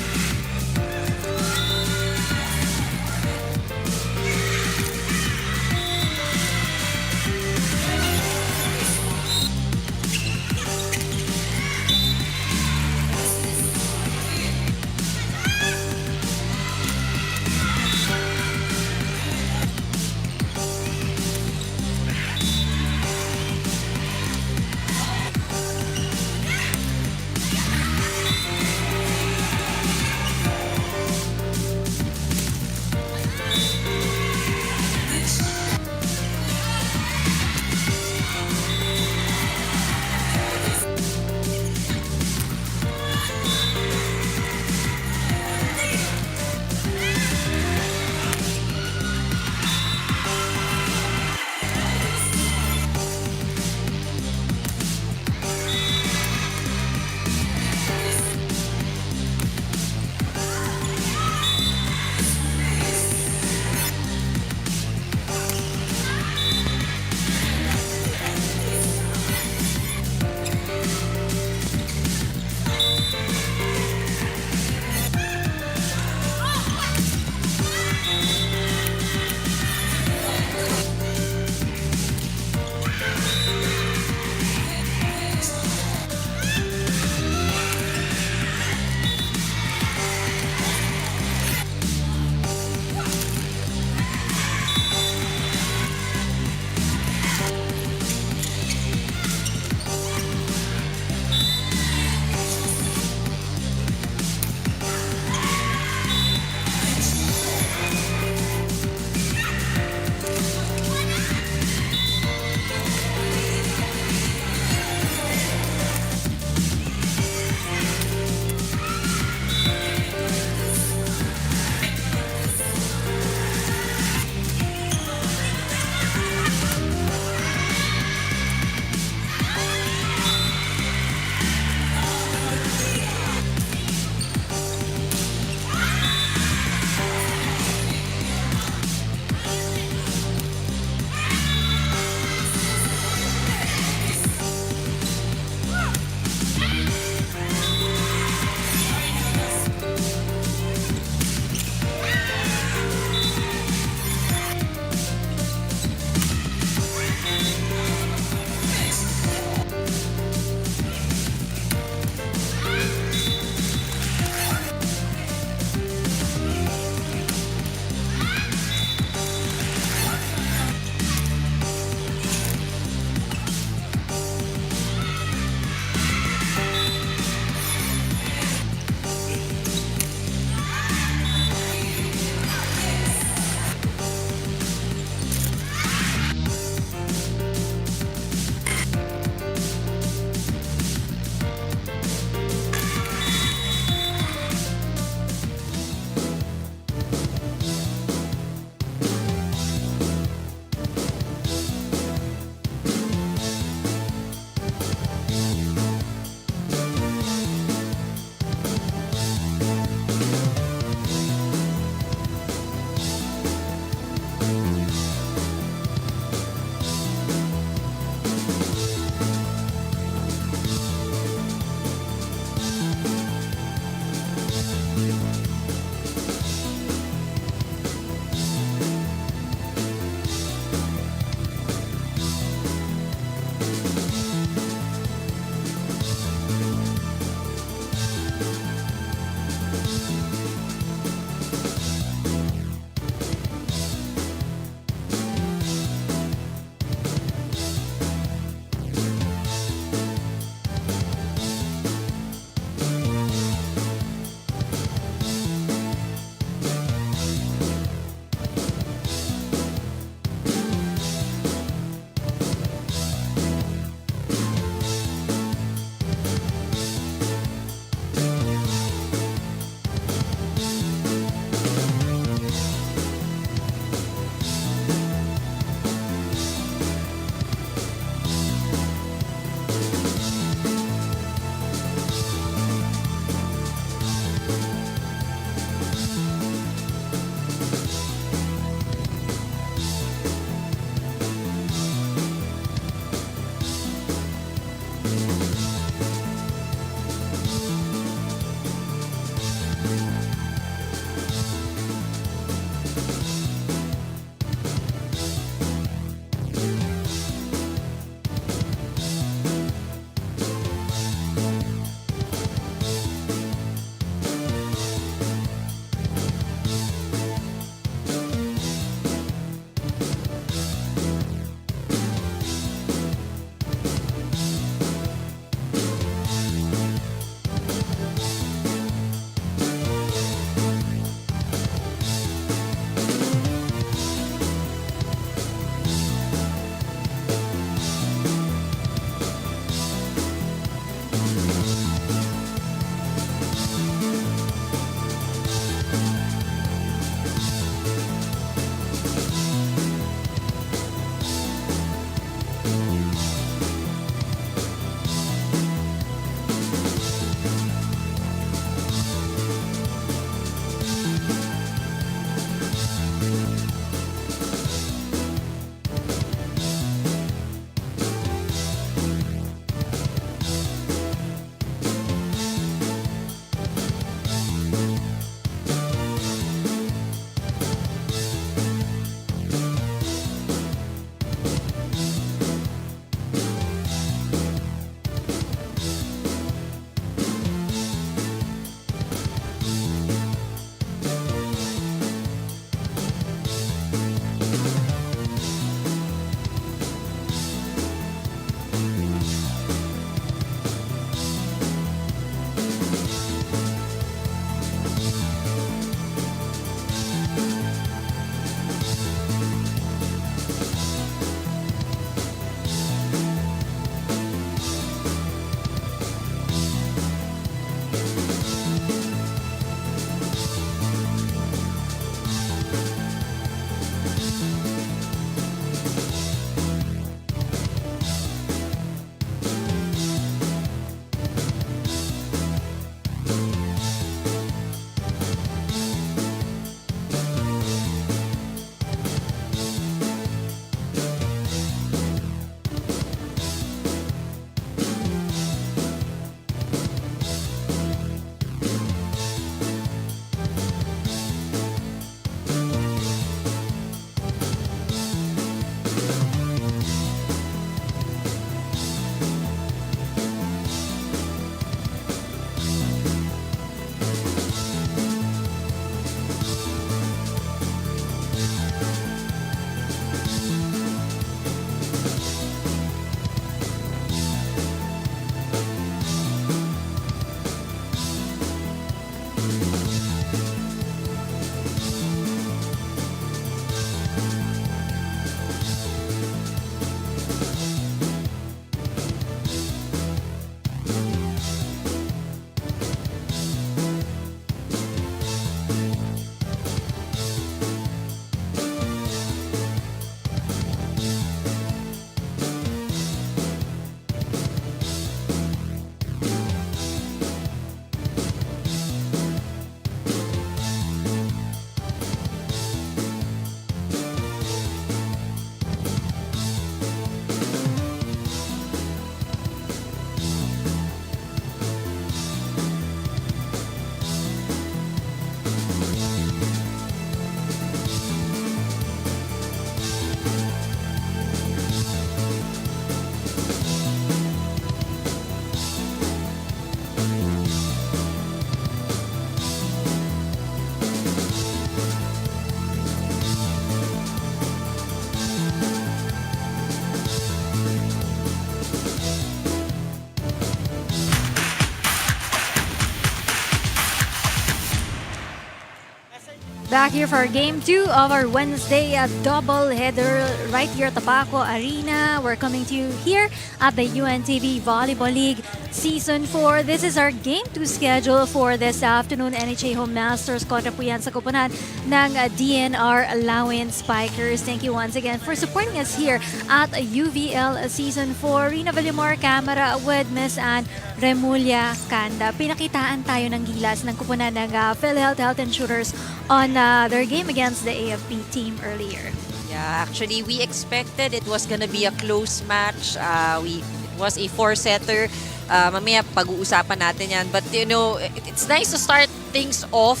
Back here for Game 2 of our Wednesday double-header right here at the Paco Arena. We're coming to you here at the UNTV Volleyball League Season 4. This is our Game 2 schedule for this afternoon. NHA Home Masters kontra po yan sa koponan ng DNR Allowance Spikers. Thank you once again for supporting us here at UVL Season 4. Rina Villamor camera with Miss Anne Remulla Canda. Pinakitaan tayo ng gilas ng koponan ng PhilHealth Health and Shooters on their game against the AFP team earlier. Yeah, actually, we expected it was gonna be a close match. It was a 4-setter. Mamaya pag-uusapan natin yan. But you know, it's nice to start things off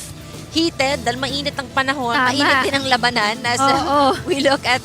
heated dahil mainit ang panahon, Tama. mainit din ang labanan. As we look at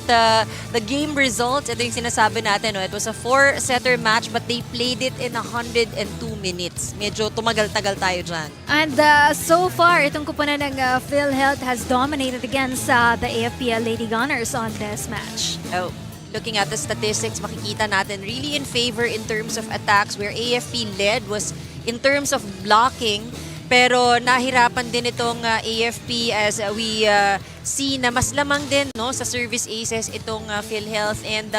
the game results, ito yung sinasabi natin, no? It was a 4-setter match but they played it in 102 minutes. Medyo tumagal-tagal tayo dyan. And so far, itong kupunan ng PhilHealth has dominated against the AFP Lady Gunners on this match. Oh, looking at the statistics, makikita natin really in favor in terms of attacks where AFP led was in terms of blocking. Pero nahirapan din itong AFP as we see na mas lamang din no sa service aces itong PhilHealth. And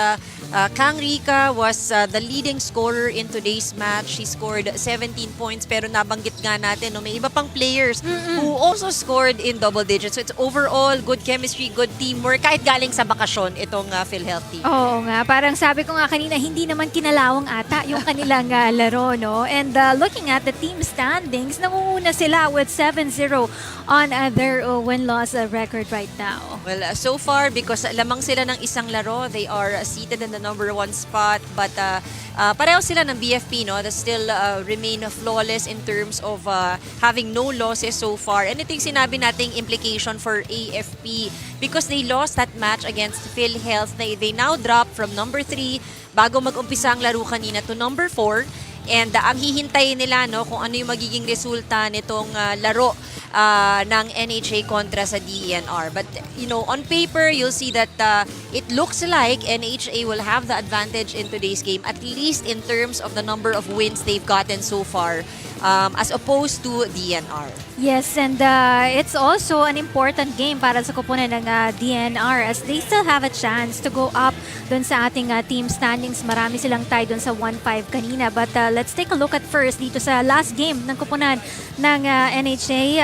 Kang Rica was the leading scorer in today's match. She scored 17 points pero nabanggit nga natin no may iba pang players who also scored in double digits. So it's overall good chemistry, good teamwork kahit galing sa bakasyon itong PhilHealth team. Oo nga, parang sabi ko nga kanina, hindi naman kinalawang ata yung kanilang laro, no? And looking at the team standings, nangunguna sila with 7-0 on their win-loss record right now. Well, so far, because lamang sila ng isang laro, they are seated in the number 1 spot. But pareho sila ng BFP, no? That still remain flawless in terms of having no losses so far. And ito yung sinabi nating implication for AFP because they lost that match against PhilHealth. They now drop from number 3 bago mag-umpisa ang laro kanina to number 4. And ang hihintayin nila no kung ano yung magiging resulta nitong laro ng NHA kontra sa DENR. But you know, on paper, you'll see that it looks like NHA will have the advantage in today's game, at least in terms of the number of wins they've gotten so far, as opposed to DENR. Yes, and it's also an important game para sa koponan ng DNR as they still have a chance to go up dun sa ating team standings. Marami silang tie dun sa 1-5 kanina. But let's take a look at first dito sa last game ng koponan ng NHA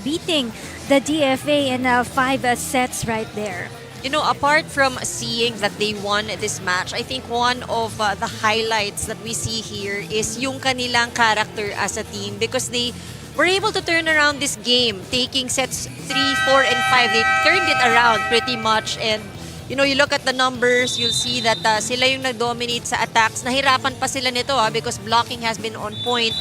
beating the DFA in 5 sets right there. You know, apart from seeing that they won this match, I think one of the highlights that we see here is yung kanilang character as a team because they were able to turn around this game, taking sets 3, 4, and 5. They turned it around pretty much. And, you know, you look at the numbers, you'll see that sila yung nag-dominate sa attacks. Nahirapan pa sila nito because blocking has been on point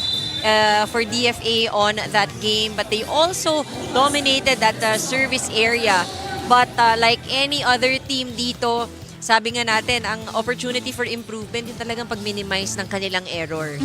for DFA on that game. But they also dominated that service area. But like any other team dito, sabi nga natin, ang opportunity for improvement yung talagang pag-minimize ng kanilang errors.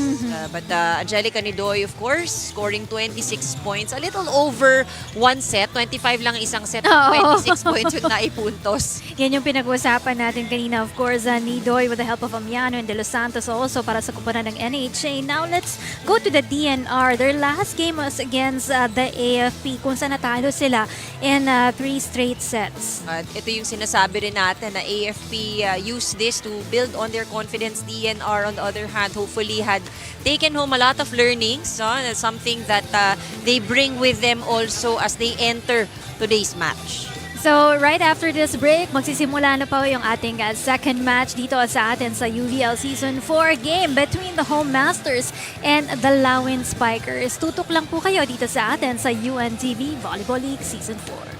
But Angelica Nidoy, of course, scoring 26 points. A little over one set. 25 lang isang set. 26 points yung naipuntos. Yan yung pinag-uusapan natin kanina. Of course, Nidoy with the help of Amiano and De Los Santos also para sa kupunan ng NHA. Now, let's go to the DNR. Their last game was against the AFP kung saan natalo sila in 3 straight sets. Ito yung sinasabi rin natin na AFP use this to build on their confidence. DNR, on the other hand, hopefully had taken home a lot of learnings. Something that they bring with them also as they enter today's match. So, right after this break, magsisimula na pa yung ating second match dito sa atin sa UVL Season 4 game between the Home Masters and the Lawin Spikers. Tutok lang po kayo dito sa atin sa UNTV Volleyball League Season 4.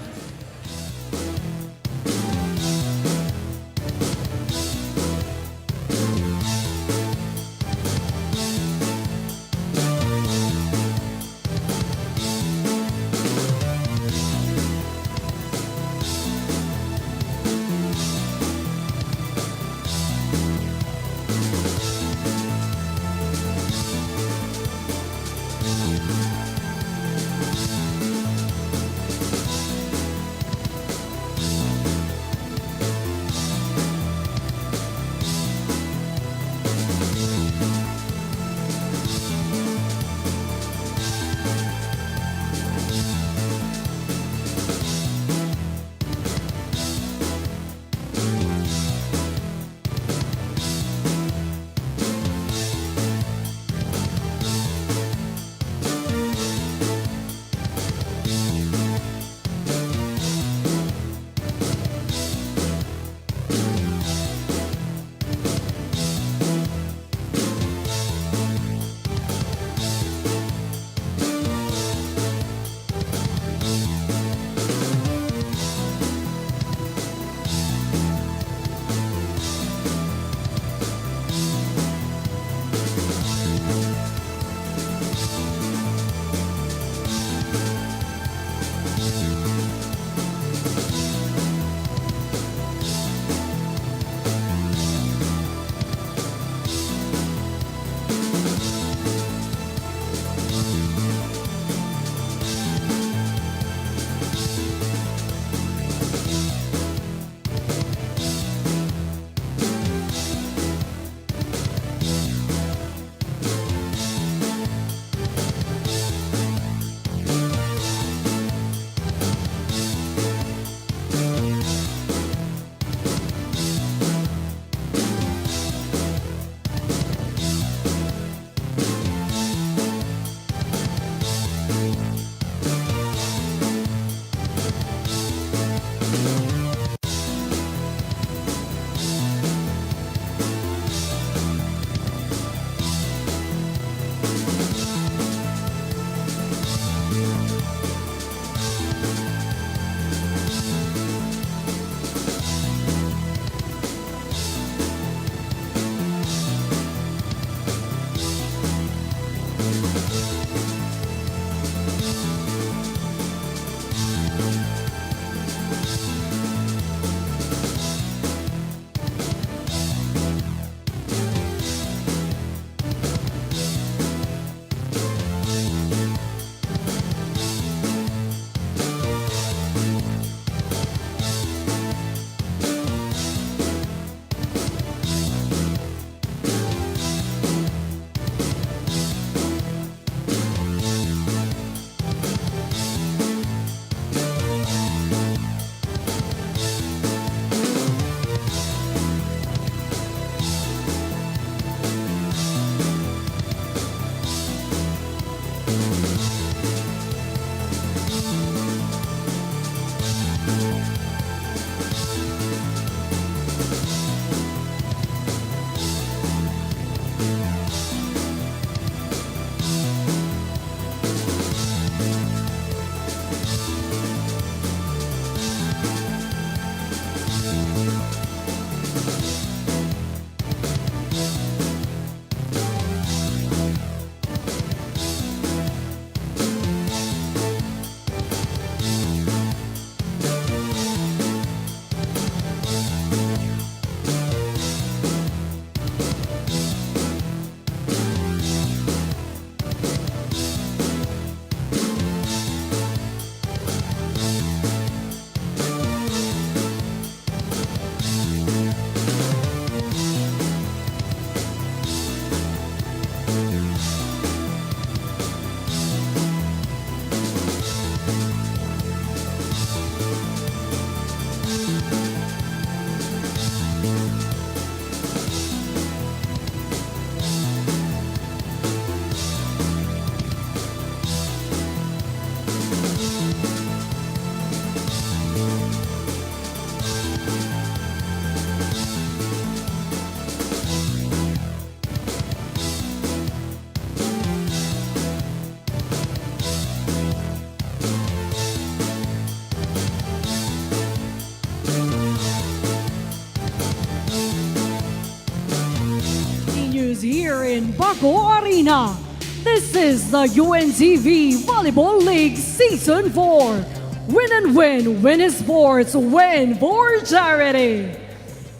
Here in Paco Arena. This is the UNTV Volleyball League Season 4. Win and win, win is sports, win for charity.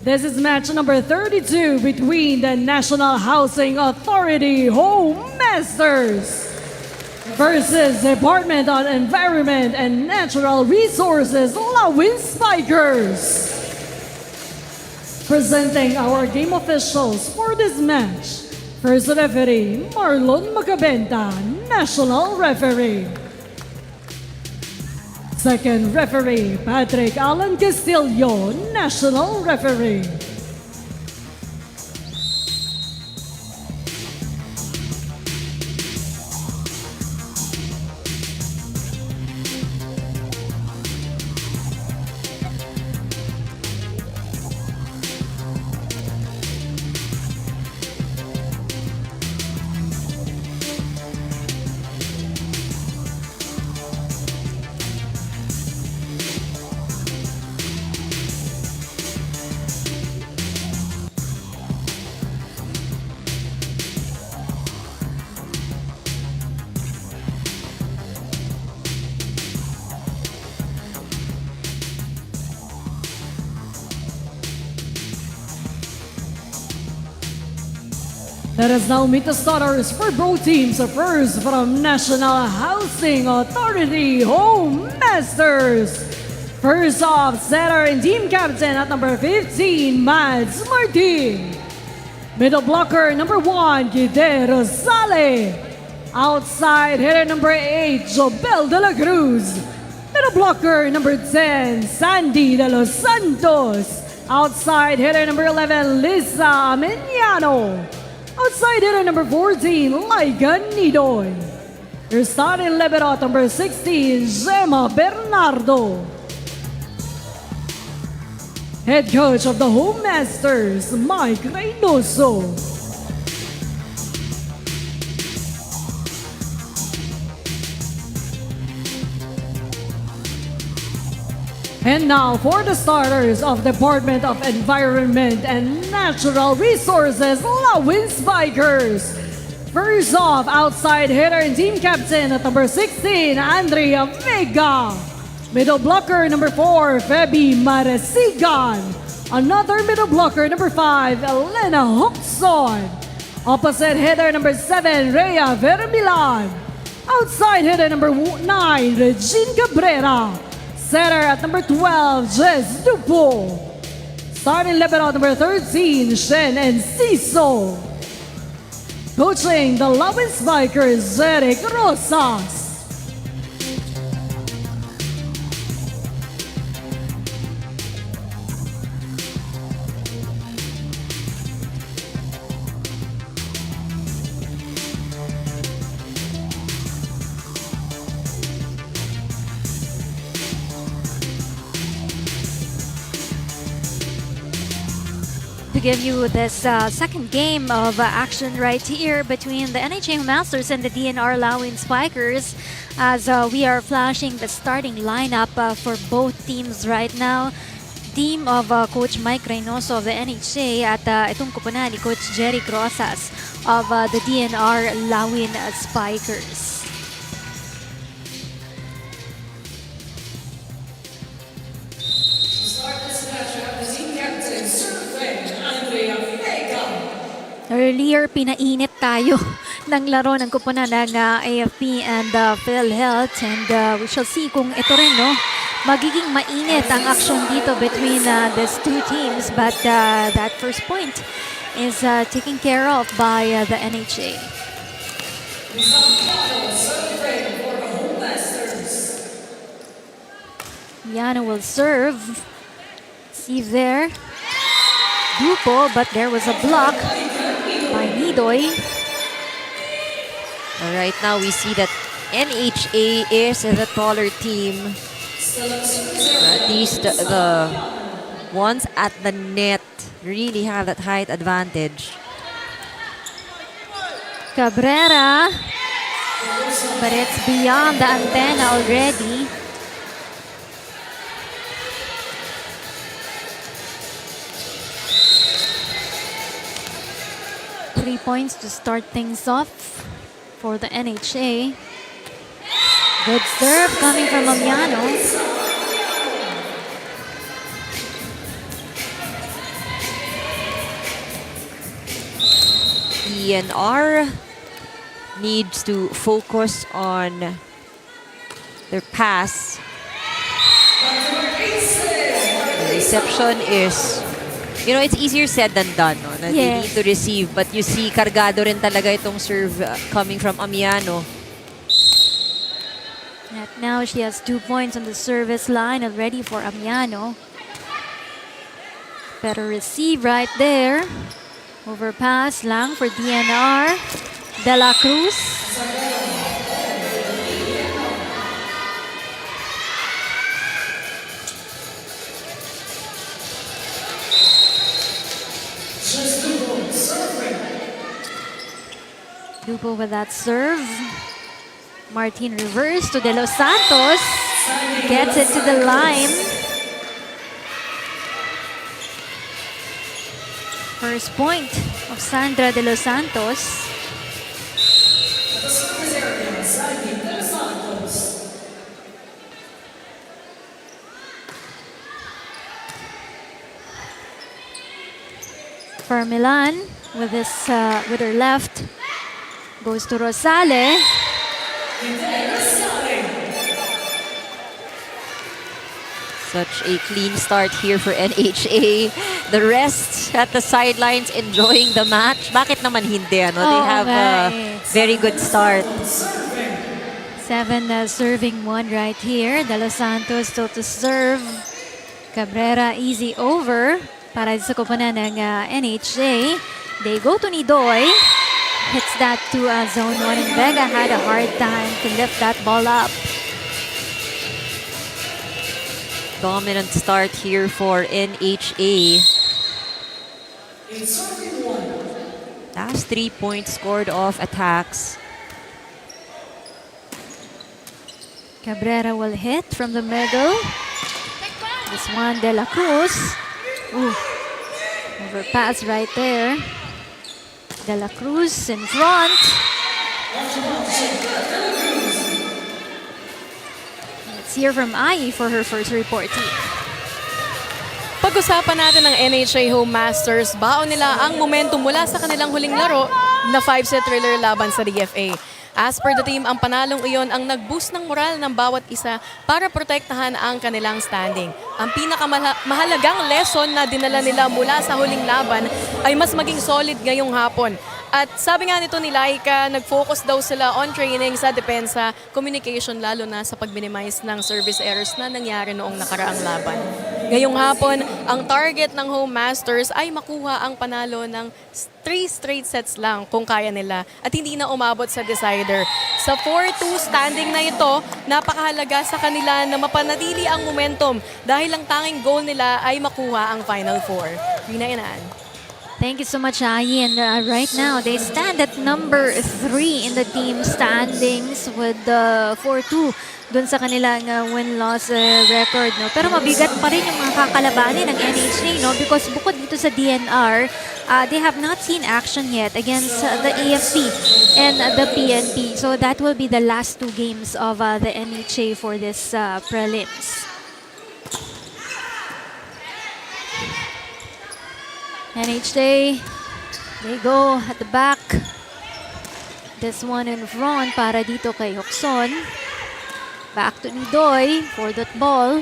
This is match number 32 between the National Housing Authority Home Masters versus Department on Environment and Natural Resources Lawin Spikers. Presenting our game officials for this match. First referee, Marlon Magabenta, National Referee. Second referee, Patrick Alan Castillo, National Referee. Let us now meet the starters for both teams. First from National Housing Authority Home Masters. First off, setter and team captain at number 15, Mads Martin. Middle blocker number 1, Guider Rosale. Outside hitter number 8, Jobel de la Cruz. Middle blocker number 10, Sandy de los Santos. Outside hitter number 11, Lisa Ameniano. Outside hitter number 14, Laigan Nidoy. Your starting libero at number 16, Gemma Bernardo. Head coach of the Home Masters, Mike Reynoso. And now for the starters of Department of Environment and Natural Resources, Lawin Spikers. First off, outside hitter and team captain at number 16, Andrea Vega. Middle blocker number 4, Feby Maresigan. Another middle blocker number 5, Elena Hoxon. Opposite hitter number 7, Rhea Vermilan. Outside hitter number 9, Regine Cabrera. Setter at number 12, Jess Dupo. Starting libero number 13, Shen Enciso. Coaching the Lawin Spikers, Eric Rosas. To give you this second game of action right here between the NHA Masters and the DNR Lawin Spikers, as we are flashing the starting lineup for both teams right now. Team of Coach Mike Reynoso of the NHA at itong kupunan ni Coach Jerry Rosas of the DNR Lawin Spikers. Earlier, pinainit tayo ng laro ng kupunan ng AFP and PhilHealth, and we shall see kung ito rin, no, magiging mainit ang action dito between these two teams, but that first point is taken care of by the NHA. Yana will serve. See there. Dupo, but there was a block by Nidoy. Right now, we see that NHA is the taller team. At least the ones at the net really have that height advantage. Cabrera, but it's beyond the antenna already. Three points to start things off for the NHA. Good serve coming from Amiano. DNR needs to focus on their pass. The reception is, you know, it's easier said than done, no? Na they need to receive, but you see kargado rin talaga itong serve coming from Amiano. And now she has 2 points on the service line already for Amiano. Better receive right there. Overpass lang for DNR. De La Cruz. Dupo with that serve. Martin reverse to De Los Santos. Gets it to the line. First point of Sandra De Los Santos. For Milan with his with her left goes to Rosale. Such a clean start here for NHA. The rest at the sidelines enjoying the match. Bakit naman hindi? Ano? They have a very good start. 7 serving one right here. De Los Santos still to serve. Cabrera easy over para sa koponan ng NHA. They go to Nidoy. Hits that to zone 1, and Vega had a hard time to lift that ball up. Dominant start here for NHA. Last 3 points scored off attacks. Cabrera will hit from the middle. This one, De La Cruz. Ooh. Overpass right there. De La Cruz in front. Let's hear from Ai for her first report here. Pag-usapan natin ng NHA Home Masters, baon nila ang momentum mula sa kanilang huling laro na 5-set thriller laban sa DFA. As per the team, ang panalong iyon ang nag-boost ng moral ng bawat isa para protektahan ang kanilang standing. Ang pinakamahalagang lesson na dinala nila mula sa huling laban ay mas maging solid ngayong hapon. At sabi nga nito ni Laika, nag-focus daw sila on training sa depensa, communication, lalo na sa pag-minimize ng service errors na nangyari noong nakaraang laban. Ngayong hapon, ang target ng Home Masters ay makuha ang panalo ng 3 straight sets lang kung kaya nila at hindi na umabot sa decider. Sa 4-2 standing na ito, napakahalaga sa kanila na mapanatili ang momentum dahil ang tanging goal nila ay makuha ang Final Four. Rina Inan. Thank you so much, Ai. And right now, they stand at number 3 in the team standings with 4-2 dun sa kanilang win-loss record. No? Pero mabigat pa rin yung mga kakalabanin ng NHA, no? Because bukod dito sa DNR, they have not seen action yet against the AFC and the PNP. So that will be the last 2 games of the NHA for this prelims. NHA, they go at the back. This one in front para dito kay Hokson. Back to Nidoy for that ball.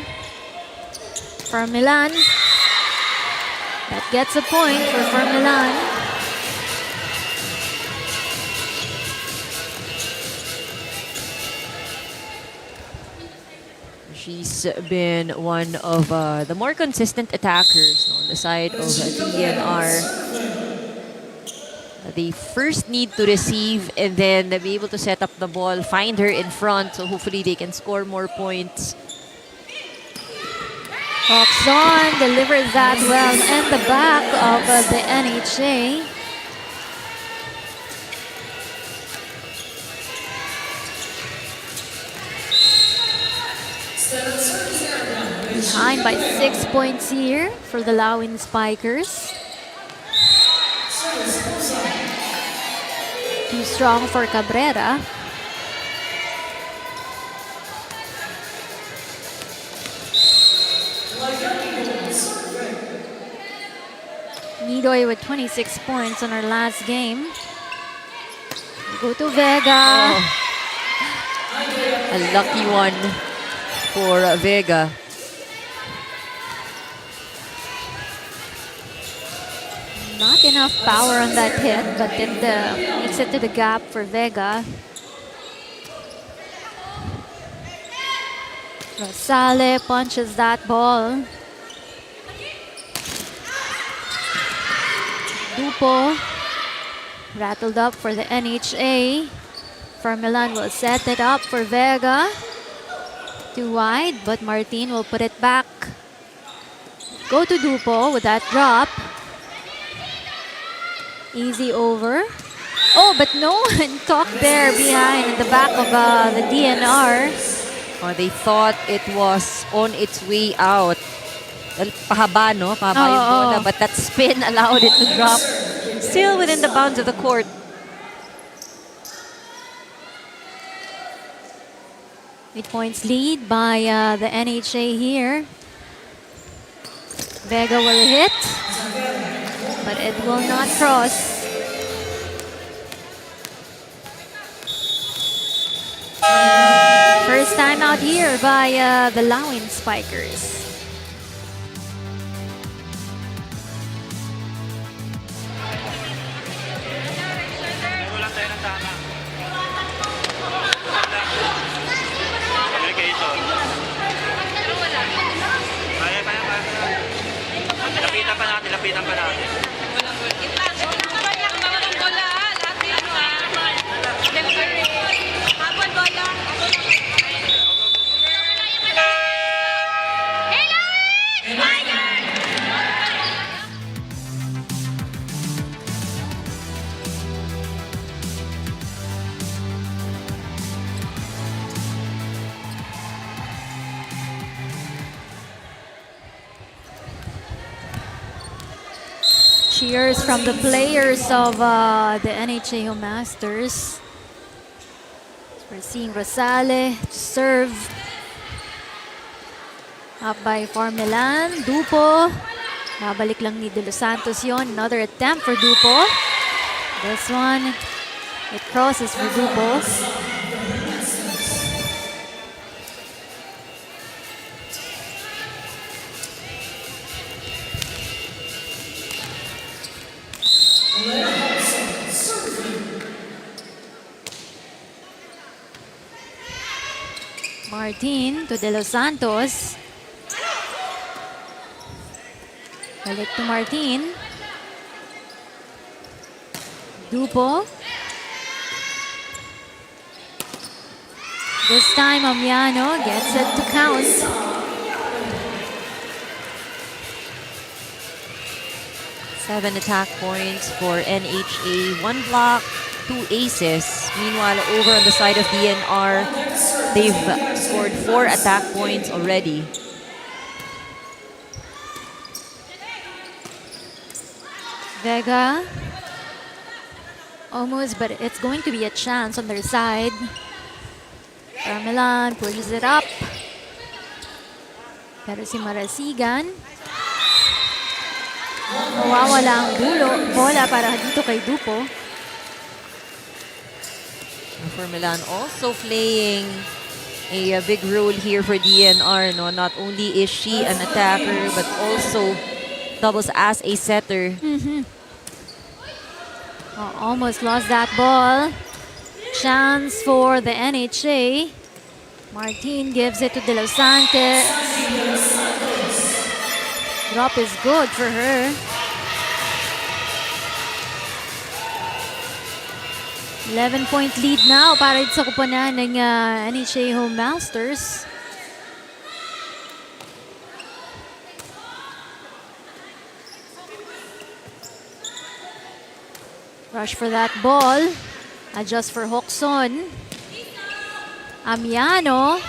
Fermilan. That gets a point for Fermilan. She's been one of the more consistent attackers, no, on the side of DNR. They first need to receive and then be able to set up the ball, find her in front, so hopefully they can score more points. Hokson delivers that well in the back of the NHA. Behind by 6 points here for the Lawin Spikers. Too strong for Cabrera. Nidoy with 26 points on her last game. Go to Vega. Oh. A lucky one for Vega. Not enough power on that hit, but it makes it to the gap for Vega. Rosale punches that ball. Dupo rattled up for the NHA. Fermilan will set it up for Vega. Too wide, but Martin will put it back. Go to Dupo with that drop. Easy over. Oh, but no one talked there behind in the back of the DNR. Oh, they thought it was on its way out. Pahaba, no? Pahaba yung bola, but that spin allowed it to drop. Still within the bounds of the court. Eight points lead by the NHA here. Vega will hit, but it will not cross. First time out here by the Lawin Spikers. Walang tayo ng tama. Lapitan pa natin. cheers from the players of the NHAO Masters. We're seeing Rosale serve. Up by Formelan. Dupo. Babalik lang ni De Los Santos yon. Another attempt for Dupo. This one, it crosses for Dupo. Martin to De Los Santos. Balik to Martin. Dupo. This time Amiano gets it to count. Seven attack points for NHA. 1 block, 2 aces. Meanwhile, over on the side of DNR, they've scored 4 attack points already. Vega. Almost, but it's going to be a chance on their side. Carmelan pushes it up. Pero si Marasigan, mawawala ang bola para dito kay Dupo. Formelan also playing a big role here for DNR. No? Not only is she an attacker, but also doubles as a setter. Oh, almost lost that ball. Chance for the NHA. Martin gives it to De Los Santos. Drop is good for her. 11-point lead now para sa kuponan ng NHA Home Masters. Rush for that ball. Adjust for Hoxon. Amiano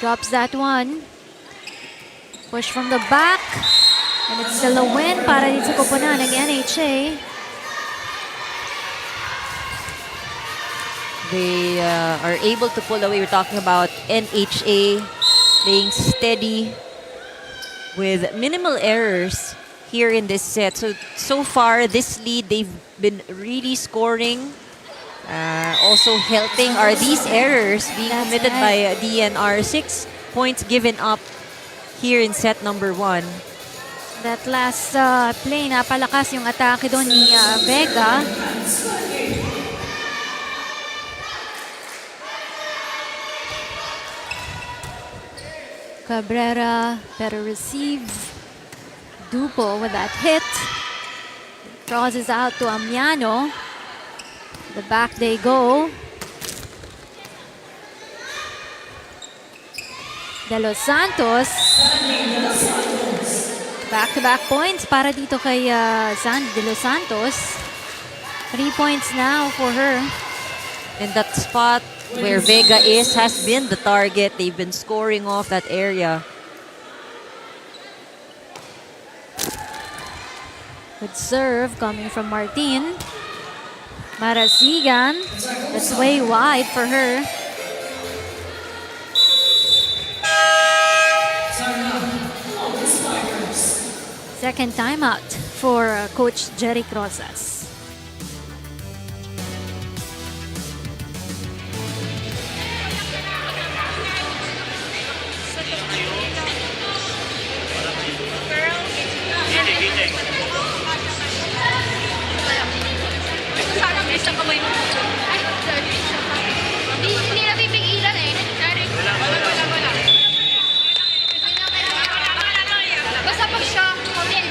drops that one. Push from the back. And it's still a win para dito sa kuponan ng NHA. They are able to pull away. We're talking about NHA playing steady with minimal errors here in this set. So far, this lead, they've been really scoring. Also helping are these errors being committed by DNR. 6 points given up here in set number 1. That last play, napalakas yung atake doon ni Vega. Cabrera better receive. Dupo with that hit. Crosses out to Amiano. The back they go. De Los Santos. Back-to-back points para dito kay Sandy De Los Santos. 3 points now for her. And that spot where Vega has been the target. They've been scoring off that area. Good serve coming from Martin. Marasigan. That's way wide for her. Second timeout for Coach Jerry Crozas. Hindi na pipigilan eh. Wala. Basta pag siya, hotel.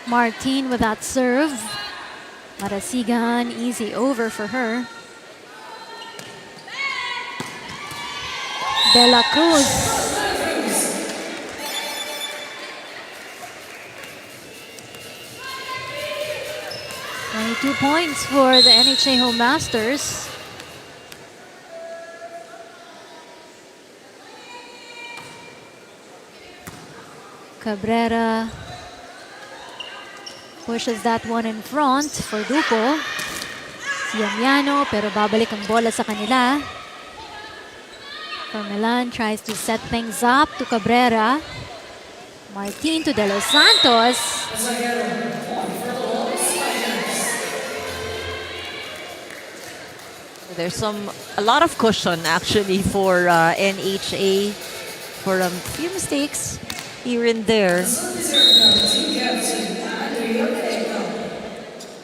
Martin with that serve. Marasigan, easy over for her. De La Cruz. 22 points for the NHA Home Masters. Cabrera pushes that one in front for Duco. Si Amiano, pero babalik ang bola sa kanila. Carmelan tries to set things up to Cabrera. Martin to De Los Santos. There's a lot of cushion actually for NHA for a few mistakes here and there.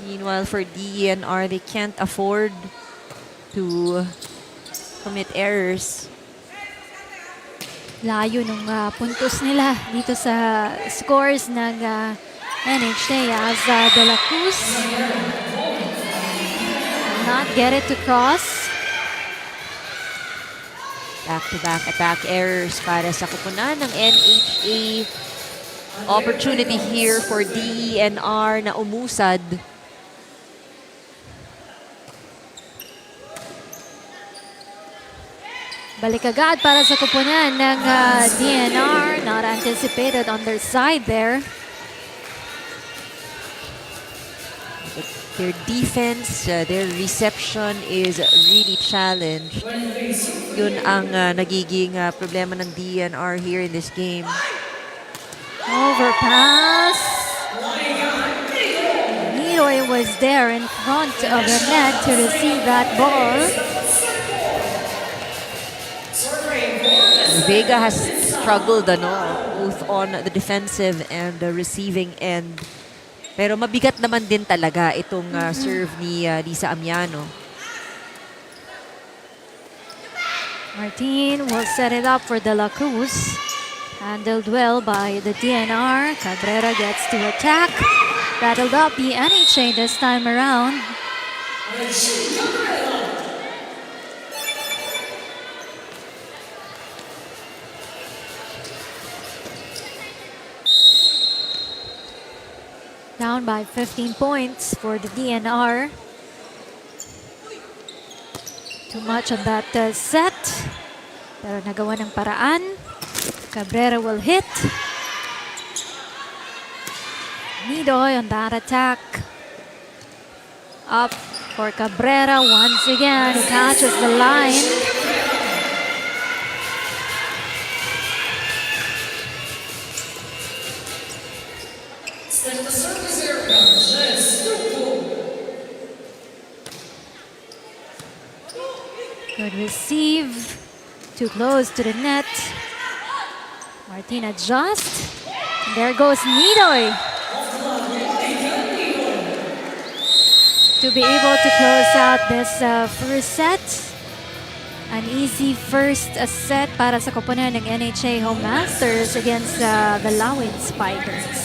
Meanwhile, for DENR, they can't afford to commit errors. Layo ng puntos nila dito sa scores ng NHA as De La Cruz not get it to cross. Back-to-back attack errors para sa kupunan ng NHA. Opportunity here for DENR na umusad. Balik agad para sa kupunan ng DENR. Not anticipated on their side there. Their defense, their reception is really challenged. Yun ang nagiging problema ng DENR here in this game. Overpass. Nidoy was there in front of the net to receive that ball. Vega has struggled both on the defensive and the receiving end. Pero mabigat naman din talaga itong serve ni Lisa Amiano. Martin will set it up for De La Cruz. Handled well by the DENR. Cabrera gets to attack. Battled up the NHA this time around. Down by 15 points for the DENR. Too much on that set. Pero nagawa ng paraan. Cabrera will hit. Nidoy on that attack. Up for Cabrera once again. He catches the line. Good receive. Too close to the net. Martin adjusts. There goes Nidoy. To be able to close out this first set. An easy first set para sa koponan ng NHA Home Masters against the Lawin Spiders.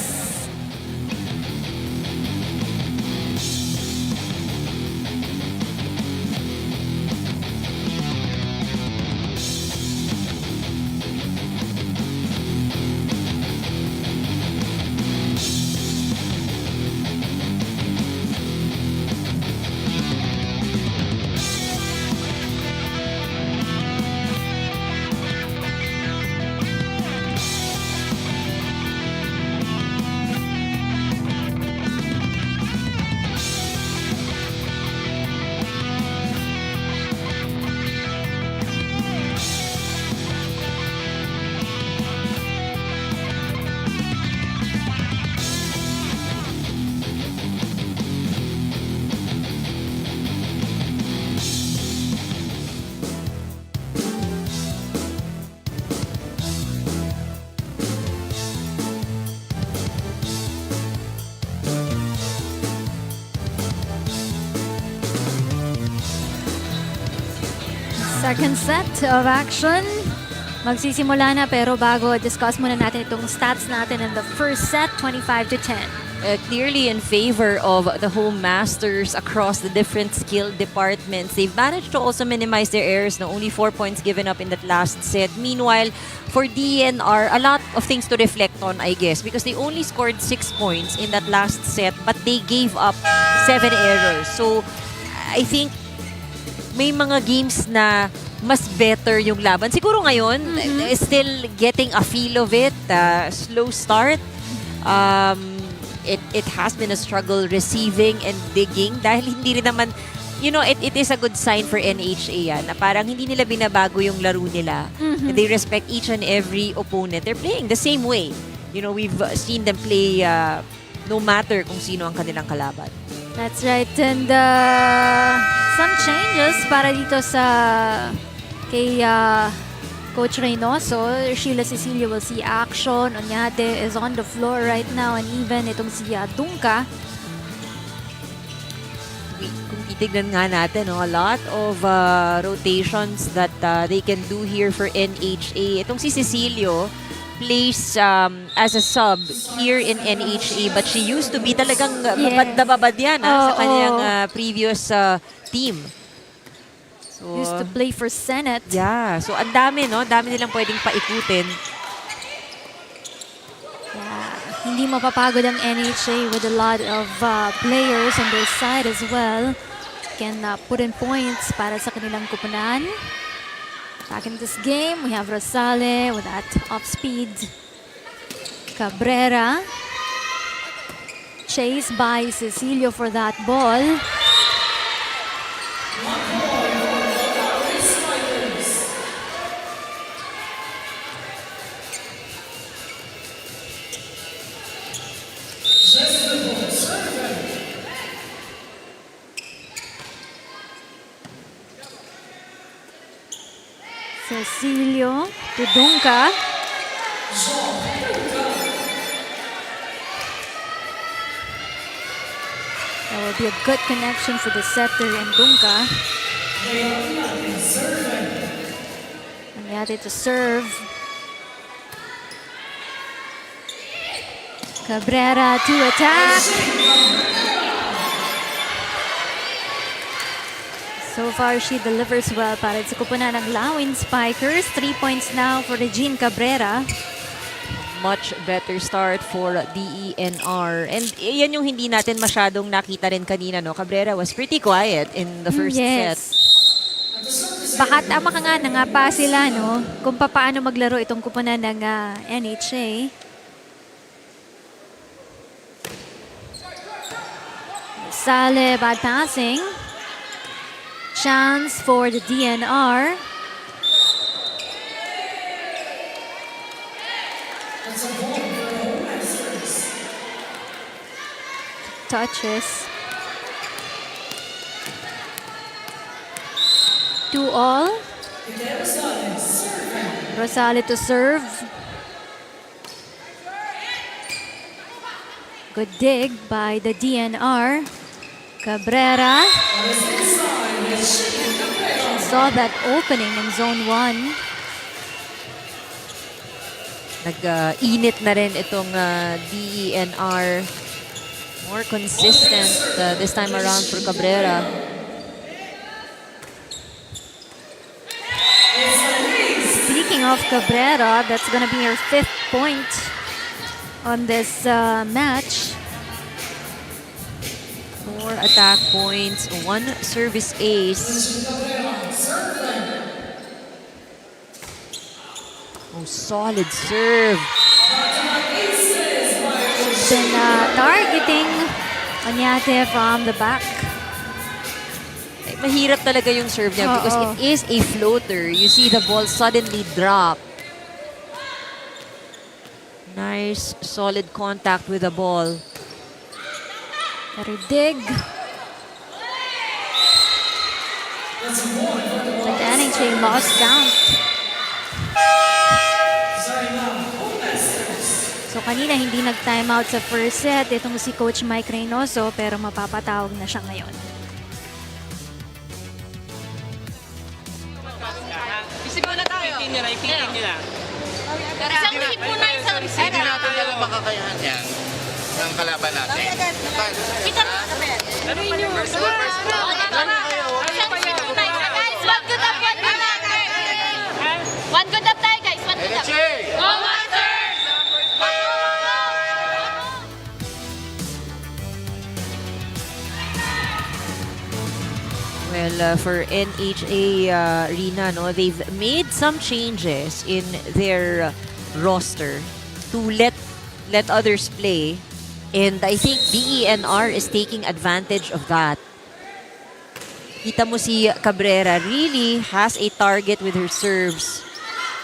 Second set of action. Magsisimula na pero bago discuss muna natin itong stats natin in the first set, 25-10. clearly in favor of the home masters across the different skill departments. They've managed to also minimize their errors. No, only 4 points given up in that last set. Meanwhile, for DNR, a lot of things to reflect on, I guess, because they only scored 6 points in that last set, but they gave up 7 errors. So, I think may mga games na mas better yung laban. Siguro ngayon, still getting a feel of it. Slow start. It has been a struggle receiving and digging dahil hindi rin naman, it is a good sign for NHA yan, na parang hindi nila binabago yung laro nila. They respect each and every opponent. They're playing the same way. We've seen them play no matter kung sino ang kanilang kalaban. That's right. And some changes para dito sa kay Coach Reynoso. Sheila Cecilia will see action. Onyate is on the floor right now, and even itong si Dungka. Kung titignan nga natin, a lot of rotations that they can do here for NHA. Itong si Cecilio plays as a sub here in NHA, but she used to be talagang babad na babad yan sa kanyang previous team. So, Used to play for Senate. yeah, so ang dami, dami nilang pwedeng paikutin. Yeah. Hindi mapapagod ang NHA with a lot of players on their side as well. Can put in points para sa kanilang kupunan. Back in this game, we have Rosale with that off-speed. Cabrera. Chased by Cecilio for that ball. Cecilio to Dungka. That will be a good connection for the setter and Dungka. Anyate to serve. Cabrera to attack. So far, she delivers well para sa kupunan ng Lawin Spikers. 3 points now for Regine Cabrera. Much better start for DENR. And yan yung hindi natin masyadong nakita rin kanina, Cabrera was pretty quiet in the first set. Baka tama ka nga, nangapa sila, kung paano maglaro itong kupunan ng NHA. Sale, bad passing. Chance for the DNR. Touches. 2-all. Rosale to serve. Good dig by the DNR. Cabrera. Saw that opening in zone 1. Nag-init na rin itong DENR. More consistent this time around for Cabrera. Speaking of Cabrera, that's gonna be her 5th point on this match. 4 attack points, 1 service ace. Oh, solid serve. Been targeting Onyate from the back. Mahirap talaga yung serve niya because it is a floater. You see the ball suddenly drop. Nice, solid contact with the ball. Better dig. But NHA lost count. So kanina hindi nag-timeout sa first set. Itong si Coach Mike Reynoso, pero mapapatawag na siya ngayon. Isip muna tayo. Ipitin nyo na. Isang hit muna, isang Hindi natin alam makakayahan yan. ng kalaban natin. Kita mo. First ball. Guys, one good up, one good up. One good up tayo, guys. One good up. Go, Masters! Well, for NHA Rina, no, they've made some changes in their roster to let others play, and I think DENR is taking advantage of that. Kita mo si Cabrera really has a target with her serves.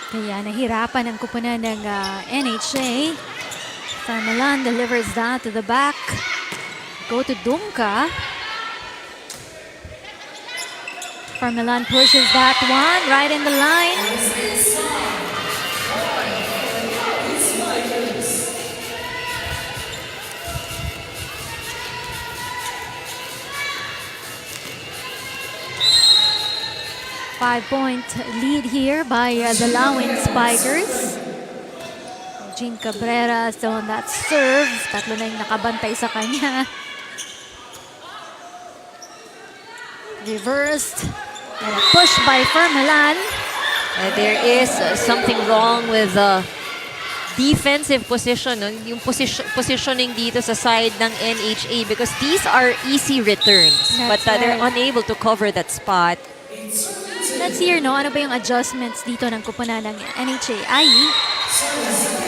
Kaya nahirapan ang kupunan ng NHA. Farmalan delivers that to the back. Go to Dumka. Farmalan pushes that one right in the line. Five-point lead here by the Lawin Spikers. Jean Cabrera still on that serve. Tatlo na yung nakabantay sa kanya. Reversed. And a push by Farmalan. There is something wrong with the defensive position, no? Yung positioning dito sa side ng NHA, because these are easy returns. That's but they're right. unable to cover that spot. Let's hear, no? Ano ba yung adjustments dito ng kupunan ng NHA?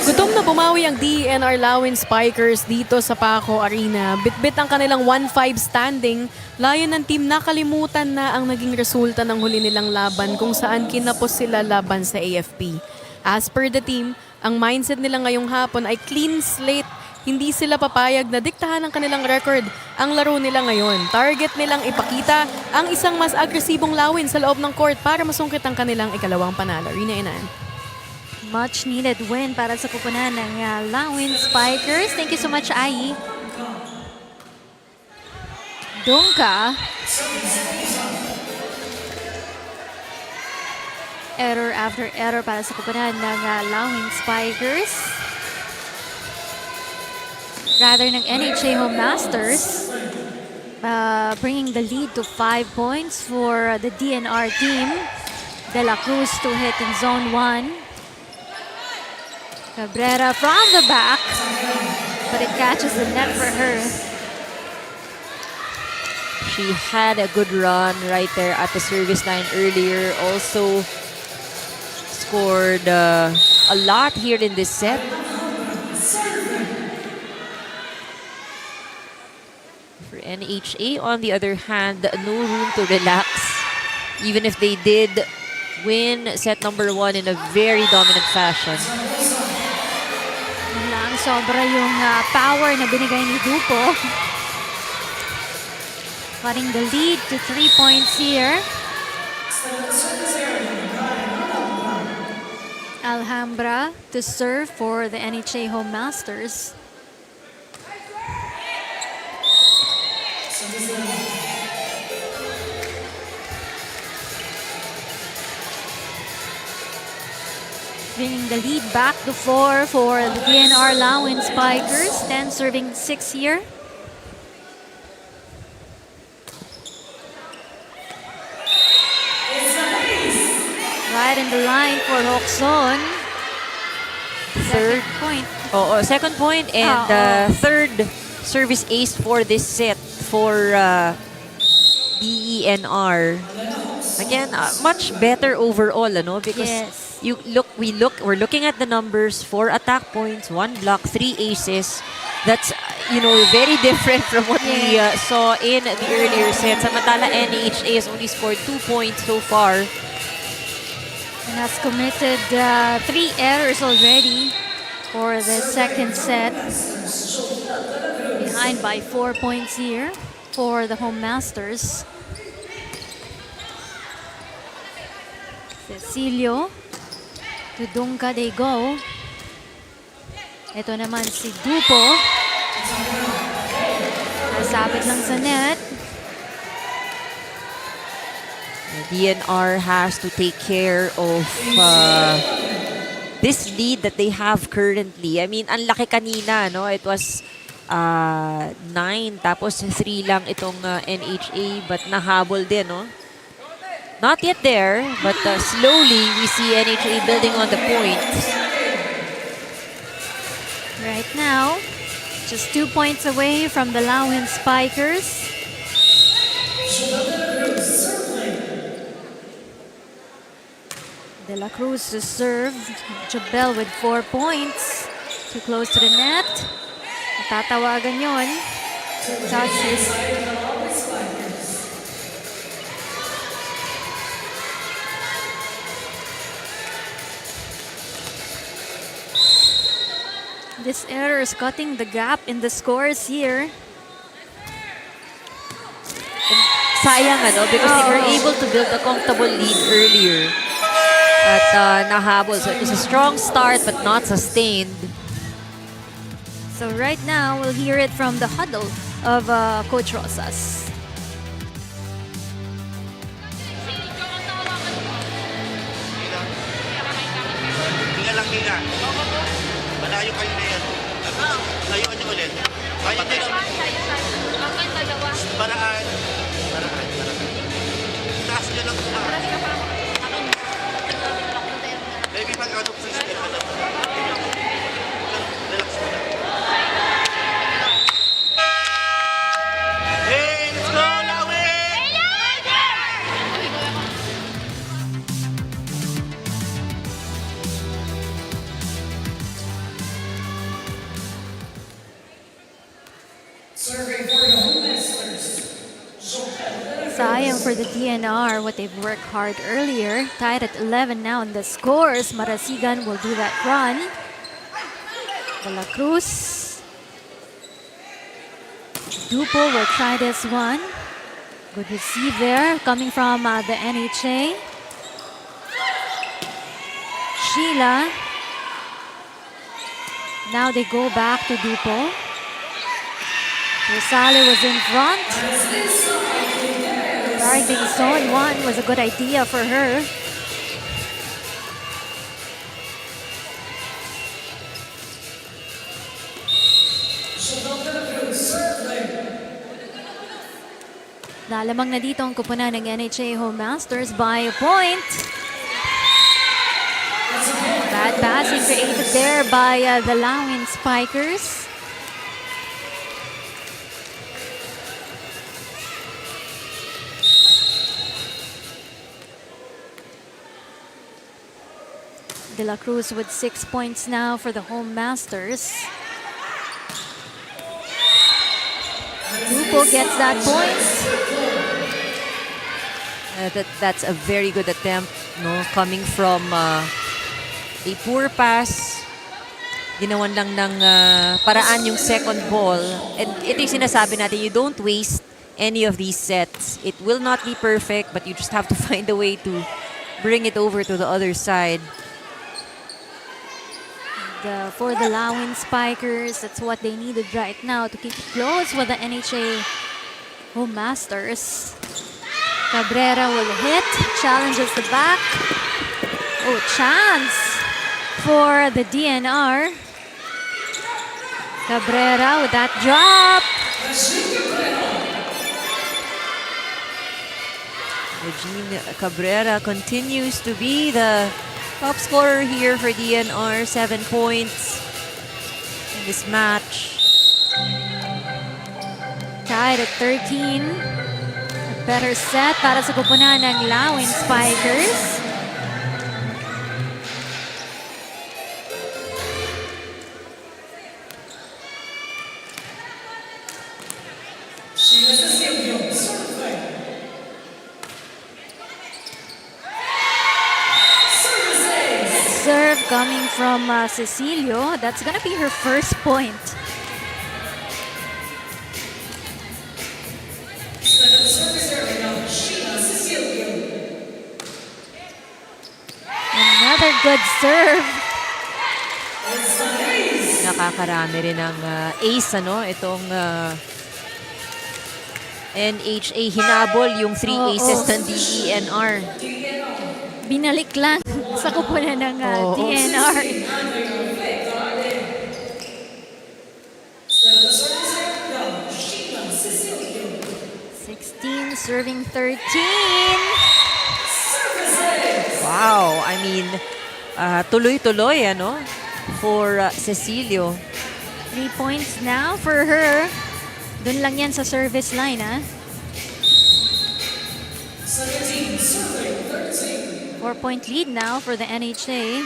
Gutom na bumawi ang DENR Lawin Spikers dito sa Paco Arena. Bitbit ang kanilang 1-5 standing. Layon ng team nakalimutan na ang naging resulta ng huli nilang laban kung saan kinapos sila laban sa AFP. As per the team, ang mindset nila ngayong hapon ay clean slate. Hindi sila papayag na diktahan ng kanilang record ang laro nila ngayon. Target nilang ipakita ang isang mas agresibong Lawin sa loob ng court para masungkit ang kanilang ikalawang panalo. Rina Inan. Much needed win para sa kupunan ng Lawin Spikers. Thank you so much, Ai. Dumka. Error after error para sa kupunan ng Lawin Spikers. Rather ng NHA Home Masters. Bringing the lead to 5 points for the DNR team. De La Cruz to hit in zone 1. Cabrera from the back, but it catches the net for her. She had a good run right there at the service line earlier. Also scored a lot here in this set. For NHA, on the other hand, no room to relax. Even if they did win set number 1 in a very dominant fashion. Sobra yung power na binigay ni Dupo. Cutting the lead to 3 points here. Alhambra to serve for the NHA Home Masters. Bringing the lead back to 4 for the DNR Lawin Spikers. 10 serving 6 here. Right in the line for Roxon. Third Second point. Second point and third service ace for this set for DENR. Again, much better overall, ano? Because Yes. we're looking at the numbers: 4 attack points, 1 block, 3 aces. That's very different from what we saw in the earlier set. Samantala, NHA has only scored 2 points so far. And has committed 3 errors already for the second set. Behind by 4 points here for the Home Masters. Cecilio. To Dunca they go. Ito naman si Dupo. Nasabit lang sa net. The DNR has to take care of this lead that they have currently. I mean, ang laki kanina, no? It was 9, tapos 3 lang itong NHA, but nahabol din, no? Not yet there, but slowly we see NHA building on the points. Right now, just 2 points away from the Lawin Spikers. De La Cruz to serve. Jabel with 4 points. Too close to the net. Tatawagan yon. Touches. This error is cutting the gap in the scores here. Sayang, ano, because they were able to build a comfortable lead earlier. At nahabol. So it was a strong start but not sustained. So right now, we'll hear it from the huddle of Coach Rosas. Hinga lang, hinga. Malayo kayo na yan. Layuan niyo ulit. Kaya niyo lang. Paraan. Taas niyo lang. Maybe pag-ano po sa step. Relax mo lang. Hey, let's go, Lawin! Sayang for the DNR, what they've worked hard earlier. Tied at 11 now in the scores. Marasigan will do that run. De La Cruz. Dupo will try this one. Good receive there, coming from the NHA. Sheila. Now they go back to Dupo. Rosale was in front. Targeting zone 1 was a good idea for her. Nalamang na dito ang kupunan ng NHA Home Masters by a point. Bad passing created there by the Lawin Spikers. De La Cruz with 6 points now for the Home Masters. Grupo gets that point. That's a very good attempt, no? Coming from a poor pass. Ginawan lang ng paraan yung second ball. And ito yung sinasabi natin, you don't waste any of these sets. It will not be perfect, but you just have to find a way to bring it over to the other side. For the Lawin Spikers, that's what they needed right now to keep it close with the NHA Home Masters. Cabrera will hit, challenges the back. Oh, chance for the DNR. Cabrera with that drop. Eugene Cabrera continues to be the top scorer here for DNR, 7 points in this match. Tied at 13. A better set para sa kupunan ng Lawin Spikers. Serve coming from Cecilio. That's gonna be her first point. Another good serve. Nakakarami rin ng ace, ano? Itong NHA hinabol yung 3 aces ng DENR. Binalik lang sa kupunan ng DNR. serving 13. Wow, I mean, tuloy-tuloy, ano, for Cecilio. 3 points now for her. Dun lang yan sa service line, ha? 4-point lead now for the NHA.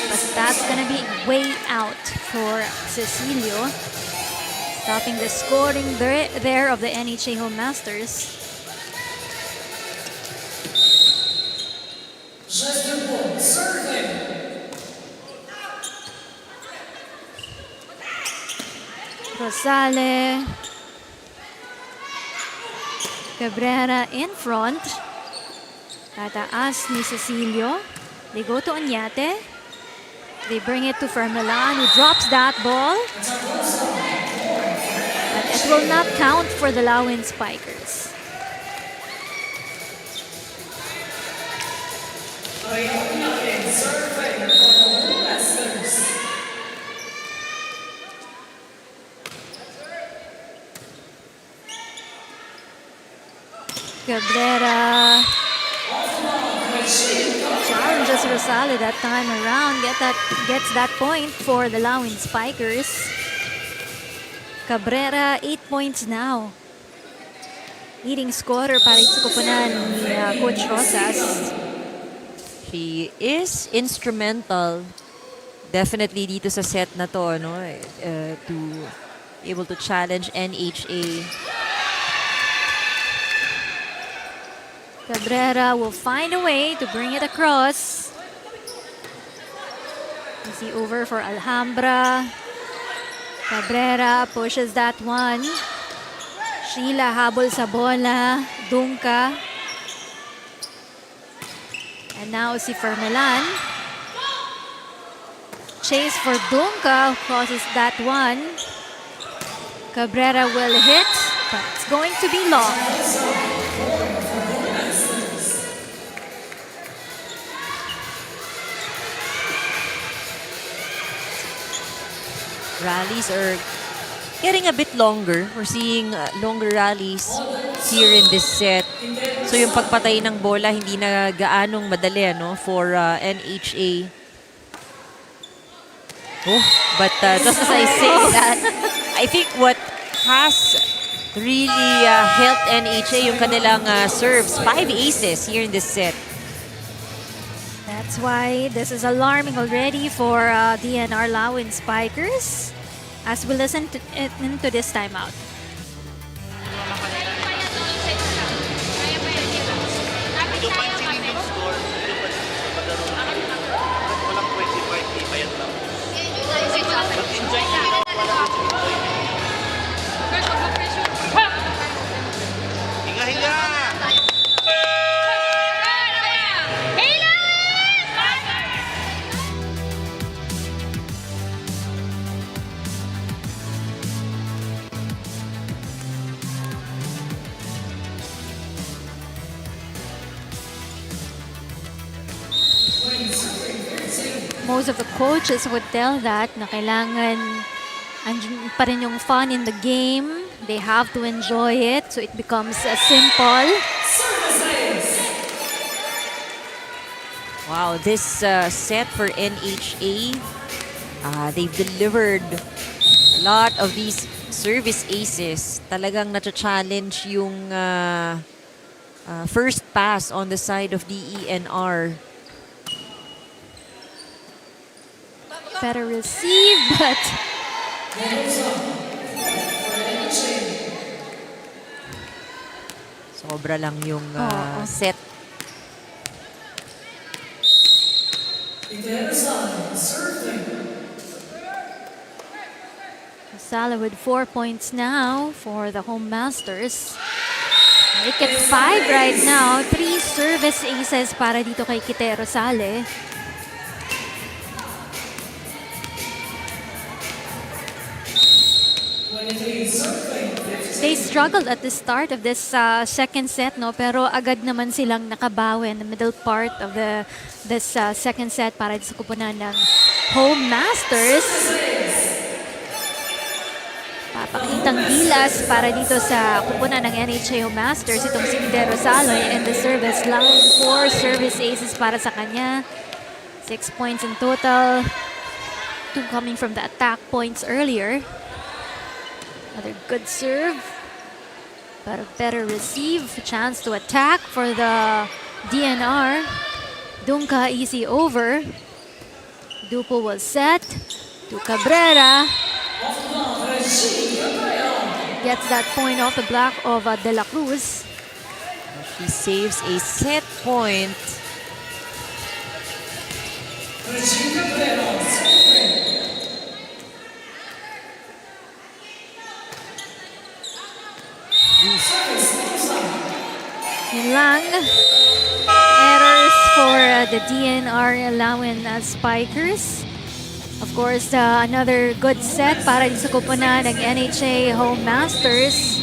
But that's gonna be way out for Cecilio. Stopping the scoring there of the NHA Home Masters. Rosale. Cabrera in front. Tataas ni Cecilio. They go to Oñate. They bring it to Fermelan, who drops that ball. But it will not count for the Lawin Spikers. Cabrera challenges Rosale that time around. Gets that point for the Lawin Spikers. Cabrera, 8 points now. Leading scorer para sa koponan ni Coach Rosas. She is instrumental definitely dito sa set na to, no? To able to challenge NHA. Cabrera will find a way to bring it across. Easy over for Alhambra. Cabrera pushes that one. Sheila habol sa bola. Dunca. And now si Fermelan. Chase for Dunca. Crosses that one. Cabrera will hit, but it's going to be long. Rallies are getting a bit longer. We're seeing longer rallies here in this set. So yung pagpatay ng bola hindi na gaanong madali, ano, for NHA. Oh, but just as I say that, I think what has really helped NHA yung kanilang serves. 5 aces here in this set. That's why this is alarming already for DNR Lawin Spikers as we listen to into this timeout. Medyo pansinin yung score. Medyo pansinin sa paglaro ng walang 25, di bayad lang. Mag-enjoy ka. Walang enjoy. Hinga-hinga! Most of the coaches would tell that na kailangan andun pa rin yung fun in the game. They have to enjoy it so it becomes simple. Wow, this set for NHA, they've delivered a lot of these service aces. Talagang na-challenge yung first pass on the side of DENR. Better receive, but Sobra lang yung set. Sala with 4 points now for the Home Masters. Make it 5 right now. 3 service aces para dito kay Kite Rosale. They struggled at the start of this second set, no? Pero agad naman silang nakabawi in the middle part of this second set para sa kupunan ng Home Masters. Napakitang gilas para dito sa kupunan ng NHA Masters itong si De Rosaloy, and the service line 4 service aces para sa kanya. 6 points in total. 2 coming from the attack points earlier. Another good serve, but a better receive. Chance to attack for the DNR. Dunka easy over. Dupo was set to Cabrera. Gets that point off the block of De La Cruz. He saves a set point. Yun lang. Errors for the DNR allowing spikers. Of course, another good set para sa kupunan ng NHA Home Masters.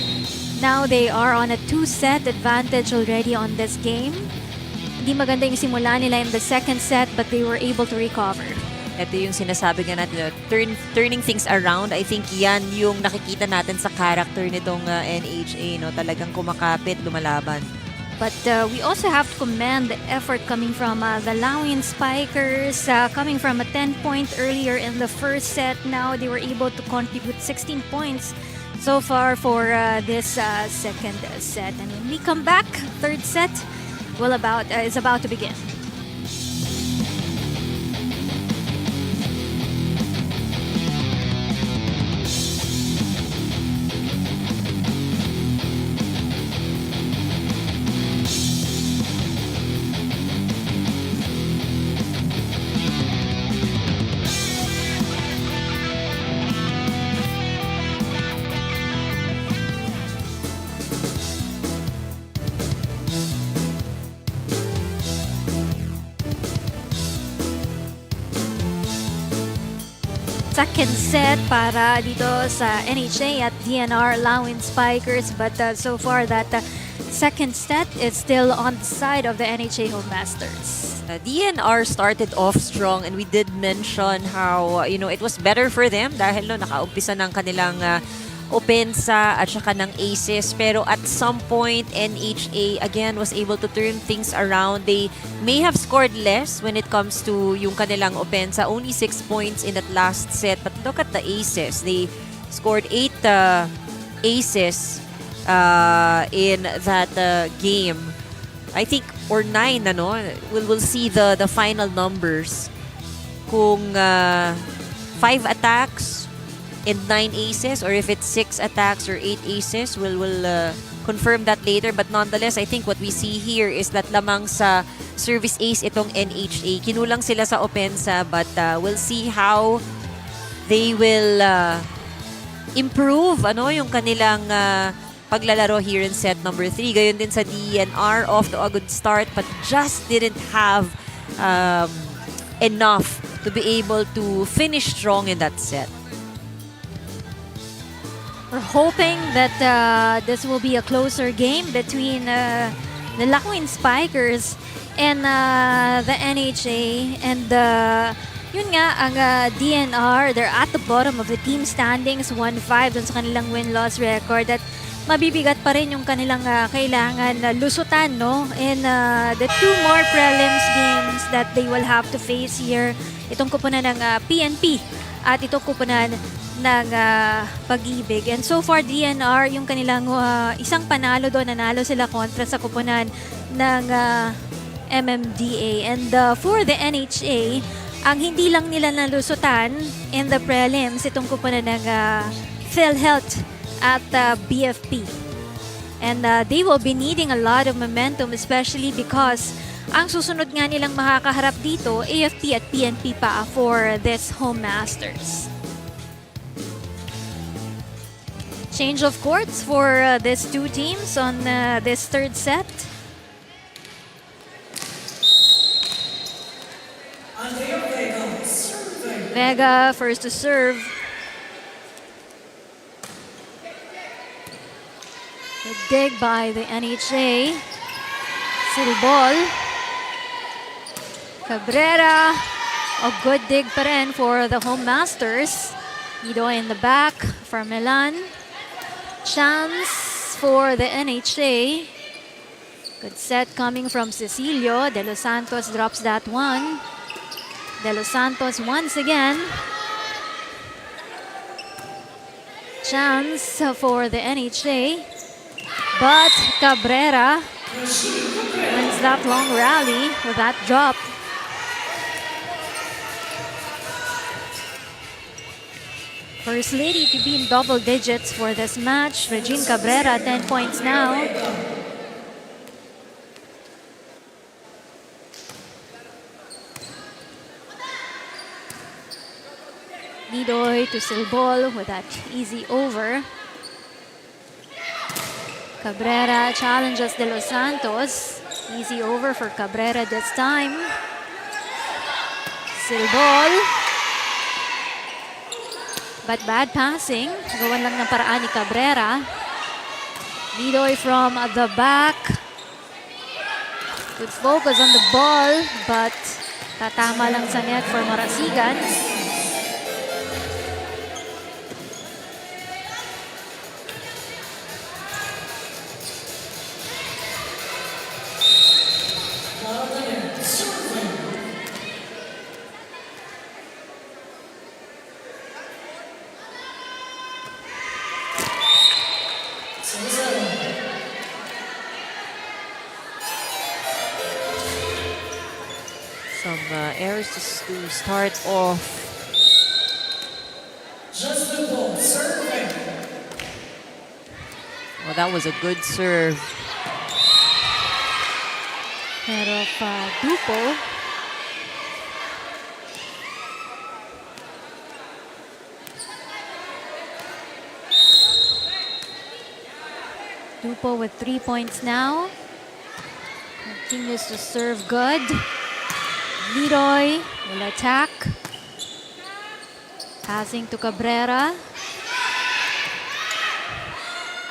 Now they are on a 2-set advantage already on this game. Hindi maganda yung simula nila in the second set, but they were able to recover. Ito yung sinasabi nga natin, turning things around. I think yan yung nakikita natin sa character nitong NHA, no? Talagang kumakapit, lumalaban. But we also have to commend the effort coming from the Laoian Spikers, coming from a 10-point earlier in the first set. Now they were able to contribute 16 points so far for this second set. And when we come back, third set is about to begin. Second set para dito sa NHA at DNR Laoian Spikers, but so far that second set is still on the side of the NHA Home Masters. DNR started off strong, and we did mention how it was better for them dahil nakaumpisa ng kanilang opensa at saka ng aces, pero at some point NHA again was able to turn things around. They may have scored less when it comes to yung kanilang opensa, only 6 points in that last set, but look at the aces. They scored 8 aces in that game, I think, or 9. We'll see the final numbers kung 5 attacks and 9 aces, or if it's 6 attacks or 8 aces. We'll confirm that later. But nonetheless, I think what we see here is that lamang sa service ace itong NHA. Kinulang sila sa opensa, but we'll see how they will improve yung kanilang paglalaro here in set number 3. Gayon din sa DNR, off to a good start, but just didn't have enough to be able to finish strong in that set. We're hoping that this will be a closer game between the Laoian Spikers and the NHA. And yun nga, ang DNR, they're at the bottom of the team standings, 1-5 dun sa kanilang win-loss record. At mabibigat pa rin yung kanilang kailangan lusutan, no? In the 2 more prelims games that they will have to face here. Itong kupunan ng PNP at itong kupunan ng Pag-ibig. And so far, DNR, yung kanilang isang panalo doon, nanalo sila kontra sa kupunan ng MMDA. And for the NHA, ang hindi lang nila nalusutan in the prelims, itong kupunan ng PhilHealth at BFP. And they will be needing a lot of momentum, especially because ang susunod nga nilang makakaharap dito, AFP at PNP pa for this Home Masters. Change of courts for these two teams on this third set. Vega first to serve. The dig by the NHA. City ball. Cabrera. A good dig pa rin for the Home Masters. Midoy in the back for Milan. Chance for the NHA. Good set coming from Cecilio. De Los Santos drops that one. De Los Santos once again. Chance for the NHA. But Cabrera wins that long rally with that drop. First lady to be in double digits for this match. Regine Cabrera, 10 points now. Nidoy to Silbol with that easy over. Cabrera challenges De Los Santos. Easy over for Cabrera this time. Silbol. But bad passing. Gawan lang ng paraan ni Cabrera. Nidoy from the back. Good focus on the ball, but tatama lang sa net for Marasigan. Some errors to start off. Well, that was a good serve. Pero pa Dupo. Dupo with 3 points now. Continues to serve good. Nidoy will attack. Passing to Cabrera.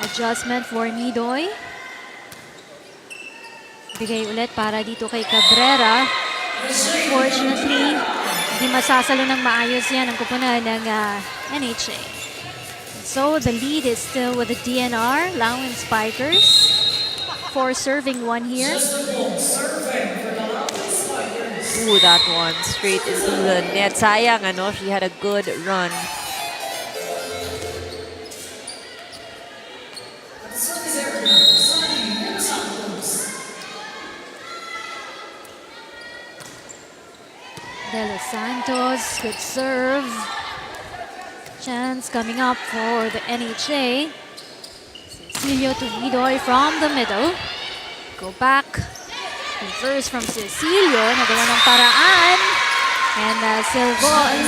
Adjustment for Nidoy. Bigay ulit para dito kay Cabrera. Unfortunately, hindi masasalo ng maayos yan ang kupunan ng NHA. So the lead is still with the DNR, Lawin Spikers. For serving one here. Ooh, that one straight into the net. Sayang, ano? She had a good run. De Los Santos, good serve. Chance coming up for the NHA. Cecilio to Nidoy from the middle. Go back. Reverse from Cecilio. Nagawa ng paraan. And Silbol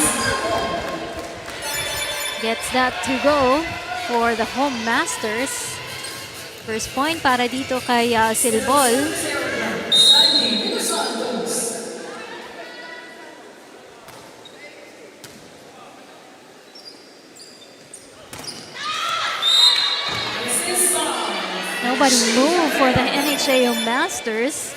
gets that to go for the home masters. First point para dito kay Silbol. Nobody move for the NHA Masters.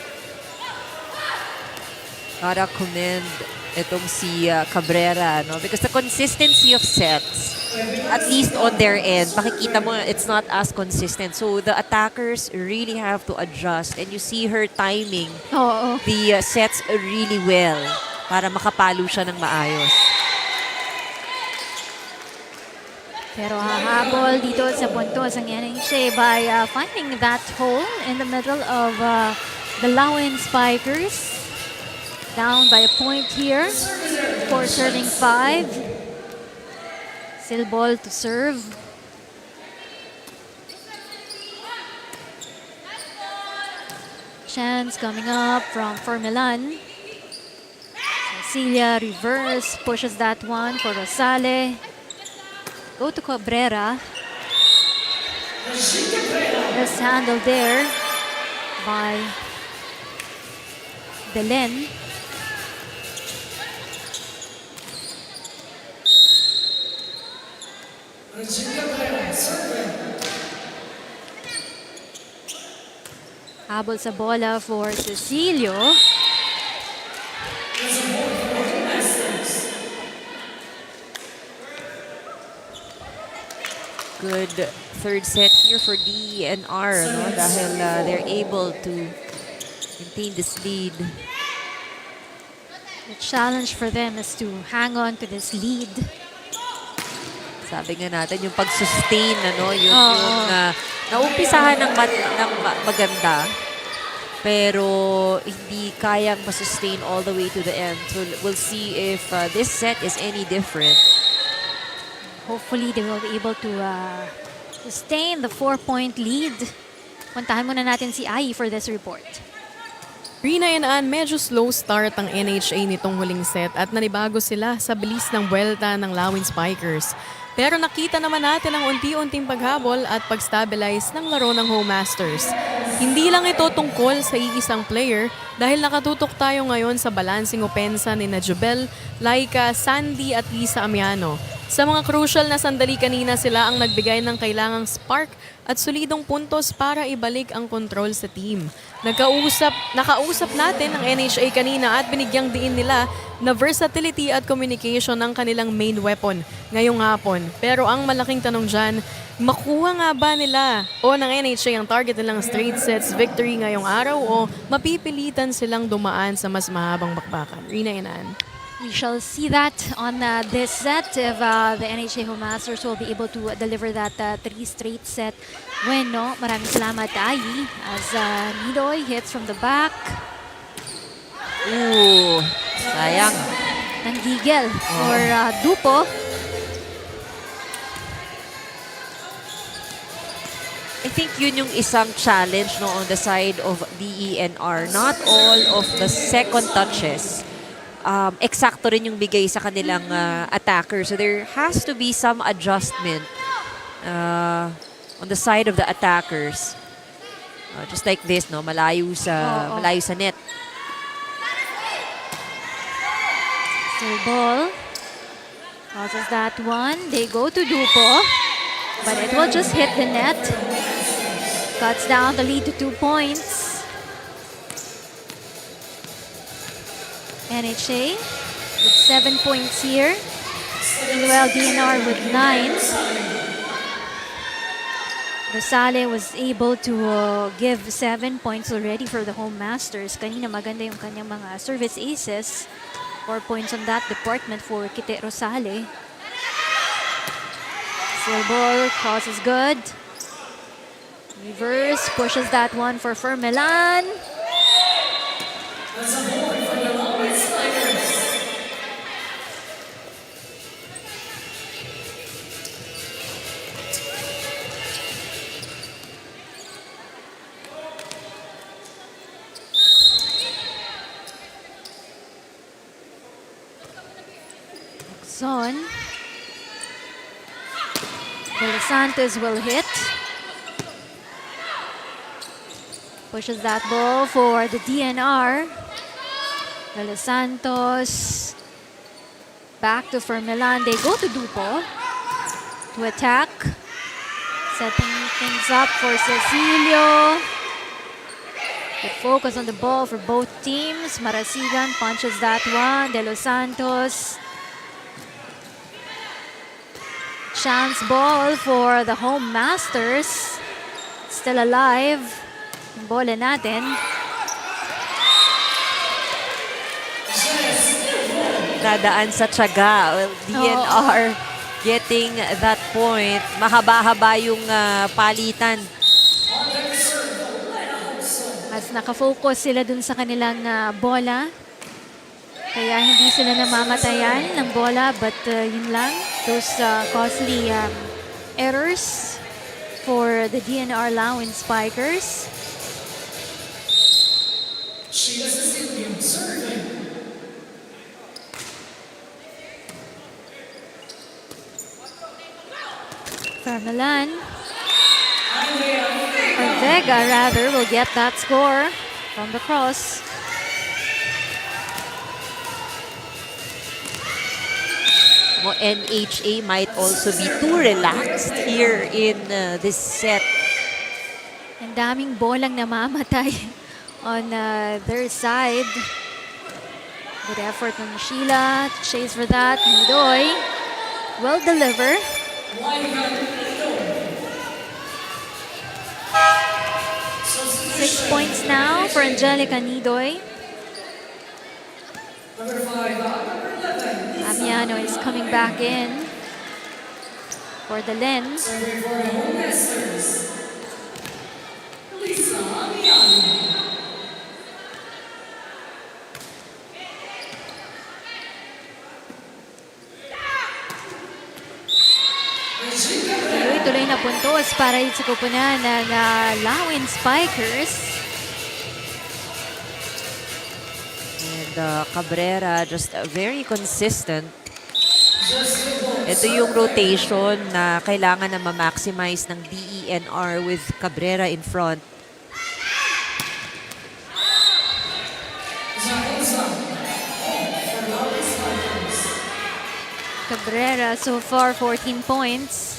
Gotta commend itong si Cabrera, no? Because the consistency of sets, at least on their end, makikita mo it's not as consistent. So the attackers really have to adjust, and you see her timing Oo. the sets really well para makapalo siya ng maayos. Pero hahabol dito sa puntos ang NHA by finding that hole in the middle of the Lawin Spikers. Down by a point here for serving 5. Silbol to serve. Chance coming up from Milan. Cecilia reverse, pushes that one for Rosale. Go to Cabrera. Just handled there by Belen. Habol sa bola for Cecilio. good third set here for DENR, no? Dahil they're able to maintain this lead. The challenge for them is to hang on to this lead. Sabi nga natin, yung pag-sustain, ano, yung naumpisahan ng maganda, pero hindi kayang masustain all the way to the end. So we'll see if this set is any different. Hopefully, they will be able to sustain the 4-point lead. Puntahan muna natin si Ai for this report. Rina and Ann, medyo slow start ang NHA nitong huling set at nanibago sila sa bilis ng buwelta ng Lawin Spikers. Pero nakita naman natin ang unti-unting paghabol at pag-stabilize ng laro ng Home Masters. Hindi lang ito tungkol sa iisang player dahil nakatutok tayo ngayon sa balancing opensa ni Jubel, Laika, Sandy at Lisa Amiano. Sa mga crucial na sandali kanina sila ang nagbigay ng kailangang spark at solidong puntos para ibalik ang control sa team. Nakausap natin ang NHA kanina at binigyang diin nila na versatility at communication ang kanilang main weapon ngayong hapon. Pero ang malaking tanong dyan, makuha nga ba nila o ng NHA ang target nilang straight sets victory ngayong araw o mapipilitan silang dumaan sa mas mahabang bakbakan? Rina and Ann. We shall see that on this set if the NHA Home Masters will be able to deliver that 3 straight set win. No? Maraming salamat, Ai, as Nidoy hits from the back. Ooh, sayang. Nanggigil for Dupo. I think yun yung isang challenge, no, on the side of DENR. Not all of the second touches eksakto rin yung bigay sa kanilang attacker. So there has to be some adjustment on the side of the attackers. Just like this, no, malayo sa net. So ball causes that one. They go to Dupo, but it will just hit the net. Cuts down the lead to 2 points. NHA with 7 points here. Meanwhile, DNR with 9. Rosale was able to give 7 points already for the Home Masters. Kanina maganda yung kanyang mga service aces. 4 points on that department for Kite Rosale. Silball crosses good. Reverse pushes that one for Fermelan. Son. De Los Santos will hit. Pushes that ball for the DNR. De Los Santos. Back to Fermelan. They go to Dupo to attack. Setting things up for Cecilio. Good focus on the ball for both teams. Marasigan punches that one. De Los Santos. Chance ball for the Home Masters. Still alive. Yung bola natin. Nadaan sa tiyaga. Well, DNR getting that point. Mahaba-haba yung palitan. Mas nakafocus sila dun sa kanilang bola. Kaya hindi sila namamatayan ng bola, but yun lang, those costly errors for the DNR Lawin Spikers. Fermelan, or Vega rather, will get that score from the cross. NHA might also be too relaxed here in this set. Ang daming bolang namamatay on their side. Good effort ng Sheila to chase for that. Nidoy will deliver. 6 points now for Angelica Nidoy. Amiano is coming back in for the lens. Tuloy-tuloy na puntos para sa kupunan ng Lawin Spikers. And Cabrera just very consistent. Ito yung rotation na kailangan na ma-maximize ng DENR with Cabrera in front. Cabrera so far 14 points.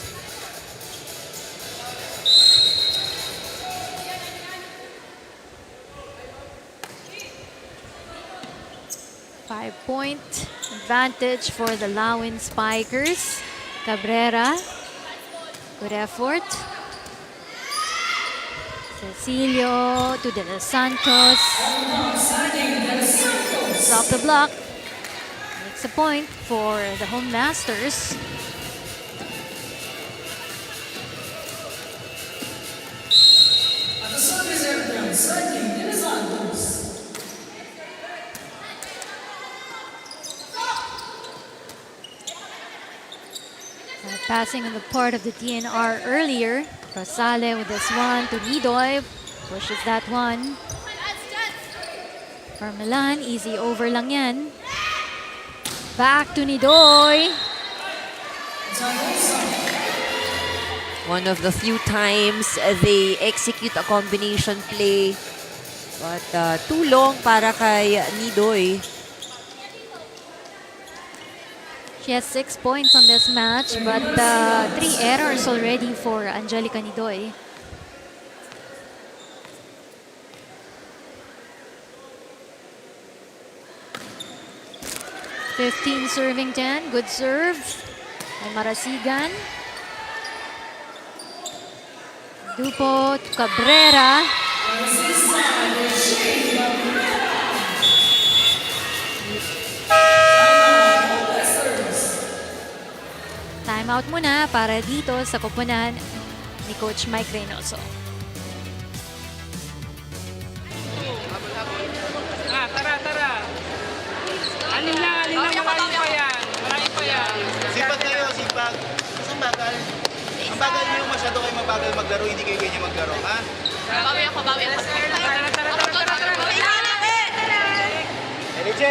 Five-point advantage for the Lawin Spikers. Cabrera, good effort. Cecilio to De Los Santos. Off the block. Makes a point for the home masters. Passing on the part of the DNR earlier. Rosale with this one to Nidoy. Pushes that one. For Milan, easy over lang yan. Back to Nidoy. One of the few times they execute a combination play. But too long para kay Nidoy. She has 6 points on this match, but 3 errors already for Angelica Nidoy. (15 serving 10). Good serve by Marasigan. Dupo to Cabrera. Timeout muna para dito sa koponan ni Coach Mike Reynoso. Tara. Alin lang, marami pa yan. Sipag kayo, sipag. Isang bagal. Ang bagal niyo, masyado kayo mabagal maglaro, hindi kayo ganyan maglaro, ha? Bawi ako. Tara. LJ!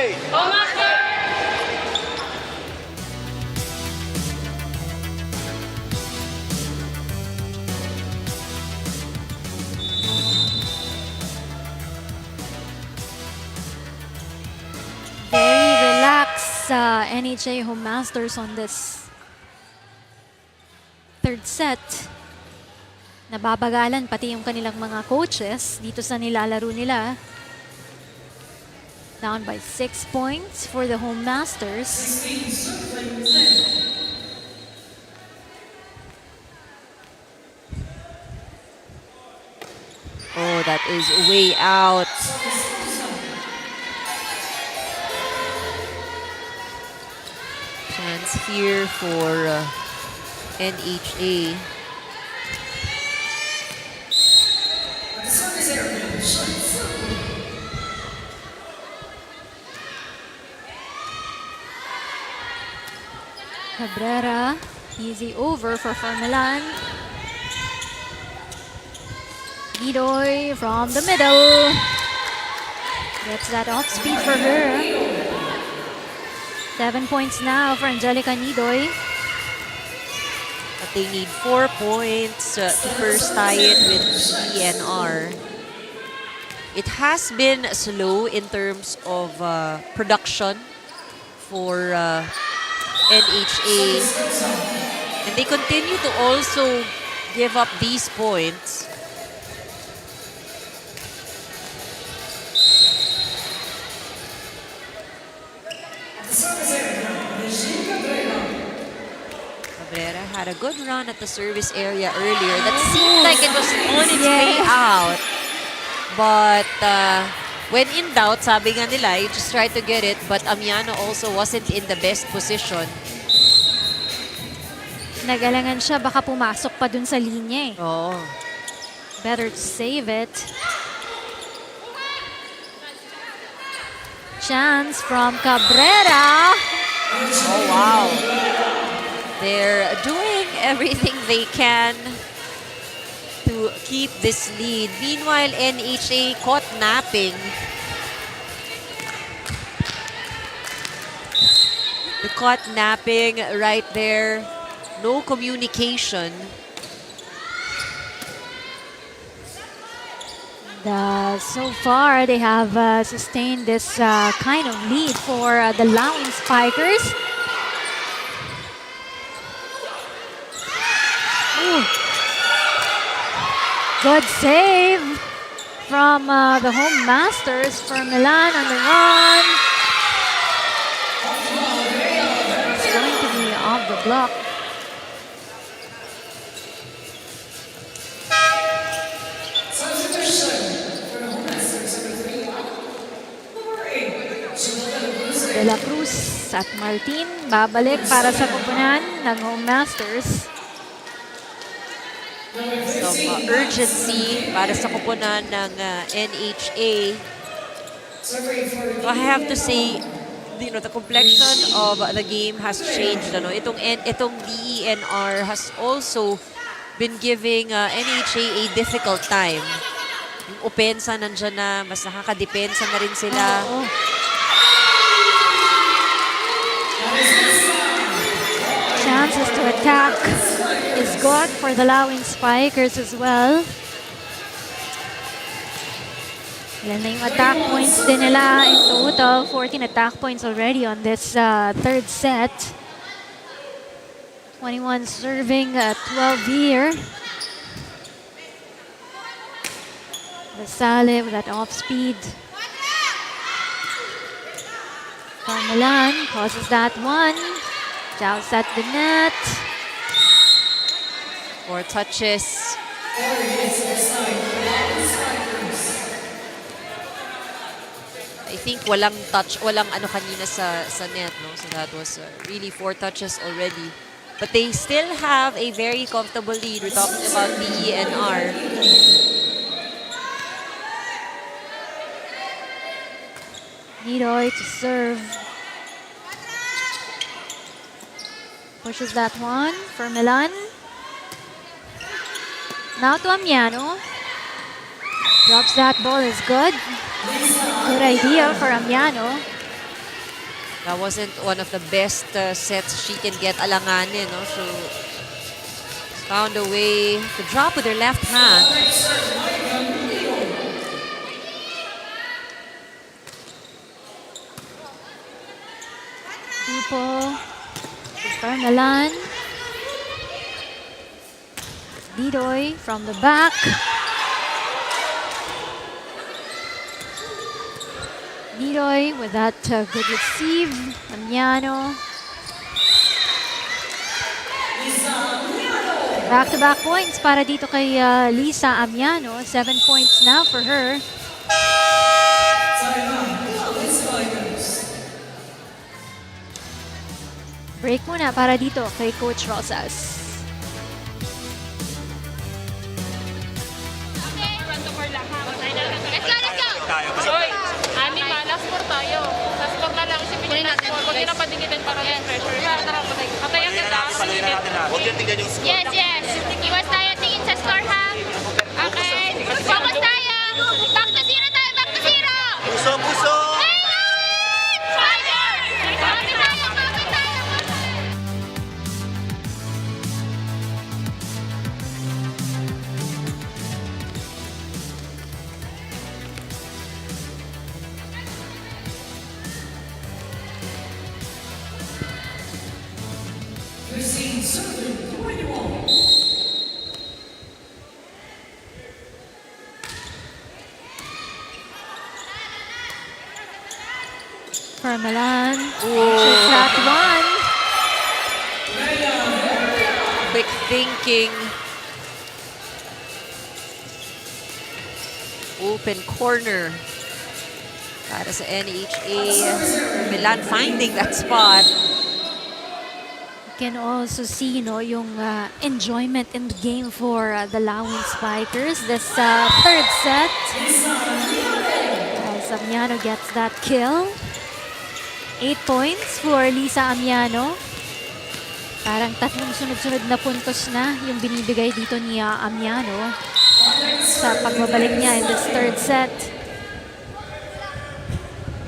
Very relaxed NHA home masters on this third set. Nababagalan pati yung kanilang mga coaches dito sa nilalaro nila. Down by 6 points for the home masters. Oh, that is way out. Chance here for NHA. Cabrera, easy over for Milan. Nidoy from the middle. Gets that off speed for her. 7 points now for Angelica Nidoy. But they need 4 points to first tie it with DNR. It has been slow in terms of production for NHA. And they continue to also give up these points. Cabrera had a good run at the service area earlier. That seemed like it was on its way out. But when in doubt, sabi nga nila, you just try to get it. But Amiano also wasn't in the best position. Nagalangan siya, baka pumasok pa dun sa linya eh. Oh. Better to save it. Chance from Cabrera. Oh, wow. They're doing everything they can to keep this lead. Meanwhile, NHA caught napping. They caught napping right there. No communication. So far, they have sustained this kind of lead for the Lawing Spikers. Ooh. Good save from the home masters for Milan on the run. It's going to be off the block. De La Cruz at Martin babalik para sa koponan ng home masters. Some urgency para sa koponan ng NHA. So I have to say, the complexion of the game has changed. Itong DENR has also been giving NHA a difficult time. Yung opensa nandyan na, mas nakakadepensa na rin sila. Chances to attack is good for the Lawing Spikers as well. Ilan na yung attack points din nila in total. 14 attack points already on this third set. 21 serving, 12 here. Vasale with that off speed. Milan causes that one. Jouts at the net. 4 touches. I think walang kanina sa net, no? So that was really 4 touches already. But they still have a very comfortable lead. We're talking about DENR. Nidoy to serve. Pushes that one for Milan. Now to Amiano. Drops that ball is good. Good idea for Amiano. That wasn't one of the best sets she can get alanganin, no? So found a way to drop with her left hand. Tipo for Milan. Nidoy from the back. Nidoy with that good receive. Amiano. Back-to-back points para dito kay Lisa Amiano. 7 points now for her. Break muna para dito kay Coach Rosas. Let's go! Amin ma, last score tayo. Last score na lang, isipin na natin. Huwag nyo na patingitin para yung pressure. Tara, patayan kita. Huwag yung tingnan yung score. Yes. Iwas tayo tingin sa score ha. Okay. Focus tayo. Back to zero tayo, back to zero. Puso! For Milan. Shoots that one. Quick thinking. open corner para sa NHA. Milan finding that spot. Can also see yung enjoyment in the game for the Lawin Spikers. This third set. As Amiano gets that kill. 8 points for Lisa Amiano. Parang tatlong sunod-sunod na puntos na yung binibigay dito ni Amiano sa pagbabalik niya in this third set.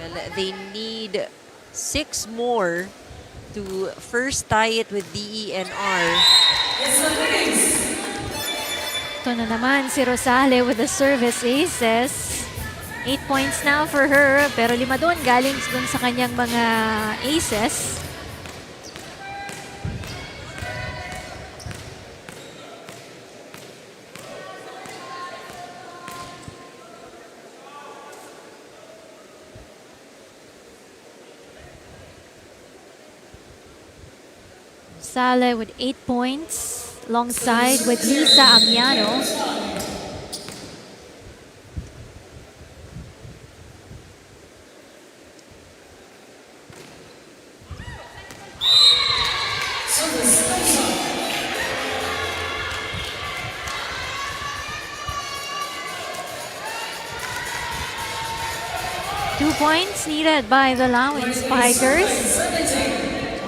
Well, they need 6 more to first tie it with DENR. Ito na naman si Rosale with the service aces. 8 points now for her, pero 5 doon galing doon sa kanyang mga aces. Sale with 8 points, alongside with Lisa Amiano. Two points needed by the Lawin Spikers.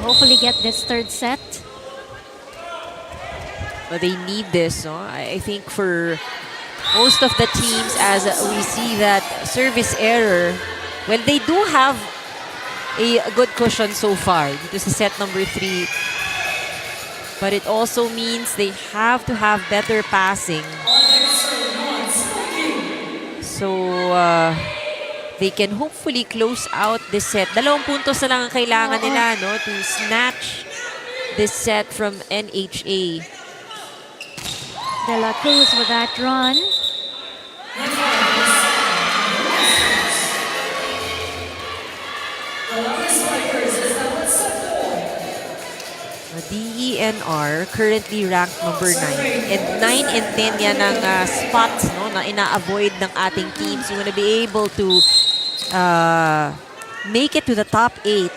Hopefully get this third set. But they need this, no? I think for most of the teams, as we see that service error, well, they do have a good cushion so far. This is set number 3. But it also means they have to have better passing. So, they can hopefully close out this set. 2 puntos na lang ang kailangan nila, no, to snatch this set from NHA. De La Cruz with that run. DENR currently ranked number 9. And 9 and 10 yan ang spots, no, na ina-avoid ng ating teams. You want to be able to make it to the top 8.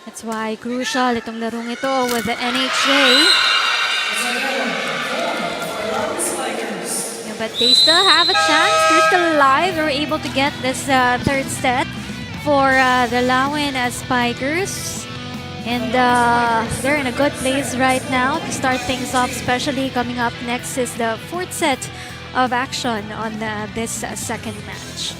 That's why crucial itong larong ito with the NHA. Yeah, but they still have a chance. They're still alive. They were able to get this third set for the Lawin Spikers. And they're in a good place right now to start things off, especially coming up next is the 4th set of action on this second match.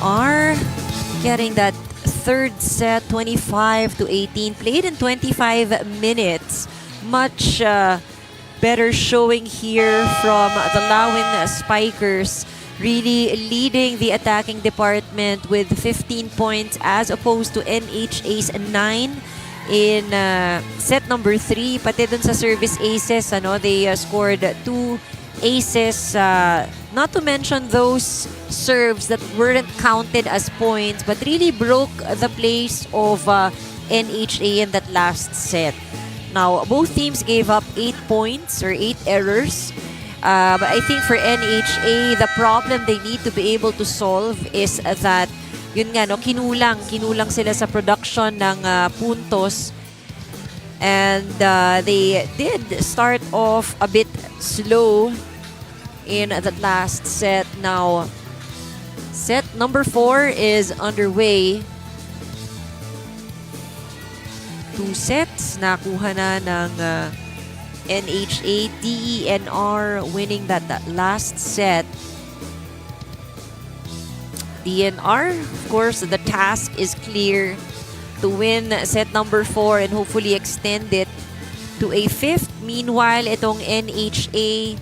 Are getting that third set, 25-18, played in 25 minutes. Much better showing here from the Lawin Spikers, really leading the attacking department with 15 points as opposed to NHA's 9 in set number 3. Pati dun sa service aces, they scored 2 aces, not to mention those serves that weren't counted as points but really broke the place of NHA in that last set. Now, both teams gave up 8 points or 8 errors. But I think for NHA, the problem they need to be able to solve is that yun nga, no, kinulang sila sa production ng puntos. And they did start off a bit slow in the last set. Now, set number 4 is underway. 2 sets nakuha na ng NHA. DENR winning that last set. DNR, of course, the task is clear to win set number 4 and hopefully extend it to a 5th. Meanwhile, itong NHA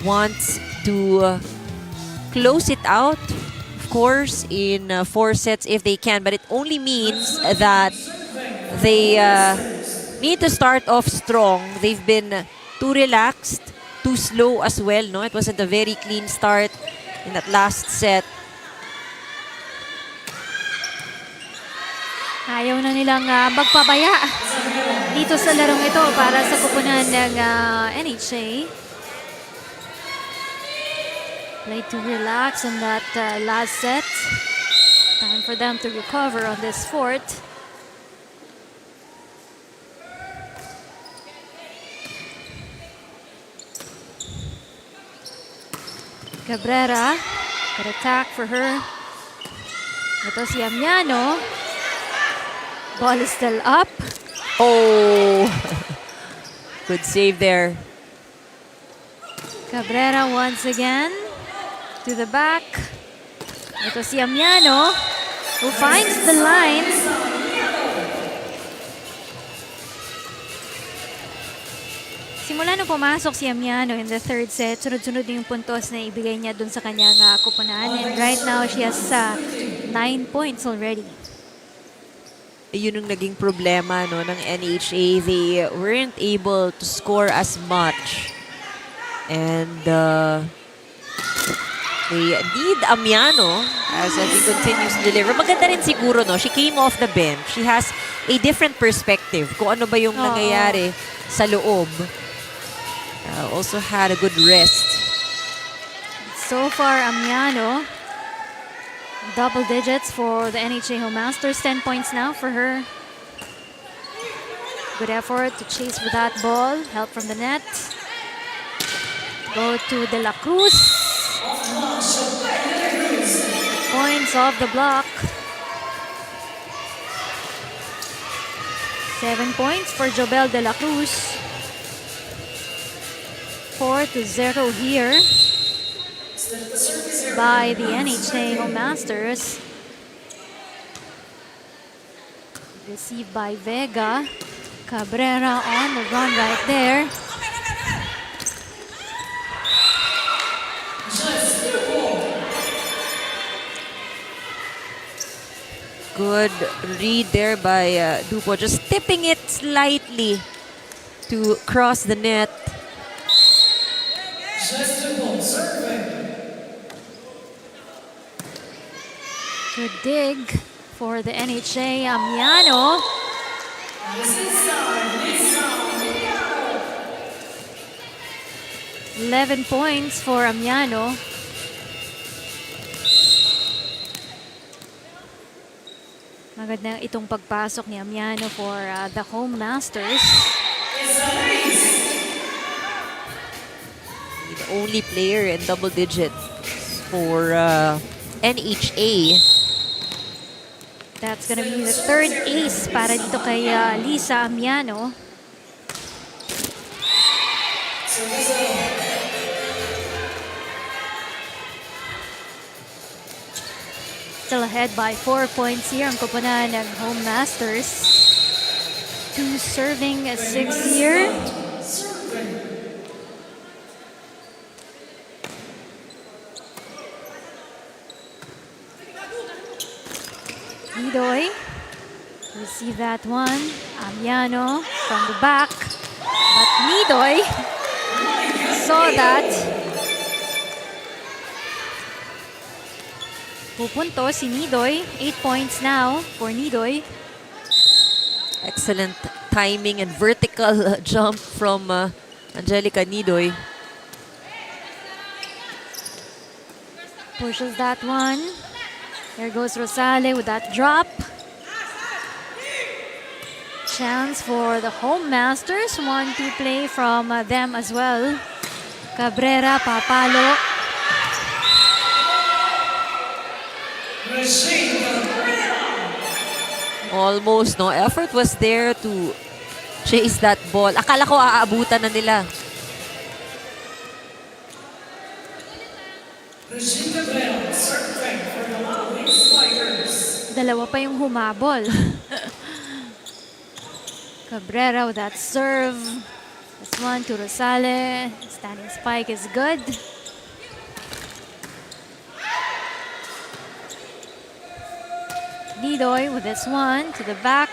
wants to close it out, of course, in 4 sets if they can. But it only means that they need to start off strong. They've been too relaxed, too slow as well. No, it wasn't a very clean start in that last set. Ayaw na nilang magpabaya dito sa larong ito para sa kupunan ng NHA. Play to relax on that last set. Time for them to recover on this 4th. Cabrera, good attack for her. Ito si Amiano. Ball is still up. Oh, good save there. Cabrera once again to the back. Ito si Amiano who finds the line. Simula nung pumasok si Amiano in the 3rd set, sunod-sunod yung puntos na ibigay niya dun sa kanyang kupunan. And right now, she has 9 points already. Yun yung naging problema, no, ng NHA. They weren't able to score as much. And they need Amiano as he continues to deliver. Maganda rin siguro, no? She came off the bench. She has a different perspective kung ano ba yung nangyayari sa loob. Also had a good rest. So far, Amiano, double digits for the NHA Home Masters. 10 points now for her. Good effort to chase for that ball. Help from the net. Go to De La Cruz. Points off the block. 7 points for Jobel De La Cruz. 4-0 here by the NHA Home Masters. Received by Vega. Cabrera on the run right there. Good read there by Dupo, just tipping it slightly to cross the net. Good dig for the NHA. Amiano. $11 points for Amiano. Maganda itong pagpasok ni Amiano for the Home Masters. The only player in double digits for NHA. That's gonna be the 3rd ace para dito kay Lisa Amiano. Still ahead by 4 points here ang koponan ng Home Masters. 2 serving 6 here. Nidoy. Receive that one. Amiano from the back. But Nidoy saw that. Pupunto si Nidoy. 8 points now for Nidoy. Excellent timing and vertical jump from Angelica Nidoy. Pushes that one. There goes Rosale with that drop. Chance for the home masters. 1-2 play from them as well. Cabrera, papalo. Almost, no? Effort was there to chase that ball. Akala ko aabutan na nila. Dalawa pa yung humabol. Cabrera with that serve. This one to Rosale. Standing spike is good. Nidoy with this one to the back.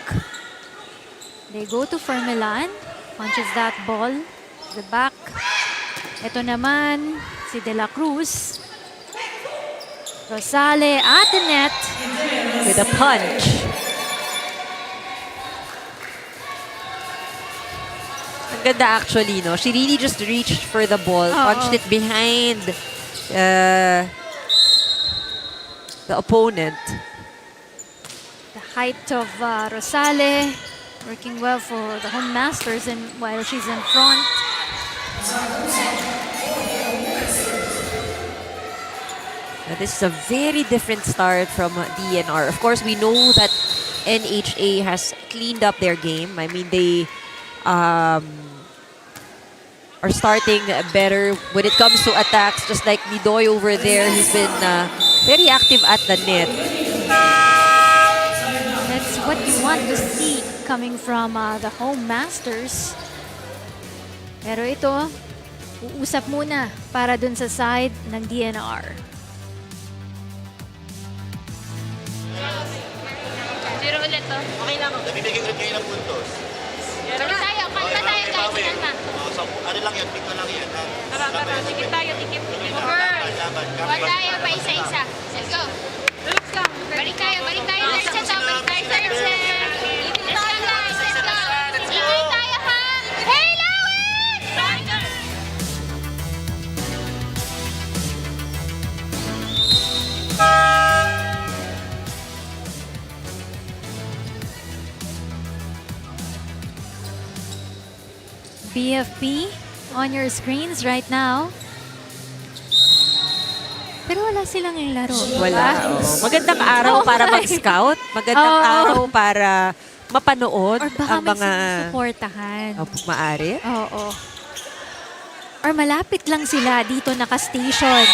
They go to Fermilan. Punches that ball to the back. Ito naman si De La Cruz. Rosale at the net. With a punch. Ang ganda actually, no? She really just reached for the ball, punched it behind the opponent. The height of Rosale working well for the home masters and while she's in front. This is a very different start from DNR. Of course, we know that NHA has cleaned up their game. I mean, they are starting better when it comes to attacks. Just like Nidoy over there, he's been very active at the net. That's what you want to see coming from the home masters. Pero ito, uusap muna para dun sa side ng DNR. Zero ulit to. Okay lang. Nabibigyan ulit kayo ng puntos. Balik tayo. Kanta tayo guys. Kanta. Ano lang yan, pito lang yan. Tara, tara. Tikip tayo. Tikip. Laban. Huwag tayo pa isa-isa. Let's go. Let's go. Balik tayo. Balik tayo. Third set. Balik tayo. Third set. Let's go guys. Let's go. Ingay tayo ha. Hey, Lawin! BFP on your screens right now. Pero wala silang yung laro. Wala. Magandang araw para mag-scout. Magandang araw para mapanood Or baka ang may mga... sinusuportahan. Maaari. Oo. Or malapit lang sila dito naka-station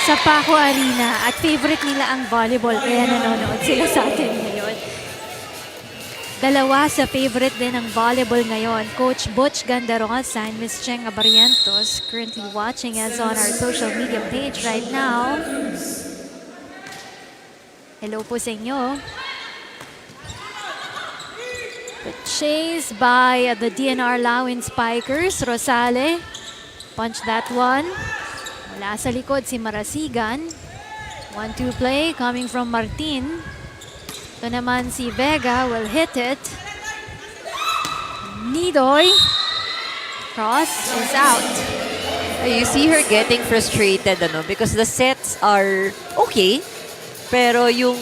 sa Paco Arena at favorite nila ang volleyball kaya nanonood sila sa atin ngayon. Dalawa sa favorite din ng volleyball ngayon. Coach Butch Gandarosa and Miss Cheng Abarientos currently watching us on our social media page right now. Hello po sa inyo. The chase by the DNR Lawin Spikers. Rosale. Punch that one. Wala sa likod si Marasigan. 1-2 play coming from Martin. Ito naman si Vega will hit it. Nidoy. Cross is out. You see her getting frustrated because the sets are okay. Pero yung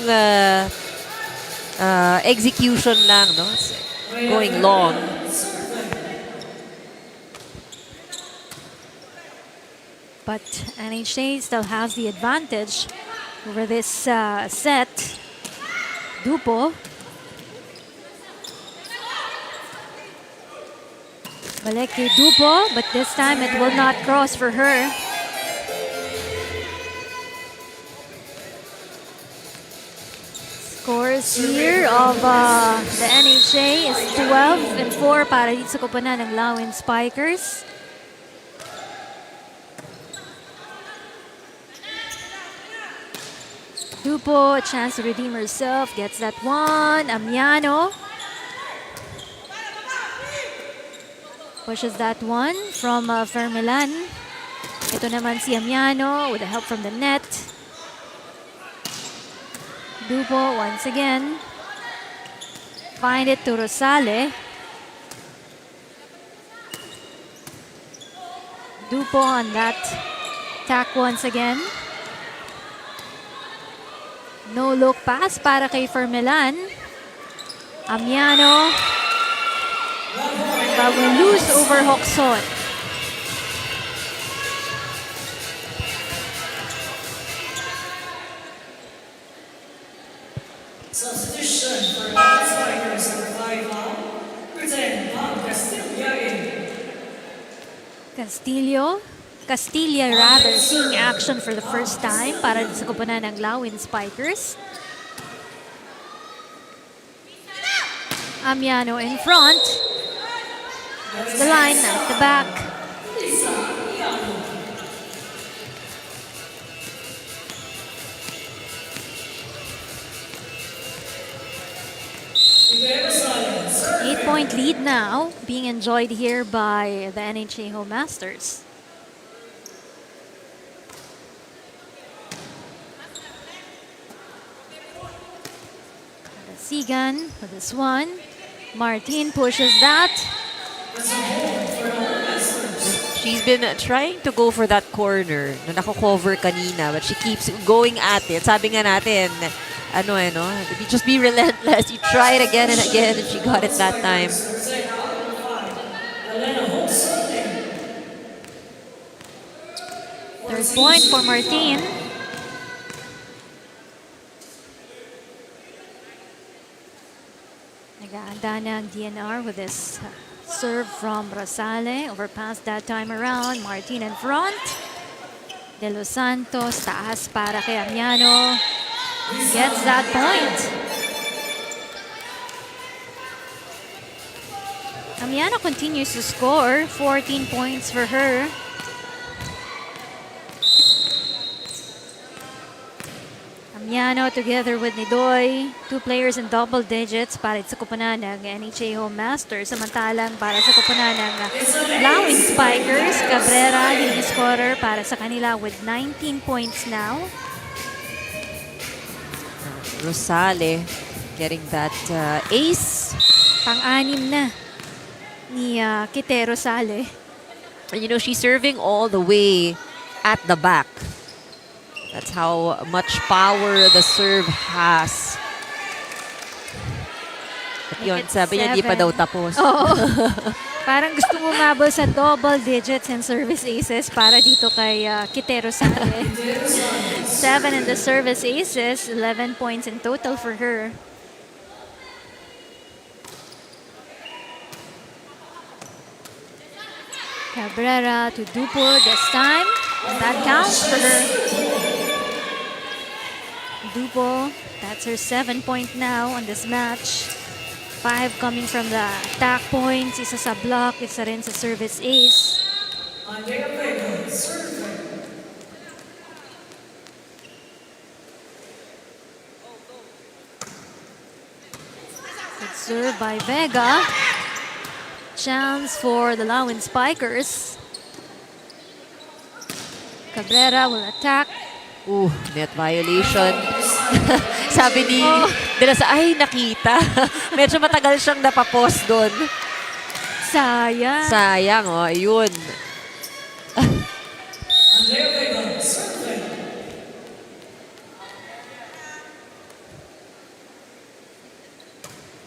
execution lang, it's going long. But NHA still has the advantage over this set. Dupo. Balik kay Dupo, but this time it will not cross for her. Scores here of the NHA is 12-4 para dito sa koponan ng Lawin Spikers. Dupo, a chance to redeem herself, gets that one. Amiano pushes that one from Fermilan. Ito naman si Amiano with the help from the net. Dupo once again. Find it to Rosale. Dupo on that tack once again. No-look pass para kay Fermelan. Amiano. Bagong loose over Hoxon. Substitution for Lance Strikers number 5 now. Present Bob Castilla in. Castilla rather, seeing action for the first time para sa koponan ng Lawin Spikers. Amiano in front. That's the line, at the back. Eight-point lead now, being enjoyed here by the NHA Home Masters. Sigan with this one. Martin pushes that. She's been trying to go for that corner na nako-cover kanina, but she keeps going at it. Sabi nga natin, just be relentless. You try it again and again, and she got it that time. Third point for Martin. Nag-aanda ng DNR with this serve from Rosale. Overpass that time around. Martin in front. De Los Santos, taas para kay Amiano. Gets that point. Amiano continues to score. 14 points for her. Amiano together with Nidoy. 2 players in double digits para sa koponan ng NHA Home Masters. Samantalang para sa koponan ng Lawin Spikers, Cabrera, leading scorer para sa kanila with 19 points now. Rosale getting that ace. Pang-anim na ni Kite Rosale. And she's serving all the way at the back. That's how much power the serve has. At yun, sabi niya, di pa daw tapos. Oo. Parang gusto mo umabol sa double digits and service aces para dito kay Kite Rosale. 7 in the service aces, 11 points in total for her. Cabrera to Dupo this time. That counts for her. Dupo, that's her 7-point now on this match. 5 coming from the attack points, isa sa block, isa rin sa service ace. Good serve by Vega. Chance for the Lawin Spikers. Cabrera will attack. Net violation. Sabi ni Delasa, ay nakita. Medyo matagal siyang napapost doon. Sayang. Sayang, ayun.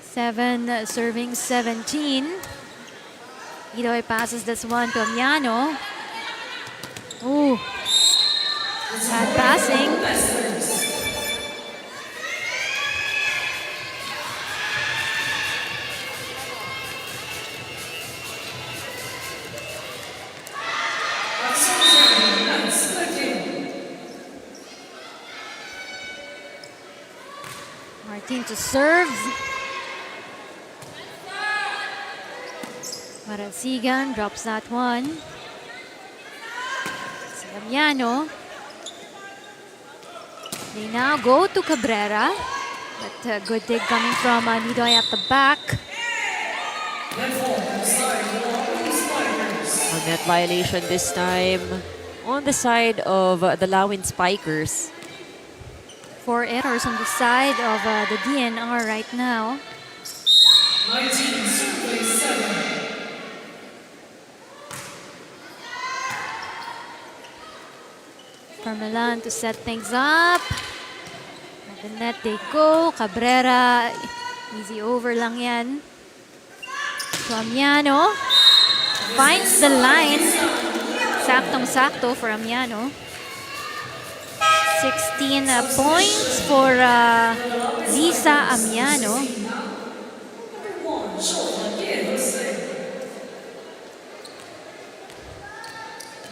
Seven serving 17. Idoy passes this one to Amiano. Ooh. Bad passing. Martin to serve. Marasigan drops that one. Amiano. They now go to Cabrera. But good dig coming from Nidoy at the back. A net violation this time on the side of the Lawin Spikers. 4 errors on the side of the DNR right now. 19-7. For Milan to set things up. The net they go. Cabrera, easy over lang yan. So Amiano finds the line. Saktong-sakto for Amiano. 16 points for Lisa Amiano.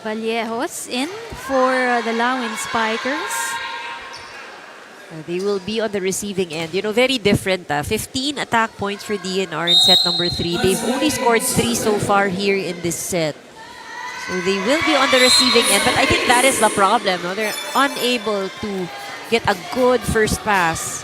Vallejos in for the Lawin Spikers. They will be on the receiving end. You know, very different. 15 attack points for DNR in set number 3. They've only scored 3 so far here in this set. So they will be on the receiving end. But I think that is the problem. No? They're unable to get a good first pass.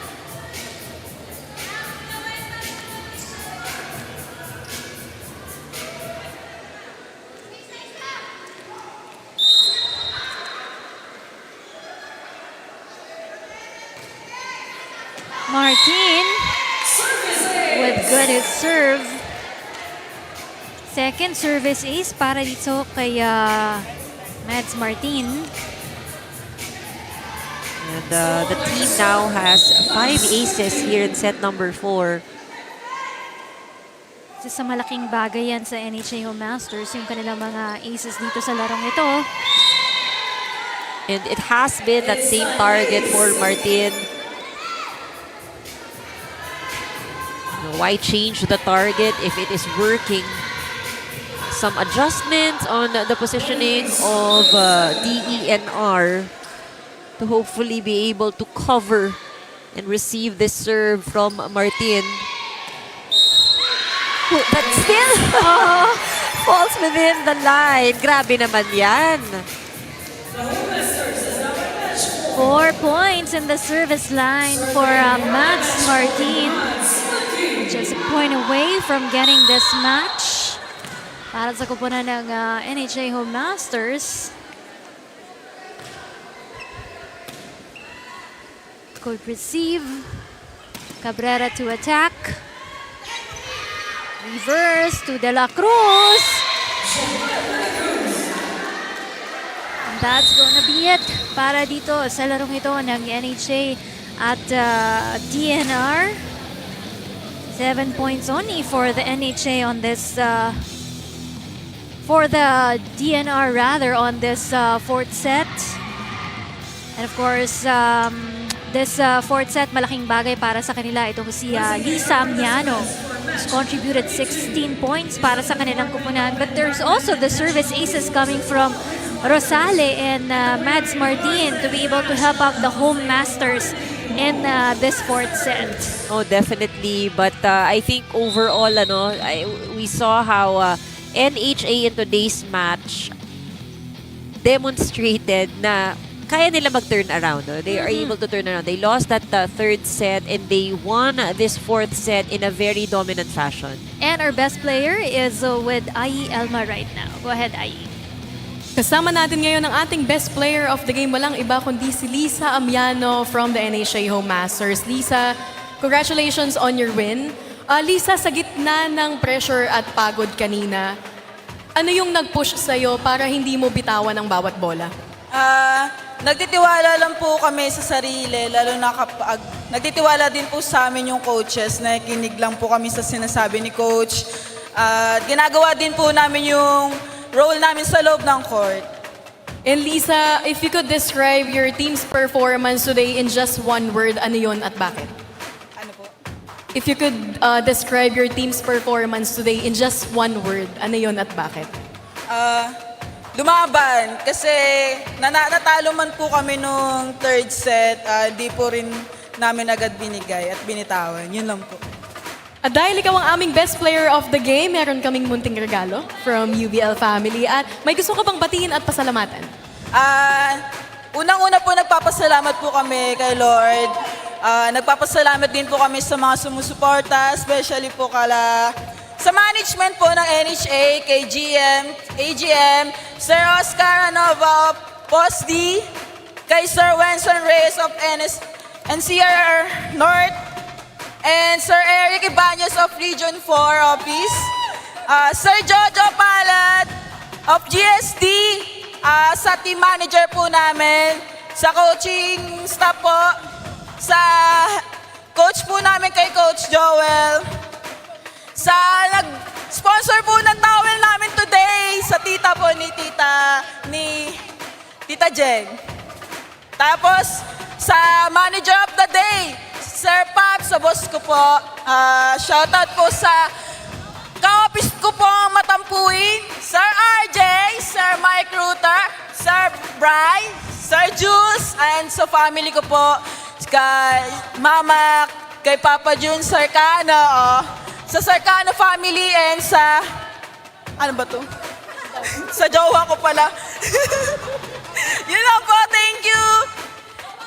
Martin with good his serve. Second service ace para dito kay Mads Martin. And the team now has 5 aces here in set number 4. Isa sa malaking bagay yan sa NHA Home Masters, yung kanilang mga aces dito sa larong ito. And it has been that same target for Martin. Why change the target if it is working? Some adjustments on the positioning of DENR to hopefully be able to cover and receive this serve from Martin. But still falls within the line. Grabe naman yan. 4 points in the service line for Mads Martin. Just a point away from getting this match para sa kupunan ng NHA Home Masters. Could receive. Cabrera to attack. Reverse to De La Cruz. And that's gonna be it para dito sa larong ito ng NHA at DNR. 7 points only for the NHA on this, for the DNR rather, on this fourth set. And of course, this fourth set, malaking bagay para sa kanila. Itong si Lisa Amiano, who's contributed 16 points para sa kanilang kupunan. But there's also the service aces coming from Rosale and Mads Martin to be able to help out the home masters in this fourth set. Oh, definitely. But I think overall, we saw how NHA in today's match demonstrated na kaya nila mag-turn around. No? They are able to turn around. They lost that third set and they won this fourth set in a very dominant fashion. And our best player is with Ai Elma right now. Go ahead, Ai. Kasama natin ngayon ang ating best player of the game. Walang iba kundi si Lisa Amiano from the NHA Home Masters. Lisa, congratulations on your win. Lisa, sa gitna ng pressure at pagod kanina, ano yung nag-push sa'yo para hindi mo bitawan ang bawat bola? Nagtitiwala lang po kami sa sarili, lalo na kapag nagtitiwala din po sa amin yung coaches, nakikinig lang po kami sa sinasabi ni coach. Ginagawa din po namin yung role namin sa loob ng court. And Lisa, if you could describe your team's performance today in just one word, ano yun at bakit? Ano po? If you could describe your team's performance today in just one word, ano yun at bakit? Lumaban, kasi natalo man po kami nung third set, di po rin namin agad binigay at binitawan. Yun lang po. At dahil ikaw ang aming best player of the game, meron kaming munting regalo from UVL family. At may gusto ka bang batiin at pasalamatan? Unang-una po nagpapasalamat po kami kay Lord. Nagpapasalamat din po kami sa mga sumusuporta, especially po sa management po ng NHA, kay AGM, Sir Oscar Anova of POSD, kay Sir Wenson Reyes of NCR North, and Sir Eric Ibanez of Region 4 Office, Sir Jojo Palad of GSD, sa team manager po namin, sa coaching staff po, sa po namin kay Coach Joel. Sa nag-sponsor po ng towel namin today, sa tita po ni Tita Jen. Tapos, sa manager of the day, Sir Pap, sa boss ko po. Shoutout po sa ka-office ko po ang matampuin, Sir RJ, Sir Mike Ruter, Sir Bry, Sir Juice, and sa family ko po, kay Mama, kay Papa Jun, Sir Cano, sa Sir Cano family, and sa, ano ba to? Sa jowa ko pala. Yun lang po, thank you!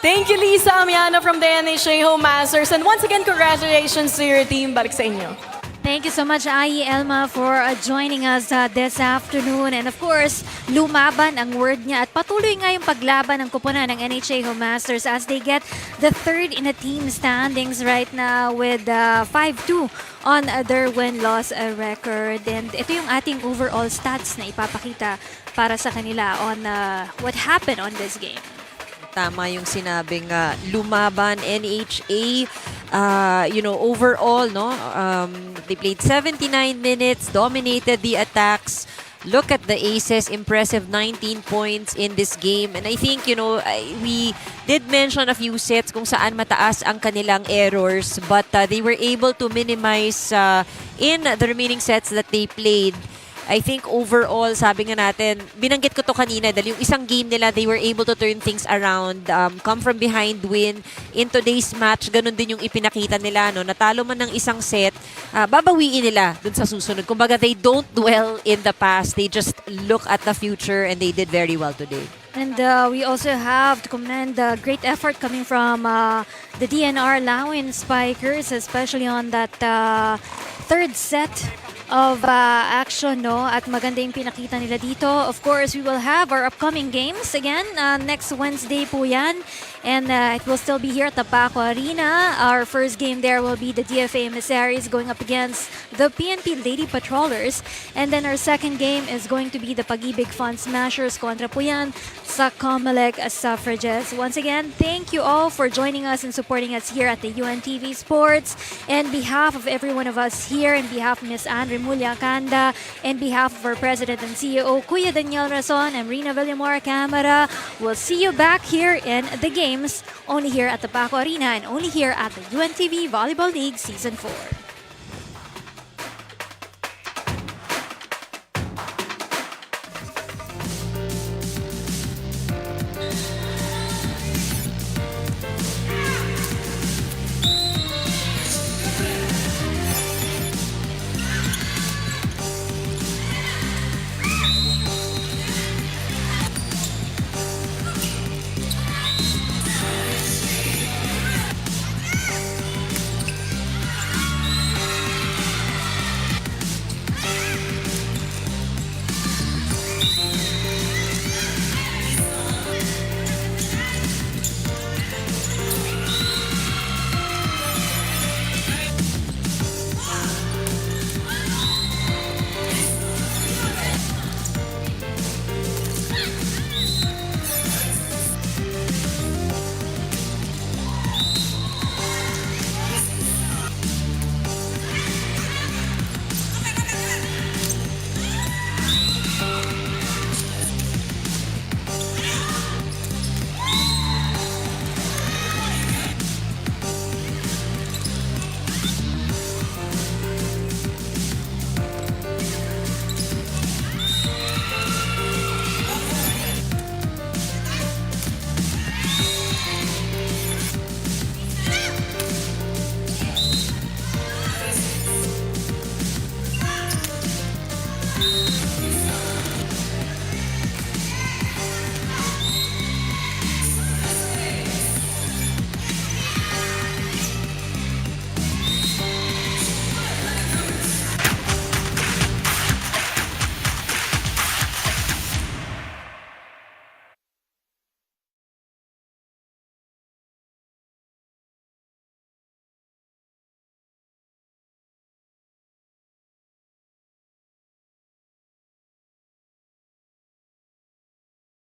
Thank you, Lisa Amiano from the NHA Home Masters. And once again, congratulations to your team. Balik sa inyo. Thank you so much, Ai Elma, for joining us this afternoon. And of course, lumaban ang word niya at patuloy nga yung paglaban ng kupunan ng NHA Home Masters as they get the third in the team standings right now with 5-2 on their win-loss record. And ito yung ating overall stats na ipapakita para sa kanila on what happened on this game. Tama yung sinabing lumaban NHA. Overall, no, they played 79 minutes, dominated the attacks. Look at the aces, impressive 19 points in this game. And I think, we did mention a few sets kung saan mataas ang kanilang errors, but they were able to minimize in the remaining sets that they played. I think overall, sabi nga natin, binanggit ko to kanina dahil yung isang game nila, they were able to turn things around, come from behind win. In today's match, ganun din yung ipinakita nila. No? Natalo man ng isang set, babawiin nila dun sa susunod. Kumbaga, they don't dwell in the past. They just look at the future and they did very well today. And we also have to commend the great effort coming from the DNR Lawin Spikers, especially on that third set of action, no? At maganda yung pinakita nila dito. Of course, we will have our upcoming games again next Wednesday po yan. And it will still be here at the Paco Arena. Our first game there will be the DFA Emissaries going up against the PNP Lady Patrollers. And then our second game is going to be the Pag-ibig Fun Smashers kontra po yan sa Comelec Suffragettes. Once again, thank you all for joining us and supporting us here at the UNTV Sports. And behalf of every one of us here, in behalf of Ms. Andre Mulyakanda, and behalf of our President and CEO, Kuya Daniel Rason, and Rina Villamora Camara, we'll see you back here in the games, only here at the Paco Arena and only here at the UNTV Volleyball League Season 4.